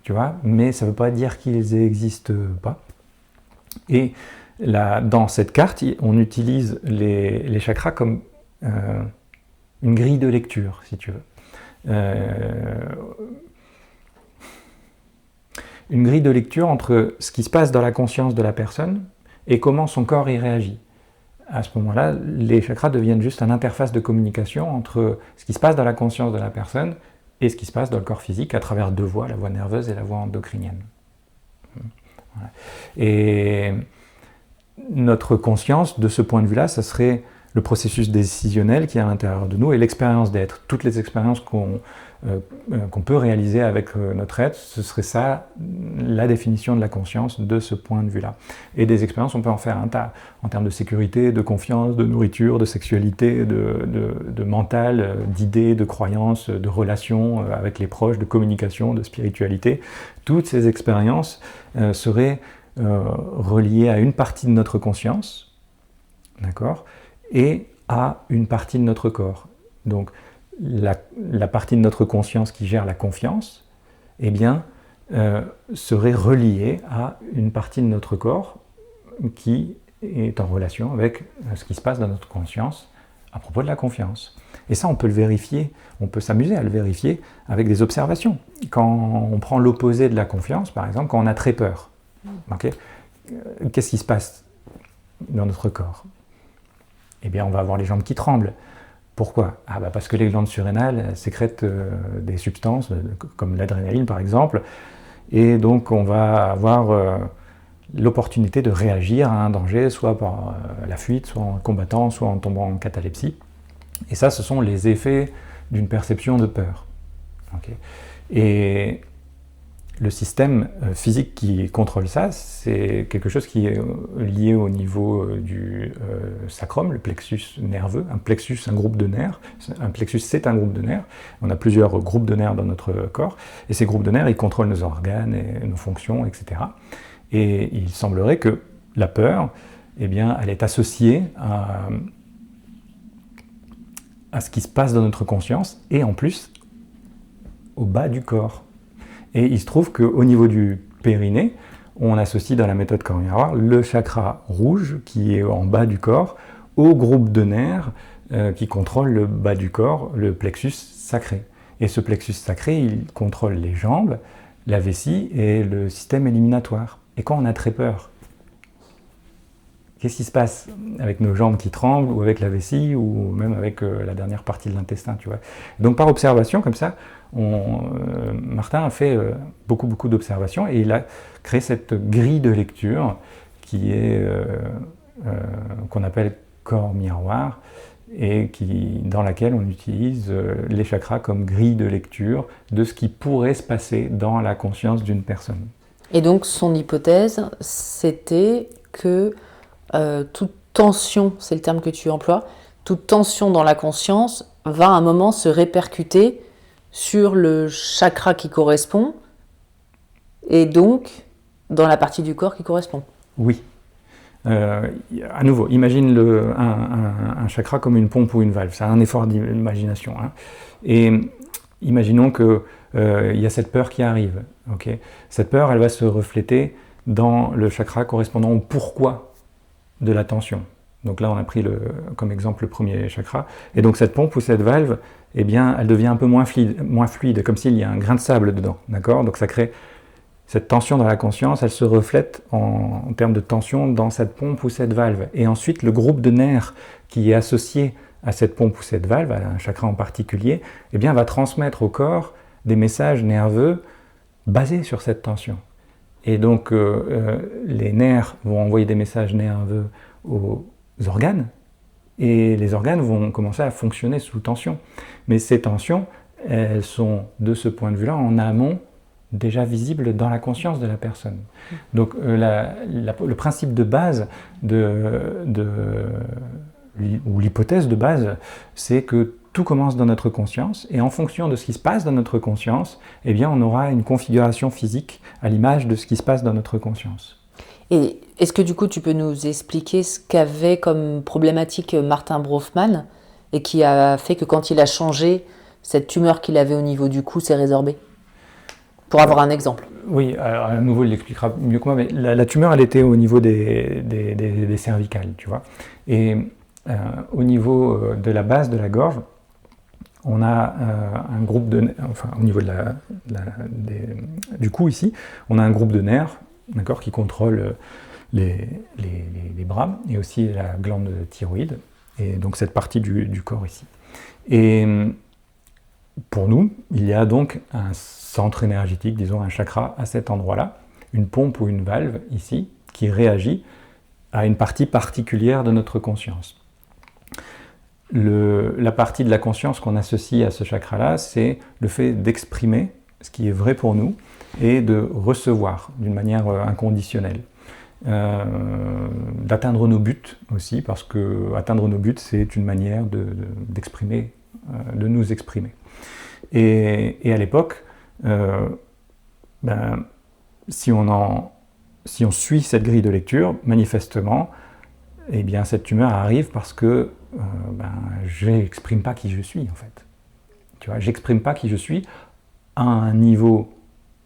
tu vois, mais ça ne veut pas dire qu'ils n'existent pas. Et dans cette carte, on utilise les chakras comme une grille de lecture, si tu veux. Une grille de lecture entre ce qui se passe dans la conscience de la personne et comment son corps y réagit. À ce moment-là, les chakras deviennent juste une interface de communication entre ce qui se passe dans la conscience de la personne et ce qui se passe dans le corps physique à travers deux voies, la voie nerveuse et la voie endocrinienne. Voilà. Et notre conscience, de ce point de vue-là, ça serait le processus décisionnel qui est à l'intérieur de nous et l'expérience d'être. Toutes les expériences qu'on peut réaliser avec notre être, ce serait ça, la définition de la conscience de ce point de vue-là. Et des expériences, on peut en faire un tas, en termes de sécurité, de confiance, de nourriture, de sexualité, de mental, d'idées, de croyances, de relations avec les proches, de communication, de spiritualité. Toutes ces expériences seraient reliées à une partie de notre conscience, d'accord, et à une partie de notre corps. Donc, la partie de notre conscience qui gère la confiance, eh bien, serait reliée à une partie de notre corps qui est en relation avec ce qui se passe dans notre conscience à propos de la confiance. Et ça, on peut le vérifier, on peut s'amuser à le vérifier avec des observations. Quand on prend l'opposé de la confiance, par exemple, quand on a très peur, okay, qu'est-ce qui se passe dans notre corps? Eh bien, on va avoir les jambes qui tremblent. Pourquoi? Parce que les glandes surrénales sécrètent des substances, comme l'adrénaline par exemple, et donc on va avoir l'opportunité de réagir à un danger, soit par la fuite, soit en combattant, soit en tombant en catalepsie. Et ça, ce sont les effets d'une perception de peur. Okay. Et le système physique qui contrôle ça, c'est quelque chose qui est lié au niveau du sacrum, le plexus nerveux. Un plexus, un groupe de nerfs. Un plexus, c'est un groupe de nerfs. On a plusieurs groupes de nerfs dans notre corps. Et ces groupes de nerfs, ils contrôlent nos organes, et nos fonctions, etc. Et il semblerait que la peur, eh bien, elle est associée à ce qui se passe dans notre conscience, et en plus, au bas du corps. Et il se trouve qu'au niveau du périnée, on associe dans la méthode corps miroir le chakra rouge, qui est en bas du corps, au groupe de nerfs qui contrôle le bas du corps, le plexus sacré. Et ce plexus sacré, il contrôle les jambes, la vessie et le système éliminatoire. Et quand on a très peur, qu'est-ce qui se passe avec nos jambes qui tremblent, ou avec la vessie, ou même avec la dernière partie de l'intestin, tu vois. Donc par observation, comme ça, Martin a fait beaucoup d'observations, et il a créé cette grille de lecture qui est qu'on appelle corps miroir, et dans laquelle on utilise les chakras comme grille de lecture de ce qui pourrait se passer dans la conscience d'une personne. Et donc son hypothèse, c'était que toute tension, c'est le terme que tu emploies, toute tension dans la conscience va à un moment se répercuter sur le chakra qui correspond, et donc dans la partie du corps qui correspond. Oui. À nouveau, imagine un chakra comme une pompe ou une valve. C'est un effort d'imagination. Hein. Et imaginons qu'il y a cette peur qui arrive. Okay. Cette peur, elle va se refléter dans le chakra correspondant au pourquoi de la tension. Donc là, on a pris comme exemple le premier chakra. Et donc cette pompe ou cette valve, eh bien, elle devient un peu moins fluide, comme s'il y a un grain de sable dedans. D'accord ? Donc ça crée cette tension dans la conscience, elle se reflète en termes de tension dans cette pompe ou cette valve. Et ensuite, le groupe de nerfs qui est associé à cette pompe ou cette valve, à un chakra en particulier, eh bien, va transmettre au corps des messages nerveux basés sur cette tension. Et donc, les nerfs vont envoyer des messages nerveux aux organes, et les organes vont commencer à fonctionner sous tension. Mais ces tensions, elles sont, de ce point de vue-là, en amont, déjà visibles dans la conscience de la personne. Donc, le principe de base, ou l'hypothèse de base, c'est que tout commence dans notre conscience, et en fonction de ce qui se passe dans notre conscience, eh bien, on aura une configuration physique à l'image de ce qui se passe dans notre conscience. Et est-ce que du coup tu peux nous expliquer ce qu'avait comme problématique Martin Brofman et qui a fait que quand il a changé, cette tumeur qu'il avait au niveau du cou s'est résorbée? Pour avoir un exemple. Oui, alors à nouveau il l'expliquera mieux que moi, mais la tumeur elle était au niveau des cervicales, tu vois. Et au niveau de la base de la gorge, on a un groupe au niveau du cou ici, on a un groupe de nerfs, d'accord, qui contrôle les bras et aussi la glande thyroïde, et donc cette partie du corps ici. Et pour nous, il y a donc un centre énergétique, disons un chakra à cet endroit-là, une pompe ou une valve ici, qui réagit à une partie particulière de notre conscience. La partie de la conscience qu'on associe à ce chakra-là, c'est le fait d'exprimer ce qui est vrai pour nous et de recevoir d'une manière inconditionnelle. D'atteindre nos buts aussi, parce que atteindre nos buts, c'est une manière d'exprimer, de nous exprimer. Et à l'époque, si on suit cette grille de lecture, manifestement, eh bien, cette tumeur arrive parce que je n'exprime pas qui je suis, en fait. Tu vois, j'exprime pas qui je suis à un niveau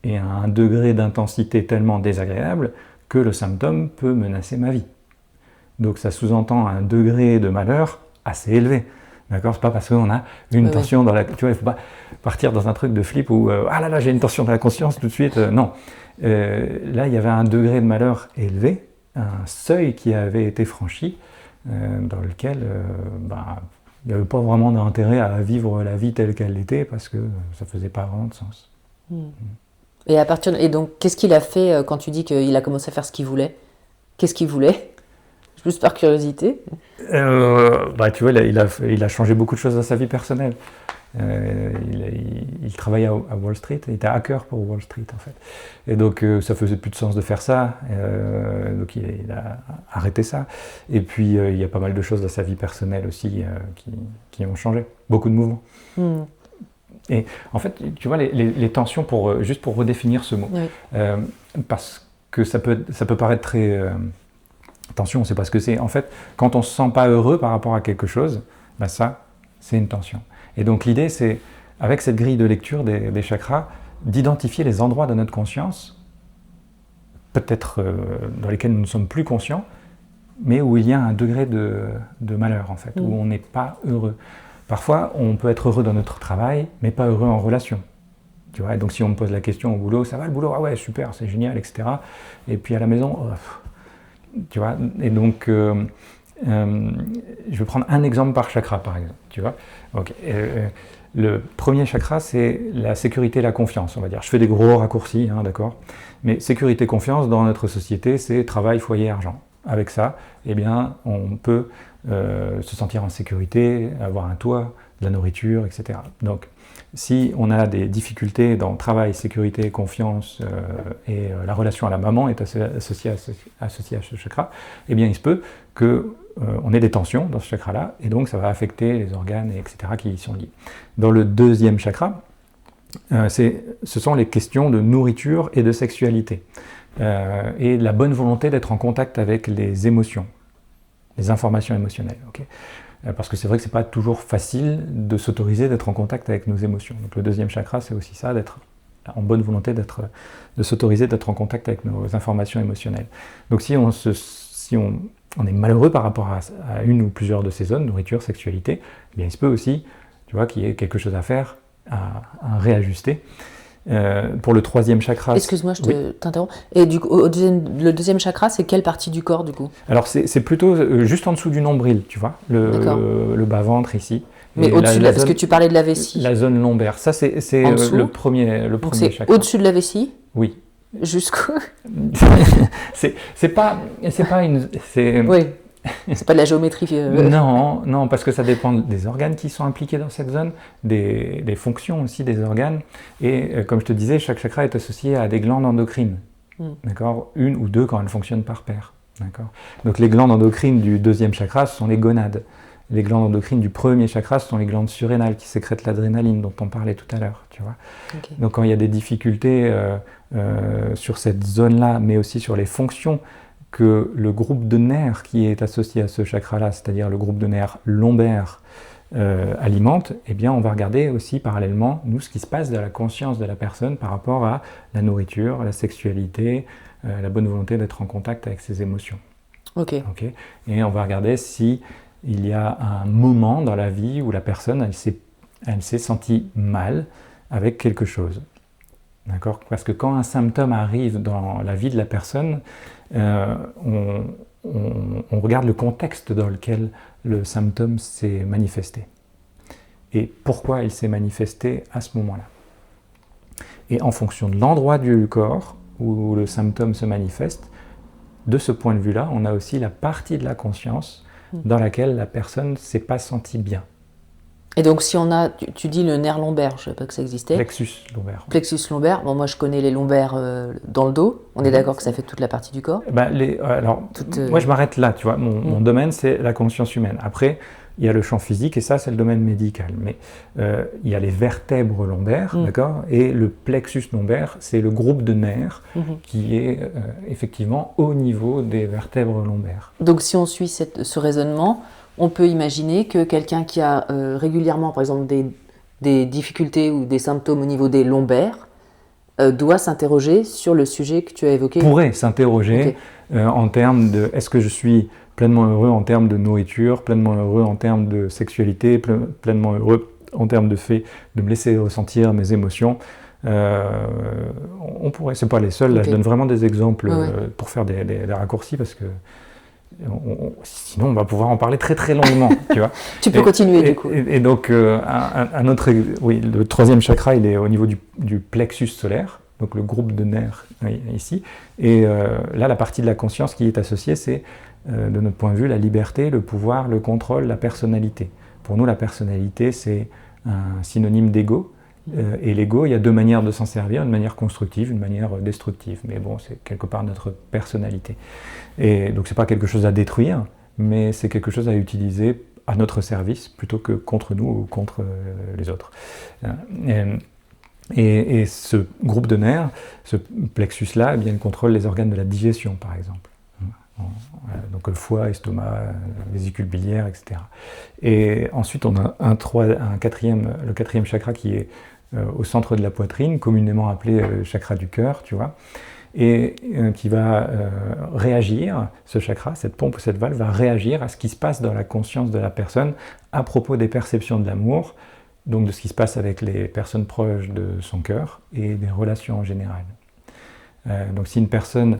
et à un degré d'intensité tellement désagréable que le symptôme peut menacer ma vie. Donc ça sous-entend un degré de malheur assez élevé. D'accord ? C'est pas parce qu'on a une tension dans la... Tu vois, il ne faut pas partir dans un truc de flip où ah là là, j'ai une tension dans la conscience tout de suite. Non. Là, il y avait un degré de malheur élevé, un seuil qui avait été franchi, dans lequel il n'y avait pas vraiment d'intérêt à vivre la vie telle qu'elle était parce que ça ne faisait pas vraiment de sens. Et donc, qu'est-ce qu'il a fait quand tu dis qu'il a commencé à faire ce qu'il voulait? Qu'est-ce qu'il voulait? Juste par curiosité. Tu vois, il a changé beaucoup de choses dans sa vie personnelle. Il travaillait à Wall Street, il était hacker pour Wall Street en fait. Et donc ça faisait plus de sens de faire ça, donc il a arrêté ça. Et puis il y a pas mal de choses dans sa vie personnelle aussi qui ont changé, beaucoup de mouvements. Et en fait, tu vois, les tensions, juste pour redéfinir ce mot, parce que ça peut paraître très... tension, on ne sait pas ce que c'est. En fait, quand on ne se sent pas heureux par rapport à quelque chose, ça, c'est une tension. Et donc l'idée, c'est, avec cette grille de lecture des chakras, d'identifier les endroits de notre conscience, peut-être dans lesquels nous ne sommes plus conscients, mais où il y a un degré de malheur, en fait, où on n'est pas heureux. Parfois, on peut être heureux dans notre travail, mais pas heureux en relation. Tu vois, et donc si on me pose la question au boulot, ça va le boulot? Ah ouais, super, c'est génial, etc. Et puis à la maison, tu vois, et donc je vais prendre un exemple par chakra, par exemple, tu vois. Le premier chakra, c'est la sécurité et la confiance, on va dire. Je fais des gros raccourcis, d'accord. Mais sécurité, confiance, dans notre société, c'est travail, foyer, argent. Avec ça, eh bien, on peut se sentir en sécurité, avoir un toit, de la nourriture, etc. Donc, si on a des difficultés dans travail, sécurité, confiance et la relation à la maman est associée à ce chakra, eh bien il se peut qu'on ait des tensions dans ce chakra-là, et donc ça va affecter les organes, etc., qui y sont liés. Dans le deuxième chakra, ce sont les questions de nourriture et de sexualité, et la bonne volonté d'être en contact avec les émotions, les informations émotionnelles. Okay, parce que c'est vrai que c'est pas toujours facile de s'autoriser d'être en contact avec nos émotions. Donc le deuxième chakra, c'est aussi ça, d'être en bonne volonté de s'autoriser d'être en contact avec nos informations émotionnelles. Donc si si on est malheureux par rapport à une ou plusieurs de ces zones, nourriture, sexualité, eh bien, il se peut aussi, tu vois, qu'il y ait quelque chose à faire, à réajuster. Pour le troisième chakra... Excuse-moi, je t'interromps. Et du coup, le deuxième chakra, c'est quelle partie du corps, du coup? Alors, c'est plutôt juste en dessous du nombril, tu vois, le bas-ventre ici. Mais au-dessus, parce que tu parlais de la vessie. La zone lombaire, ça c'est le premier chakra. Au-dessus de la vessie? Oui. Jusqu'où? c'est pas une... Oui. C'est pas de la géométrie. Non, parce que ça dépend des organes qui sont impliqués dans cette zone, des fonctions aussi des organes. Et comme je te disais, chaque chakra est associé à des glandes endocrines. D'accord, une ou deux quand elles fonctionnent par paire. D'accord. Donc les glandes endocrines du deuxième chakra, ce sont les gonades. Les glandes endocrines du premier chakra, ce sont les glandes surrénales qui sécrètent l'adrénaline dont on parlait tout à l'heure. Tu vois. Okay. Donc quand il y a des difficultés sur cette zone-là, mais aussi sur les fonctions que le groupe de nerfs qui est associé à ce chakra-là, c'est-à-dire le groupe de nerfs lombaire, alimente, eh bien on va regarder aussi parallèlement, nous, ce qui se passe dans la conscience de la personne par rapport à la nourriture, la sexualité, la bonne volonté d'être en contact avec ses émotions. Ok. Et on va regarder si il y a un moment dans la vie où la personne, elle s'est sentie mal avec quelque chose. D'accord ? Parce que quand un symptôme arrive dans la vie de la personne, on regarde le contexte dans lequel le symptôme s'est manifesté. Et pourquoi il s'est manifesté à ce moment-là. Et en fonction de l'endroit du corps où le symptôme se manifeste, de ce point de vue-là, on a aussi la partie de la conscience dans laquelle la personne ne s'est pas sentie bien. Et donc si on a, tu dis le nerf lombaire, je ne savais pas que ça existait. Plexus lombaire. Plexus lombaire, bon, moi je connais les lombaires dans le dos, on est d'accord que ça fait toute la partie du corps? Moi je m'arrête là, tu vois, mon domaine c'est la conscience humaine. Après, il y a le champ physique et ça c'est le domaine médical. Mais il y a les vertèbres lombaires, d'accord, et le plexus lombaire, c'est le groupe de nerfs qui est effectivement au niveau des vertèbres lombaires. Donc si on suit ce raisonnement, on peut imaginer que quelqu'un qui a régulièrement, par exemple, des difficultés ou des symptômes au niveau des lombaires, doit s'interroger sur le sujet que tu as évoqué. Pourrait s'interroger en termes de est-ce que je suis pleinement heureux en termes de nourriture, pleinement heureux en termes de sexualité, pleinement heureux en termes de fait de me laisser ressentir mes émotions. On pourrait, c'est pas les seuls, là je donne vraiment des exemples pour faire des raccourcis parce que sinon on va pouvoir en parler très très longuement, tu vois. Tu peux continuer du coup. Et donc le troisième chakra il est au niveau du plexus solaire, donc le groupe de nerfs ici. Et là la partie de la conscience qui est associée c'est de notre point de vue la liberté, le pouvoir, le contrôle, la personnalité. Pour nous la personnalité c'est un synonyme d'ego. Et l'ego, il y a deux manières de s'en servir, une manière constructive, une manière destructive. Mais bon, c'est quelque part notre personnalité. Et donc, c'est pas quelque chose à détruire, mais c'est quelque chose à utiliser à notre service plutôt que contre nous ou contre les autres. Et ce groupe de nerfs, ce plexus-là, eh bien, il contrôle les organes de la digestion, par exemple. Donc le foie, estomac, vésicule biliaire, etc. Et ensuite, on a le quatrième chakra qui est au centre de la poitrine, communément appelé chakra du cœur, tu vois, et qui va réagir, ce chakra, cette pompe ou cette valve va réagir à ce qui se passe dans la conscience de la personne à propos des perceptions de l'amour, donc de ce qui se passe avec les personnes proches de son cœur et des relations en général. Donc si une personne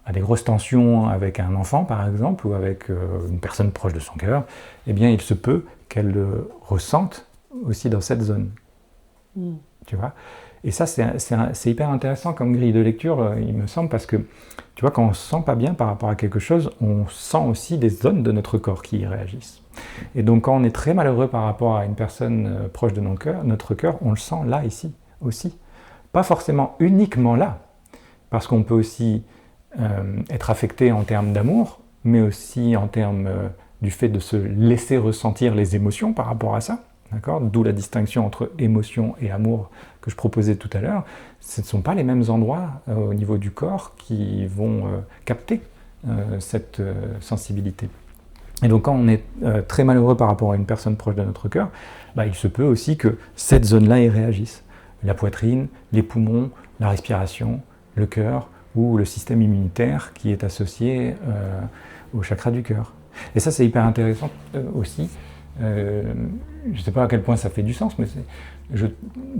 a des grosses tensions avec un enfant par exemple ou avec une personne proche de son cœur, eh bien il se peut qu'elle le ressente aussi dans cette zone. Tu vois ? Et ça c'est hyper intéressant comme grille de lecture, il me semble, parce que tu vois, quand on se sent pas bien par rapport à quelque chose, on sent aussi des zones de notre corps qui y réagissent. Et donc quand on est très malheureux par rapport à une personne proche de notre cœur, on le sent là, ici, aussi. Pas forcément uniquement là, parce qu'on peut aussi être affecté en termes d'amour, mais aussi en termes du fait de se laisser ressentir les émotions par rapport à ça, d'accord ? D'où la distinction entre émotion et amour que je proposais tout à l'heure. Ce ne sont pas les mêmes endroits au niveau du corps qui vont capter cette sensibilité. Et donc quand on est très malheureux par rapport à une personne proche de notre cœur, il se peut aussi que cette zone-là y réagisse. La poitrine, les poumons, la respiration, le cœur ou le système immunitaire qui est associé au chakra du cœur. Et ça, c'est hyper intéressant aussi. Je ne sais pas à quel point ça fait du sens, mais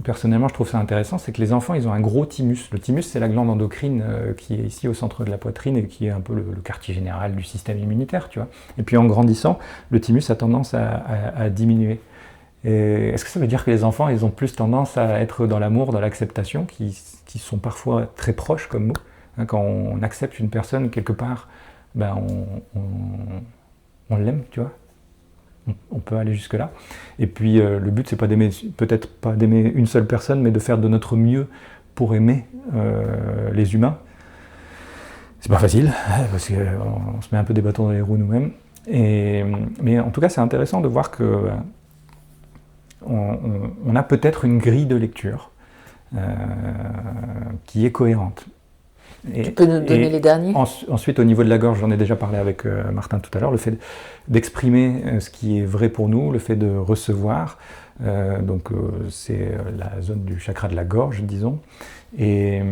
personnellement, je trouve ça intéressant, c'est que les enfants, ils ont un gros thymus. Le thymus, c'est la glande endocrine qui est ici au centre de la poitrine et qui est un peu le quartier général du système immunitaire, tu vois. Et puis en grandissant, le thymus a tendance à diminuer. Et est-ce que ça veut dire que les enfants, ils ont plus tendance à être dans l'amour, dans l'acceptation, qui sont parfois très proches comme mots, hein, quand on accepte une personne quelque part, ben on l'aime, tu vois. On peut aller jusque-là. Et puis le but, c'est peut-être pas d'aimer une seule personne, mais de faire de notre mieux pour aimer les humains. C'est pas facile, parce qu'on se met un peu des bâtons dans les roues nous-mêmes. Mais en tout cas, c'est intéressant de voir que on a peut-être une grille de lecture qui est cohérente. Tu peux nous donner les derniers ? Ensuite, au niveau de la gorge, j'en ai déjà parlé avec Martin tout à l'heure, le fait d'exprimer ce qui est vrai pour nous, le fait de recevoir, c'est la zone du chakra de la gorge, disons, et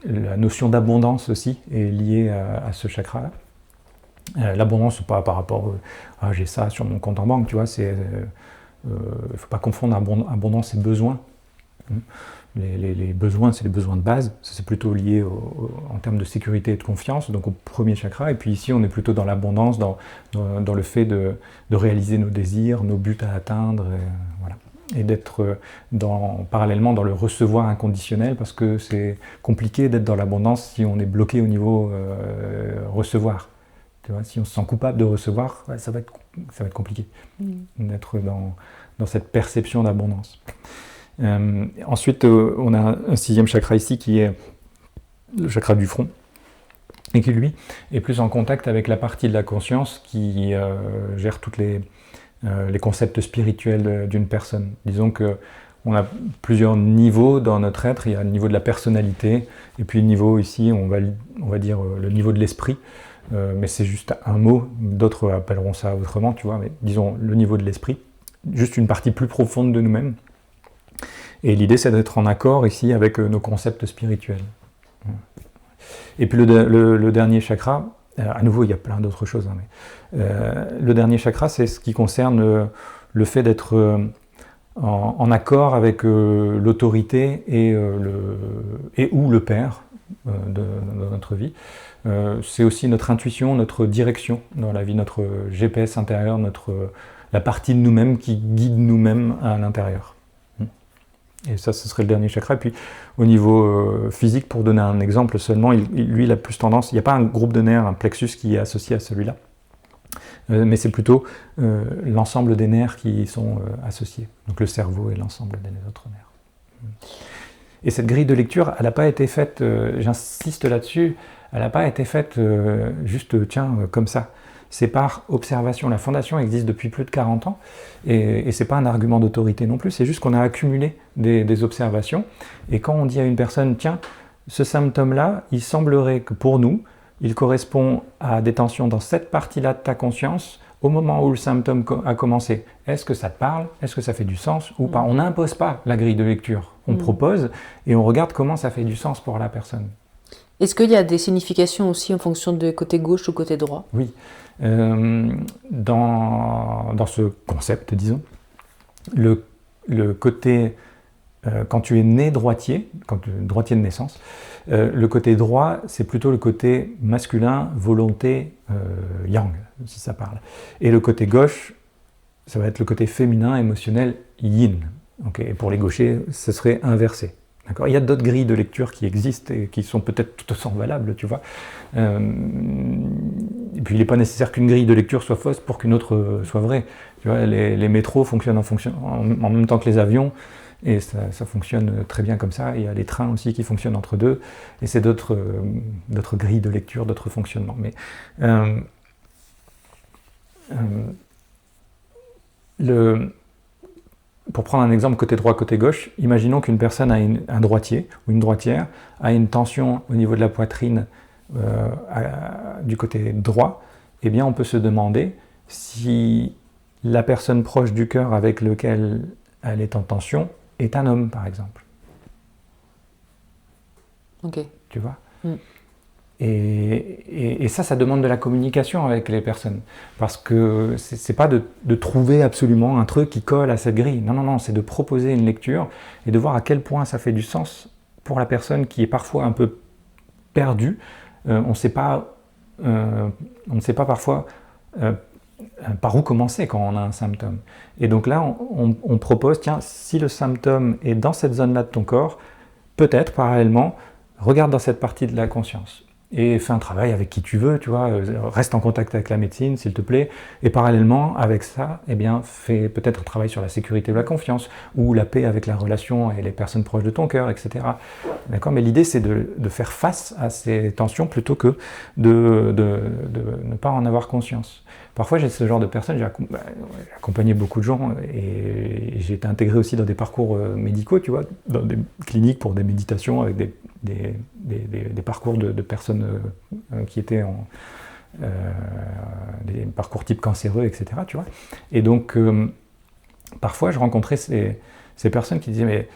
la notion d'abondance aussi est liée à ce chakra-là. L'abondance, pas par rapport à j'ai ça sur mon compte en banque, tu vois, il ne faut pas confondre abondance et besoin. Les besoins, c'est les besoins de base, c'est plutôt lié en termes de sécurité et de confiance, donc au premier chakra, et puis ici on est plutôt dans l'abondance, dans le fait de réaliser nos désirs, nos buts à atteindre, voilà. Et d'être parallèlement dans le recevoir inconditionnel, parce que c'est compliqué d'être dans l'abondance si on est bloqué au niveau recevoir. Tu vois, si on se sent coupable de recevoir, ouais, ça va être compliqué d'être dans cette perception d'abondance. Ensuite, on a un sixième chakra ici qui est le chakra du front et qui, lui, est plus en contact avec la partie de la conscience qui gère tous les concepts spirituels d'une personne. Disons qu'on a plusieurs niveaux dans notre être. Il y a le niveau de la personnalité et puis le niveau ici, on va dire le niveau de l'esprit. Mais c'est juste un mot, d'autres appelleront ça autrement, tu vois, mais disons le niveau de l'esprit, juste une partie plus profonde de nous-mêmes. Et l'idée, c'est d'être en accord ici avec nos concepts spirituels. Et puis le dernier chakra, à nouveau, il y a plein d'autres choses, hein, mais le dernier chakra, c'est ce qui concerne le fait d'être en accord avec l'autorité et ou le père de notre vie. C'est aussi notre intuition, notre direction dans la vie, notre GPS intérieur, la partie de nous-mêmes qui guide nous-mêmes à l'intérieur. Et ça, ce serait le dernier chakra. Et puis, au niveau physique, pour donner un exemple seulement, lui, il a plus tendance... Il n'y a pas un groupe de nerfs, un plexus qui est associé à celui-là. Mais c'est plutôt l'ensemble des nerfs qui sont associés. Donc le cerveau et l'ensemble des autres nerfs. Et cette grille de lecture, elle n'a pas été faite, j'insiste là-dessus, elle n'a pas été faite juste, comme ça. C'est par observation. La fondation existe depuis plus de 40 ans et ce n'est pas un argument d'autorité non plus, c'est juste qu'on a accumulé des observations. Et quand on dit à une personne, tiens, ce symptôme-là, il semblerait que pour nous, il correspond à des tensions dans cette partie-là de ta conscience au moment où le symptôme a commencé. Est-ce que ça te parle? Est-ce que ça fait du sens ou pas? On n'impose pas la grille de lecture. On propose et on regarde comment ça fait du sens pour la personne. Est-ce qu'il y a des significations aussi en fonction de côté gauche ou côté droit? Oui. Dans ce concept, disons, le côté, quand tu es né droitier, quand tu es droitier de naissance, le côté droit, c'est plutôt le côté masculin, volonté, yang, si ça parle. Et le côté gauche, ça va être le côté féminin, émotionnel, yin. Okay, et pour les gauchers, ce serait inversé. D'accord. Il y a d'autres grilles de lecture qui existent et qui sont peut-être tout autant valables, tu vois. Et puis il n'est pas nécessaire qu'une grille de lecture soit fausse pour qu'une autre soit vraie. Tu vois, les métros fonctionnent en même temps que les avions et ça fonctionne très bien comme ça. Il y a les trains aussi qui fonctionnent entre deux et c'est d'autres grilles de lecture, d'autres fonctionnements. Mais pour prendre un exemple côté droit, côté gauche, imaginons qu'une personne a un droitier ou une droitière a une tension au niveau de la poitrine du côté droit, eh bien on peut se demander si la personne proche du cœur avec lequel elle est en tension est un homme, par exemple. Ok. Tu vois ? Et ça demande de la communication avec les personnes. Parce que c'est pas de trouver absolument un truc qui colle à cette grille. Non, c'est de proposer une lecture et de voir à quel point ça fait du sens pour la personne qui est parfois un peu perdue. On ne sait pas parfois par où commencer quand on a un symptôme. Et donc là, on propose, tiens, si le symptôme est dans cette zone-là de ton corps, peut-être parallèlement, regarde dans cette partie de la conscience. Et fais un travail avec qui tu veux, tu vois, reste en contact avec la médecine, s'il te plaît, et parallèlement avec ça, eh bien, fais peut-être un travail sur la sécurité de la confiance, ou la paix avec la relation et les personnes proches de ton cœur, etc. D'accord ? Mais l'idée, c'est de faire face à ces tensions plutôt que de ne pas en avoir conscience. Parfois, j'ai ce genre de personnes, j'ai accompagné beaucoup de gens, et j'ai été intégré aussi dans des parcours médicaux, tu vois, dans des cliniques pour des méditations avec des parcours de personnes qui étaient des parcours type cancéreux, etc. Tu vois. Et donc, parfois, je rencontrais ces personnes qui disaient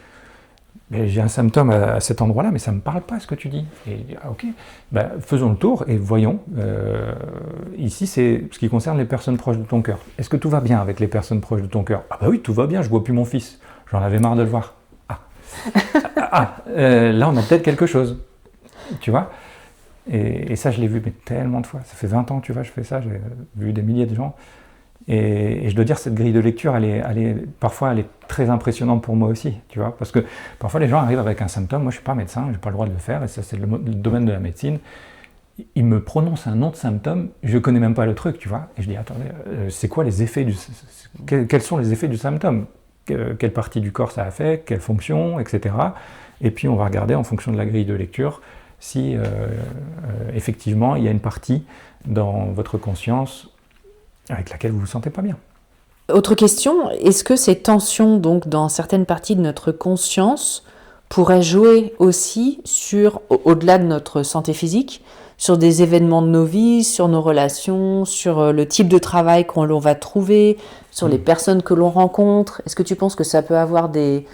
mais j'ai un symptôme à cet endroit-là, mais ça ne me parle pas ce que tu dis. Et ok, faisons le tour et voyons. Ici, c'est ce qui concerne les personnes proches de ton cœur. Est-ce que tout va bien avec les personnes proches de ton cœur ? Ah bah oui, tout va bien, je ne vois plus mon fils. J'en avais marre de le voir. Là, on a peut-être quelque chose, tu vois. Et ça, je l'ai vu mais tellement de fois. Ça fait 20 ans, tu vois, je fais ça, j'ai vu des milliers de gens. Et je dois dire, cette grille de lecture, parfois, elle est très impressionnante pour moi aussi, tu vois. Parce que parfois, les gens arrivent avec un symptôme. Moi, je ne suis pas médecin, je n'ai pas le droit de le faire, et ça, c'est le domaine de la médecine. Ils me prononcent un nom de symptôme, je ne connais même pas le truc, tu vois. Et je dis, attendez, c'est quoi les effets quels sont les effets du symptôme ? Quelle partie du corps ça a fait, quelle fonction, etc. Et puis on va regarder en fonction de la grille de lecture si effectivement il y a une partie dans votre conscience avec laquelle vous ne vous sentez pas bien. Autre question, est-ce que ces tensions donc dans certaines parties de notre conscience pourraient jouer aussi au-delà de notre santé physique, sur des événements de nos vies, sur nos relations, sur le type de travail qu'on va trouver, sur les personnes que l'on rencontre? Est-ce que tu penses que ça peut avoir des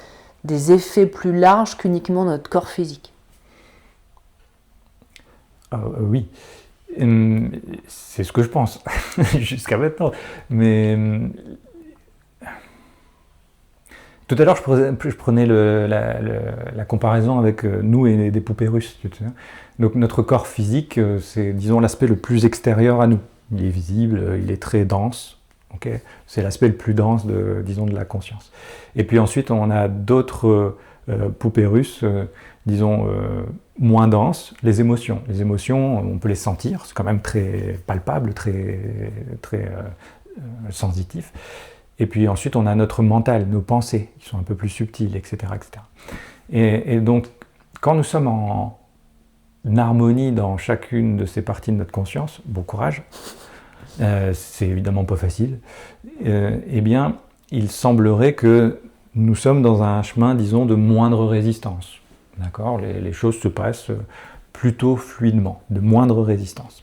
effets plus larges qu'uniquement notre corps physique? Oui, c'est ce que je pense jusqu'à maintenant. Mais tout à l'heure, je prenais la comparaison avec nous et des poupées russes. Tu sais. Donc notre corps physique, c'est, disons, l'aspect le plus extérieur à nous. Il est visible, il est très dense. Okay, c'est l'aspect le plus dense de la conscience. Et puis ensuite, on a d'autres poupées russes, moins denses, les émotions. Les émotions, on peut les sentir, c'est quand même très palpable, très sensitif. Et puis ensuite, on a notre mental, nos pensées, qui sont un peu plus subtiles, etc. etc. Et donc, quand nous sommes en harmonie dans chacune de ces parties de notre conscience, bon courage, c'est évidemment pas facile, eh bien, il semblerait que nous sommes dans un chemin, disons, de moindre résistance. D'accord ? Les choses se passent plutôt fluidement, de moindre résistance.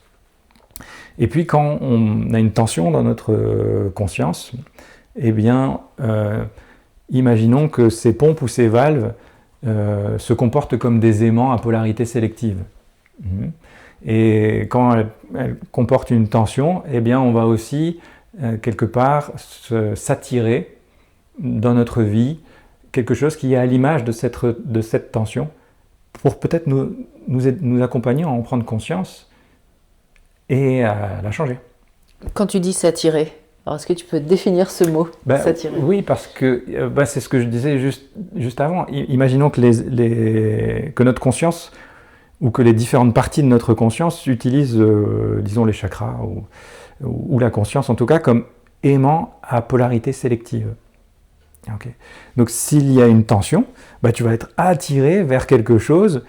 Et puis, quand on a une tension dans notre conscience, eh bien, imaginons que ces pompes ou ces valves se comportent comme des aimants à polarité sélective. Et quand elles comportent une tension, eh bien, on va aussi, quelque part, s'attirer dans notre vie quelque chose qui est à l'image de cette tension, pour peut-être nous accompagner à en prendre conscience et à la changer. Quand tu dis s'attirer, alors est-ce que tu peux définir ce mot, s'attirer ? Oui, parce que c'est ce que je disais juste avant. Imaginons que notre conscience, ou que les différentes parties de notre conscience utilisent, disons, les chakras, ou la conscience en tout cas, comme aimant à polarité sélective. Okay. Donc s'il y a une tension, tu vas être attiré vers quelque chose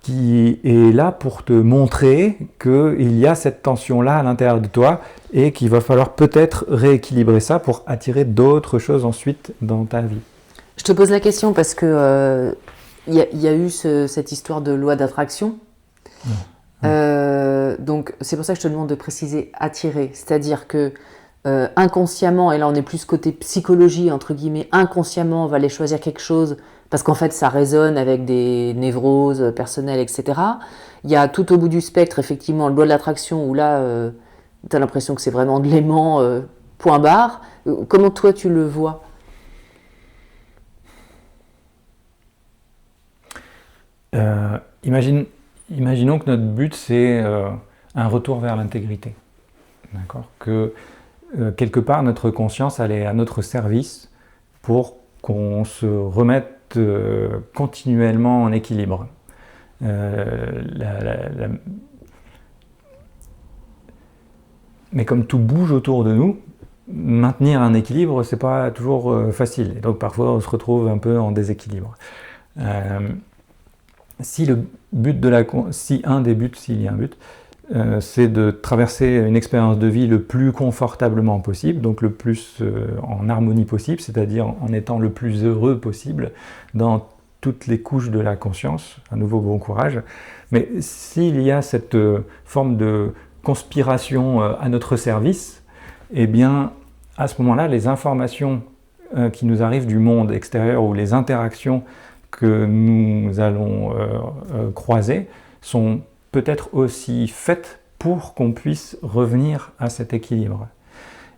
qui est là pour te montrer qu'il y a cette tension-là à l'intérieur de toi et qu'il va falloir peut-être rééquilibrer ça pour attirer d'autres choses ensuite dans ta vie. Je te pose la question parce que y a eu cette histoire de loi d'attraction. Donc c'est pour ça que je te demande de préciser attirer. C'est-à-dire que inconsciemment, et là on est plus côté psychologie, entre guillemets, inconsciemment on va aller choisir quelque chose parce qu'en fait ça résonne avec des névroses personnelles, etc. Il y a tout au bout du spectre, effectivement, le loi de l'attraction où là, tu as l'impression que c'est vraiment de l'aimant, point barre. Comment toi tu le vois? Imaginons que notre but c'est un retour vers l'intégrité. D'accord? Que quelque part notre conscience elle est à notre service pour qu'on se remette continuellement en équilibre. Mais comme tout bouge autour de nous, maintenir un équilibre c'est pas toujours facile. Et donc parfois on se retrouve un peu en déséquilibre. Si un des buts, s'il y a un but, c'est de traverser une expérience de vie le plus confortablement possible, donc le plus en harmonie possible, c'est-à-dire en étant le plus heureux possible dans toutes les couches de la conscience. À nouveau, bon courage. Mais s'il y a cette forme de conspiration à notre service, eh bien, à ce moment-là, les informations qui nous arrivent du monde extérieur ou les interactions que nous allons croiser sont peut-être aussi faites pour qu'on puisse revenir à cet équilibre.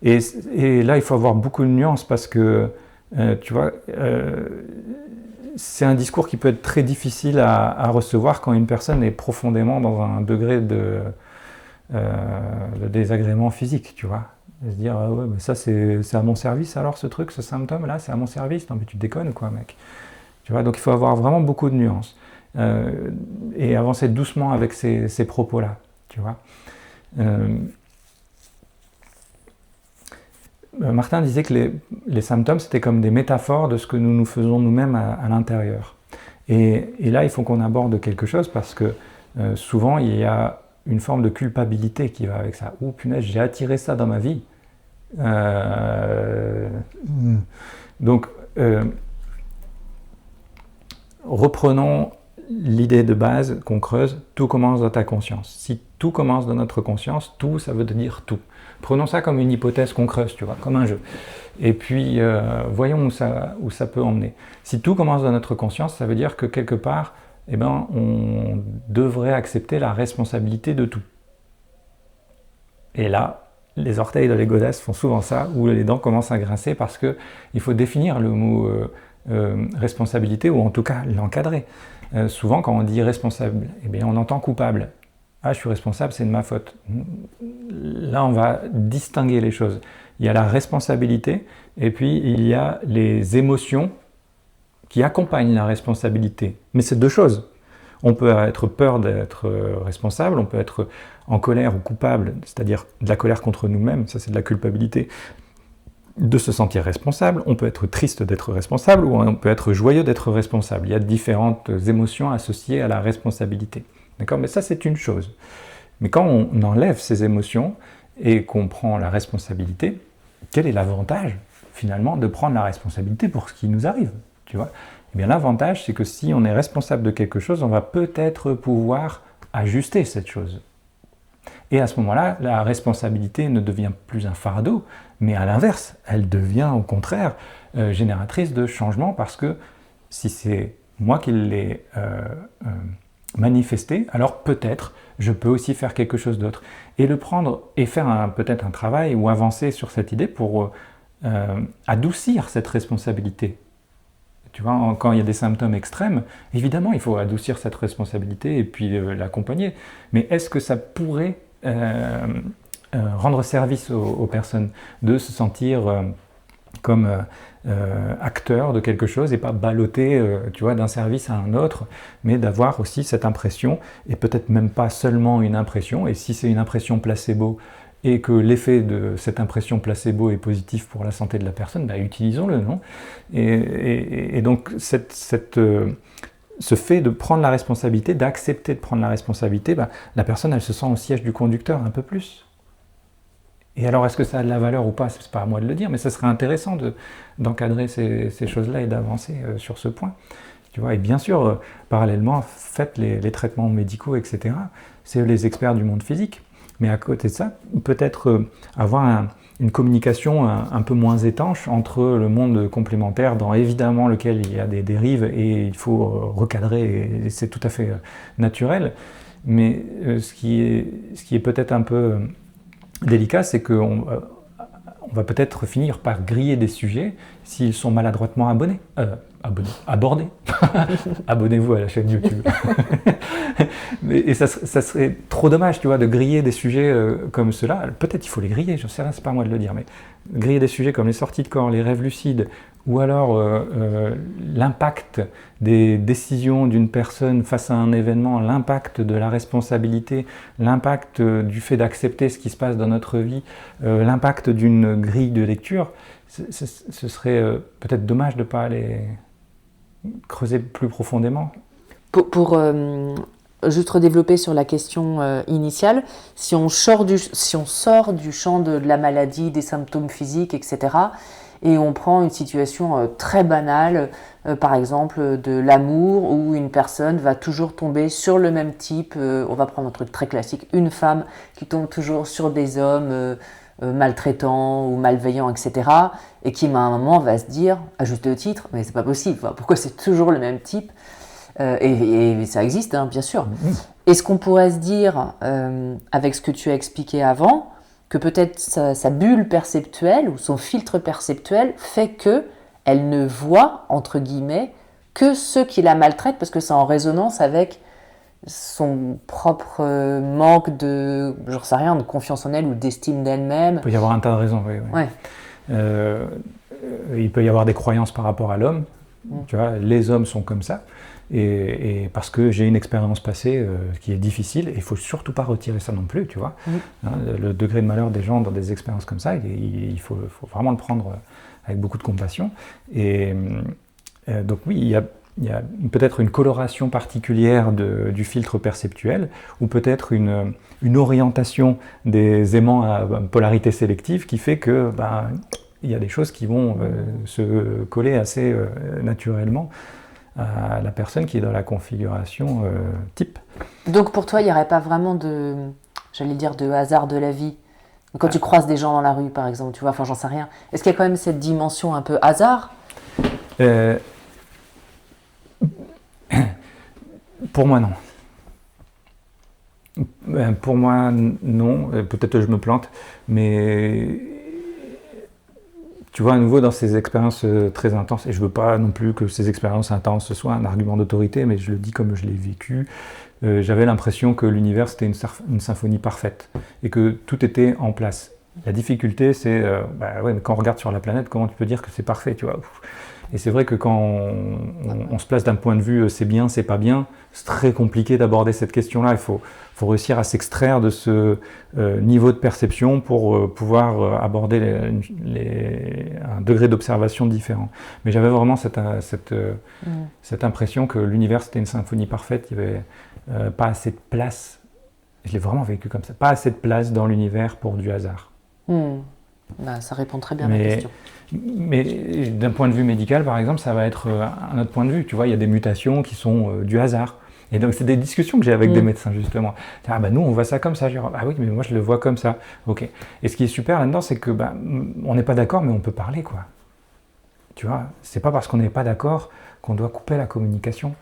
Et là, il faut avoir beaucoup de nuances parce que, tu vois, c'est un discours qui peut être très difficile à recevoir quand une personne est profondément dans un degré de désagrément physique, tu vois. Et se dire, ah ouais, mais ça c'est à mon service alors ce truc, ce symptôme-là, c'est à mon service. Non mais tu déconnes quoi, mec. Tu vois, donc il faut avoir vraiment beaucoup de nuances et avancer doucement avec ces propos-là, tu vois. Martin disait que les symptômes, c'était comme des métaphores de ce que nous nous faisons nous-mêmes à l'intérieur. Et là, il faut qu'on aborde quelque chose parce que souvent, il y a une forme de culpabilité qui va avec ça. « Oh punaise, j'ai attiré ça dans ma vie. » Donc, reprenons l'idée de base qu'on creuse, tout commence dans ta conscience. Si tout commence dans notre conscience, tout, ça veut dire tout. Prenons ça comme une hypothèse qu'on creuse, tu vois, comme un jeu. Et puis, voyons où ça peut emmener. Si tout commence dans notre conscience, ça veut dire que quelque part, eh ben, on devrait accepter la responsabilité de tout. Et là, les orteils de les godasses font souvent ça, où les dents commencent à grincer parce qu'il faut définir le mot responsabilité, ou en tout cas l'encadrer. Souvent, quand on dit responsable, eh bien, on entend coupable. Ah, je suis responsable, c'est de ma faute. Là, on va distinguer les choses. Il y a la responsabilité, et puis il y a les émotions qui accompagnent la responsabilité. Mais c'est deux choses. On peut être peur d'être responsable, on peut être en colère ou coupable, c'est-à-dire de la colère contre nous-mêmes, ça c'est de la culpabilité, de se sentir responsable, on peut être triste d'être responsable ou on peut être joyeux d'être responsable. Il y a différentes émotions associées à la responsabilité. D'accord ? Mais ça c'est une chose. Mais quand on enlève ces émotions et qu'on prend la responsabilité, quel est l'avantage finalement de prendre la responsabilité pour ce qui nous arrive ? Tu vois ? Eh bien, l'avantage, c'est que si on est responsable de quelque chose, on va peut-être pouvoir ajuster cette chose. Et à ce moment-là, la responsabilité ne devient plus un fardeau, mais à l'inverse, elle devient au contraire génératrice de changement, parce que si c'est moi qui l'ai manifesté, alors peut-être je peux aussi faire quelque chose d'autre. Et le prendre et faire peut-être un travail ou avancer sur cette idée pour adoucir cette responsabilité. Tu vois, quand il y a des symptômes extrêmes, évidemment, il faut adoucir cette responsabilité et puis l'accompagner. Mais est-ce que ça pourrait rendre service aux personnes de se sentir comme acteur de quelque chose et pas balloter tu vois, d'un service à un autre, mais d'avoir aussi cette impression, et peut-être même pas seulement une impression, et si c'est une impression placebo, et que l'effet de cette impression placebo est positif pour la santé de la personne, bah, utilisons-le, non ? Et donc, ce fait de prendre la responsabilité, d'accepter de prendre la responsabilité, bah, la personne, elle se sent au siège du conducteur un peu plus. Et alors, est-ce que ça a de la valeur ou pas ? C'est pas à moi de le dire, mais ça serait intéressant d'encadrer ces choses-là et d'avancer sur ce point. Tu vois ? Et bien sûr, parallèlement, faites les traitements médicaux, etc. C'est les experts du monde physique. Mais à côté de ça, peut-être avoir une communication un peu moins étanche entre le monde complémentaire, dans évidemment lequel il y a des dérives et il faut recadrer, et c'est tout à fait naturel. Mais ce qui est peut-être un peu délicat, c'est qu'on va peut-être finir par griller des sujets s'ils sont maladroitement abordés. Abonnez-vous à la chaîne YouTube. Et ça serait trop dommage, tu vois, de griller des sujets comme cela. Peut-être il faut les griller, je sais rien, c'est pas à moi de le dire, mais griller des sujets comme les sorties de corps, les rêves lucides, ou alors l'impact des décisions d'une personne face à un événement, l'impact de la responsabilité, l'impact du fait d'accepter ce qui se passe dans notre vie, l'impact d'une grille de lecture, ce serait peut-être dommage de ne pas aller creuser plus profondément. Pour juste redévelopper sur la question initiale, si on sort du champ de la maladie, des symptômes physiques, etc., et on prend une situation très banale, par exemple de l'amour, où une personne va toujours tomber sur le même type, on va prendre un truc très classique, une femme qui tombe toujours sur des hommes maltraitants ou malveillants, etc., et qui à un moment va se dire, à juste titre, mais c'est pas possible, pourquoi c'est toujours le même type, et ça existe, hein, bien sûr. Est-ce qu'on pourrait se dire, avec ce que tu as expliqué avant, que peut-être sa bulle perceptuelle ou son filtre perceptuel fait qu'elle ne voit, entre guillemets, que ceux qui la maltraitent, parce que c'est en résonance avec son propre manque de, j'en sais rien, de confiance en elle ou d'estime d'elle-même. Il peut y avoir un tas de raisons, oui. Ouais. Il peut y avoir des croyances par rapport à l'homme. Tu vois, les hommes sont comme ça. Et parce que j'ai une expérience passée qui est difficile, et il ne faut surtout pas retirer ça non plus, tu vois. Hein, le degré de malheur des gens dans des expériences comme ça, il faut vraiment le prendre avec beaucoup de compassion. Et donc oui, il y a peut-être une coloration particulière du filtre perceptuel, ou peut-être une orientation des aimants à polarité sélective qui fait que il y a des choses qui vont se coller assez naturellement à la personne qui est dans la configuration type. Donc pour toi, il n'y aurait pas vraiment de hasard de la vie? Quand tu croises des gens dans la rue, par exemple, tu vois, j'en sais rien. Est-ce qu'il y a quand même cette dimension un peu hasard? Pour moi, non. Pour moi, non. Peut-être que je me plante, mais tu vois, à nouveau, dans ces expériences très intenses, et je ne veux pas non plus que ces expériences intenses soient un argument d'autorité, mais je le dis comme je l'ai vécu, j'avais l'impression que l'univers, c'était une symphonie parfaite, et que tout était en place. La difficulté, c'est, mais quand on regarde sur la planète, comment tu peux dire que c'est parfait, tu vois? Et c'est vrai que quand on se place d'un point de vue c'est bien, c'est pas bien, c'est très compliqué d'aborder cette question-là. Il faut réussir à s'extraire de ce niveau de perception pour pouvoir aborder un degré d'observation différent. Mais j'avais vraiment cette impression que l'univers c'était une symphonie parfaite, il n'y avait pas assez de place, je l'ai vraiment vécu comme ça, pas assez de place dans l'univers pour du hasard. Ça répond très bien à la question. Mais d'un point de vue médical, par exemple, ça va être un autre point de vue. Tu vois, il y a des mutations qui sont du hasard. Et donc, c'est des discussions que j'ai avec des médecins, justement. Nous, on voit ça comme ça. Je dis, oui, mais moi, je le vois comme ça. Ok. Et ce qui est super là-dedans, c'est que on n'est pas d'accord, mais on peut parler, quoi. Tu vois, c'est pas parce qu'on n'est pas d'accord qu'on doit couper la communication.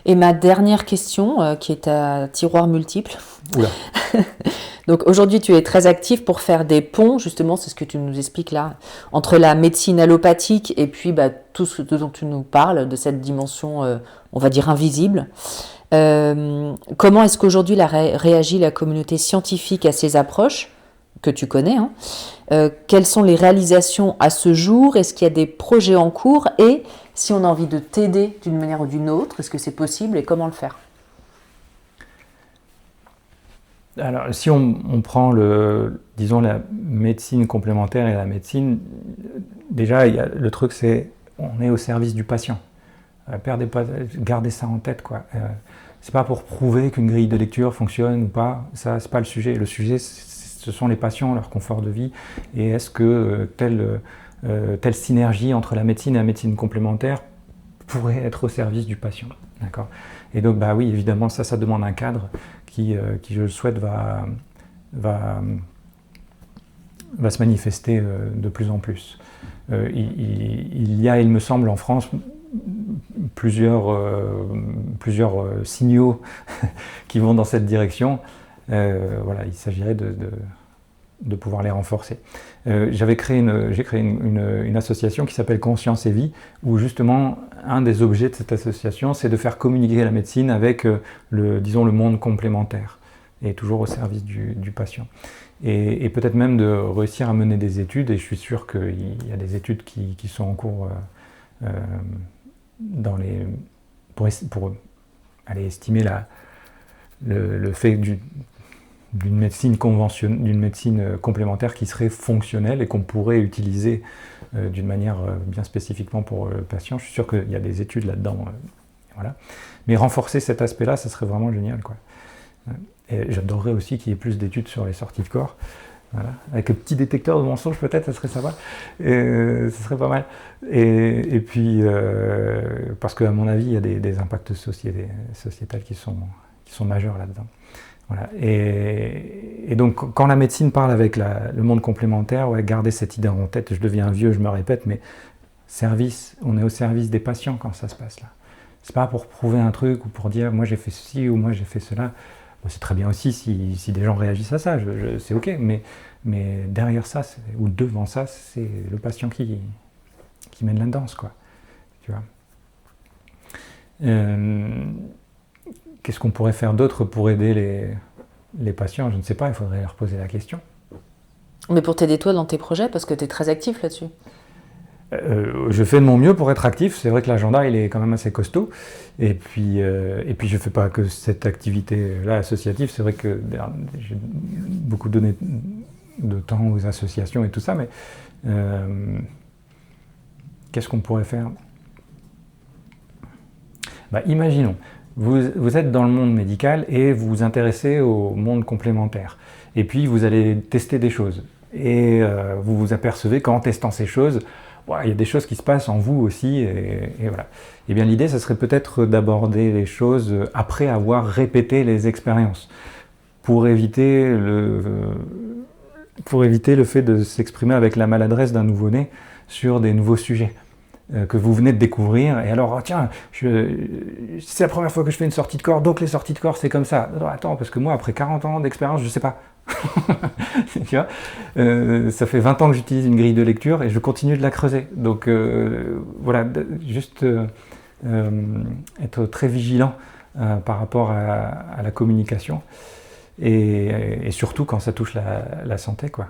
Et ma dernière question, qui est à tiroir multiple. Oula. Donc aujourd'hui, tu es très actif pour faire des ponts, justement, c'est ce que tu nous expliques là, entre la médecine allopathique et puis tout ce dont tu nous parles, de cette dimension, on va dire, invisible. Comment est-ce qu'aujourd'hui réagit la communauté scientifique à ces approches, que tu connais, hein? Quelles sont les réalisations à ce jour? Est-ce qu'il y a des projets en cours? Et si on a envie de t'aider d'une manière ou d'une autre, est-ce que c'est possible et comment le faire? Alors, si on prend disons la médecine complémentaire et la médecine, déjà, le truc, c'est on est au service du patient. Gardez ça en tête, quoi. C'est pas pour prouver qu'une grille de lecture fonctionne ou pas, ça, c'est pas le sujet. Le sujet, ce sont les patients, leur confort de vie, et est-ce que telle synergie entre la médecine et la médecine complémentaire pourrait être au service du patient, d'accord? Et donc, oui, évidemment, ça demande un cadre qui je le souhaite, va va se manifester de plus en plus. Il y a, il me semble, en France, plusieurs signaux qui vont dans cette direction. Voilà, il s'agirait de pouvoir les renforcer. J'ai créé une association qui s'appelle Conscience et Vie, où justement, un des objets de cette association, c'est de faire communiquer la médecine avec, disons, le monde complémentaire, et toujours au service du patient. Et peut-être même de réussir à mener des études, et je suis sûr qu'il y a des études qui sont en cours pour aller estimer le fait d'une médecine d'une médecine complémentaire qui serait fonctionnelle et qu'on pourrait utiliser d'une manière bien spécifiquement pour le patient. Je suis sûr qu'il y a des études là-dedans. Voilà. Mais renforcer cet aspect-là, ça serait vraiment génial, quoi. Et j'adorerais aussi qu'il y ait plus d'études sur les sorties de corps. Voilà. Avec un petit détecteur de mensonges, peut-être, ça serait sympa. Ce serait pas mal. Et puis, parce qu'à mon avis, il y a des impacts sociétals qui sont majeurs là-dedans. Voilà. Et donc, quand la médecine parle avec le monde complémentaire, ouais, gardez cette idée en tête. Je deviens vieux, je me répète, mais on est au service des patients quand ça se passe là. C'est pas pour prouver un truc ou pour dire moi j'ai fait ceci ou moi j'ai fait cela. Bon, c'est très bien aussi si des gens réagissent à ça, c'est ok, mais derrière ça, ou devant ça, c'est le patient qui mène la danse, quoi. Tu vois. Qu'est-ce qu'on pourrait faire d'autre pour aider les patients? Je ne sais pas, il faudrait leur poser la question. Mais pour t'aider toi dans tes projets, parce que tu es très actif là-dessus. Je fais de mon mieux pour être actif. C'est vrai que l'agenda, il est quand même assez costaud. Et puis je ne fais pas que cette activité-là associative. C'est vrai que j'ai beaucoup donné de temps aux associations et tout ça, mais qu'est-ce qu'on pourrait faire? Imaginons, vous êtes dans le monde médical et vous vous intéressez au monde complémentaire. Et puis vous allez tester des choses. Et vous vous apercevez qu'en testant ces choses, il y a des choses qui se passent en vous aussi, et voilà. Et bien l'idée, ça serait peut-être d'aborder les choses après avoir répété les expériences, pour éviter le fait de s'exprimer avec la maladresse d'un nouveau-né sur des nouveaux sujets que vous venez de découvrir. Et alors, tiens, c'est la première fois que je fais une sortie de corps, donc les sorties de corps, c'est comme ça. Non, attends, parce que moi, après 40 ans d'expérience, je ne sais pas. Tu vois, ça fait 20 ans que j'utilise une grille de lecture et je continue de la creuser. Donc voilà, juste être très vigilant par rapport à la communication et surtout quand ça touche la santé, quoi.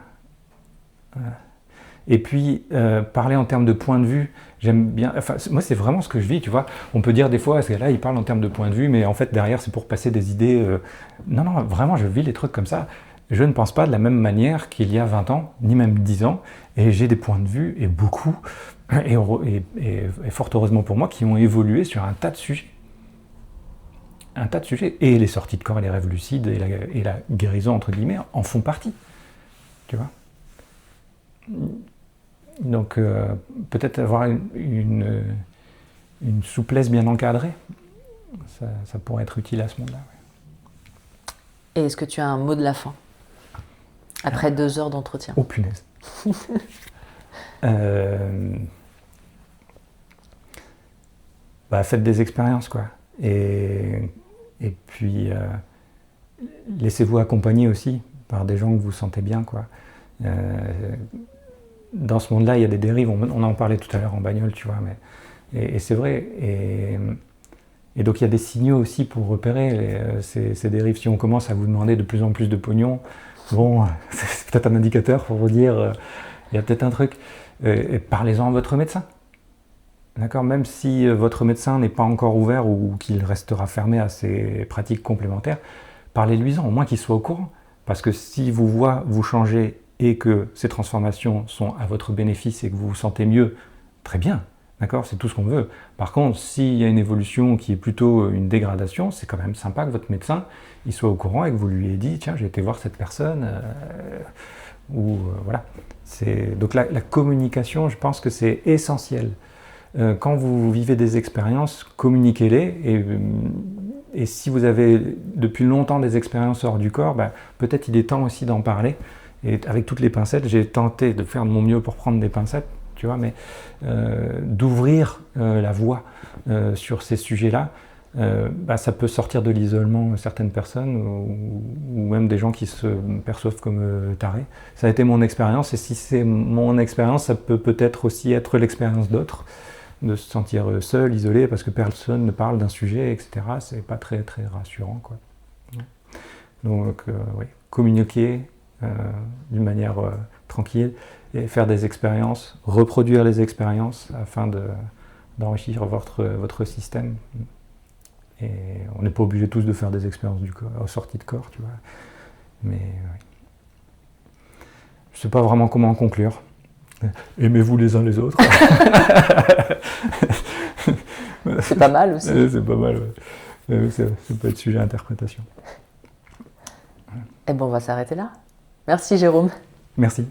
Voilà. Et puis parler en termes de point de vue, j'aime bien. Enfin, moi, c'est vraiment ce que je vis, tu vois. On peut dire des fois, parce que là, il parle en termes de point de vue, mais en fait, derrière, c'est pour passer des idées. Non, vraiment, je vis les trucs comme ça. Je ne pense pas de la même manière qu'il y a 20 ans, ni même 10 ans, et j'ai des points de vue, et beaucoup, et fort heureusement pour moi, qui ont évolué sur un tas de sujets. Un tas de sujets. Et les sorties de corps, et les rêves lucides, et la guérison, entre guillemets, en font partie. Tu vois. Donc, peut-être avoir une souplesse bien encadrée, ça pourrait être utile à ce moment-là. Ouais. Et est-ce que tu as un mot de la fin après 2 heures d'entretien? Oh punaise. Faites des expériences, quoi. Et puis, laissez-vous accompagner aussi par des gens que vous sentez bien, quoi. Dans ce monde-là, il y a des dérives. On en parlait tout à l'heure en bagnole, tu vois. Et c'est vrai. Et donc, il y a des signaux aussi pour repérer ces dérives. Si on commence à vous demander de plus en plus de pognon, bon, c'est peut-être un indicateur pour vous dire, il y a peut-être un truc. Et parlez-en à votre médecin. D'accord ? Même si votre médecin n'est pas encore ouvert ou qu'il restera fermé à ses pratiques complémentaires, parlez-lui-en, au moins qu'il soit au courant. Parce que si vous voit vous changer et que ces transformations sont à votre bénéfice et que vous vous sentez mieux, très bien. D'accord ? C'est tout ce qu'on veut. Par contre, s'il y a une évolution qui est plutôt une dégradation, c'est quand même sympa que votre médecin il soit au courant et que vous lui ayez dit « Tiens, j'ai été voir cette personne. » Voilà. Donc la communication, je pense que c'est essentiel. Quand vous vivez des expériences, communiquez-les. Et si vous avez depuis longtemps des expériences hors du corps, peut-être il est temps aussi d'en parler Et avec toutes les pincettes, j'ai tenté de faire de mon mieux pour prendre des pincettes, tu vois, mais d'ouvrir la voie sur ces sujets-là, ça peut sortir de l'isolement certaines personnes ou même des gens qui se perçoivent comme tarés. Ça a été mon expérience, et si c'est mon expérience, ça peut peut-être aussi être l'expérience d'autres, de se sentir seul, isolé, parce que personne ne parle d'un sujet, etc. C'est pas très, très rassurant, quoi. Donc, oui, communiquer d'une manière tranquille et faire des expériences, reproduire les expériences afin d'enrichir votre système. Et on n'est pas obligé tous de faire des expériences sorties de corps, tu vois. Mais oui. Je ne sais pas vraiment comment conclure. Aimez-vous les uns les autres. C'est pas mal aussi. C'est pas mal, ouais. Ça peut être sujet à interprétation. Et bon, on va s'arrêter là. Merci Jérôme. Merci.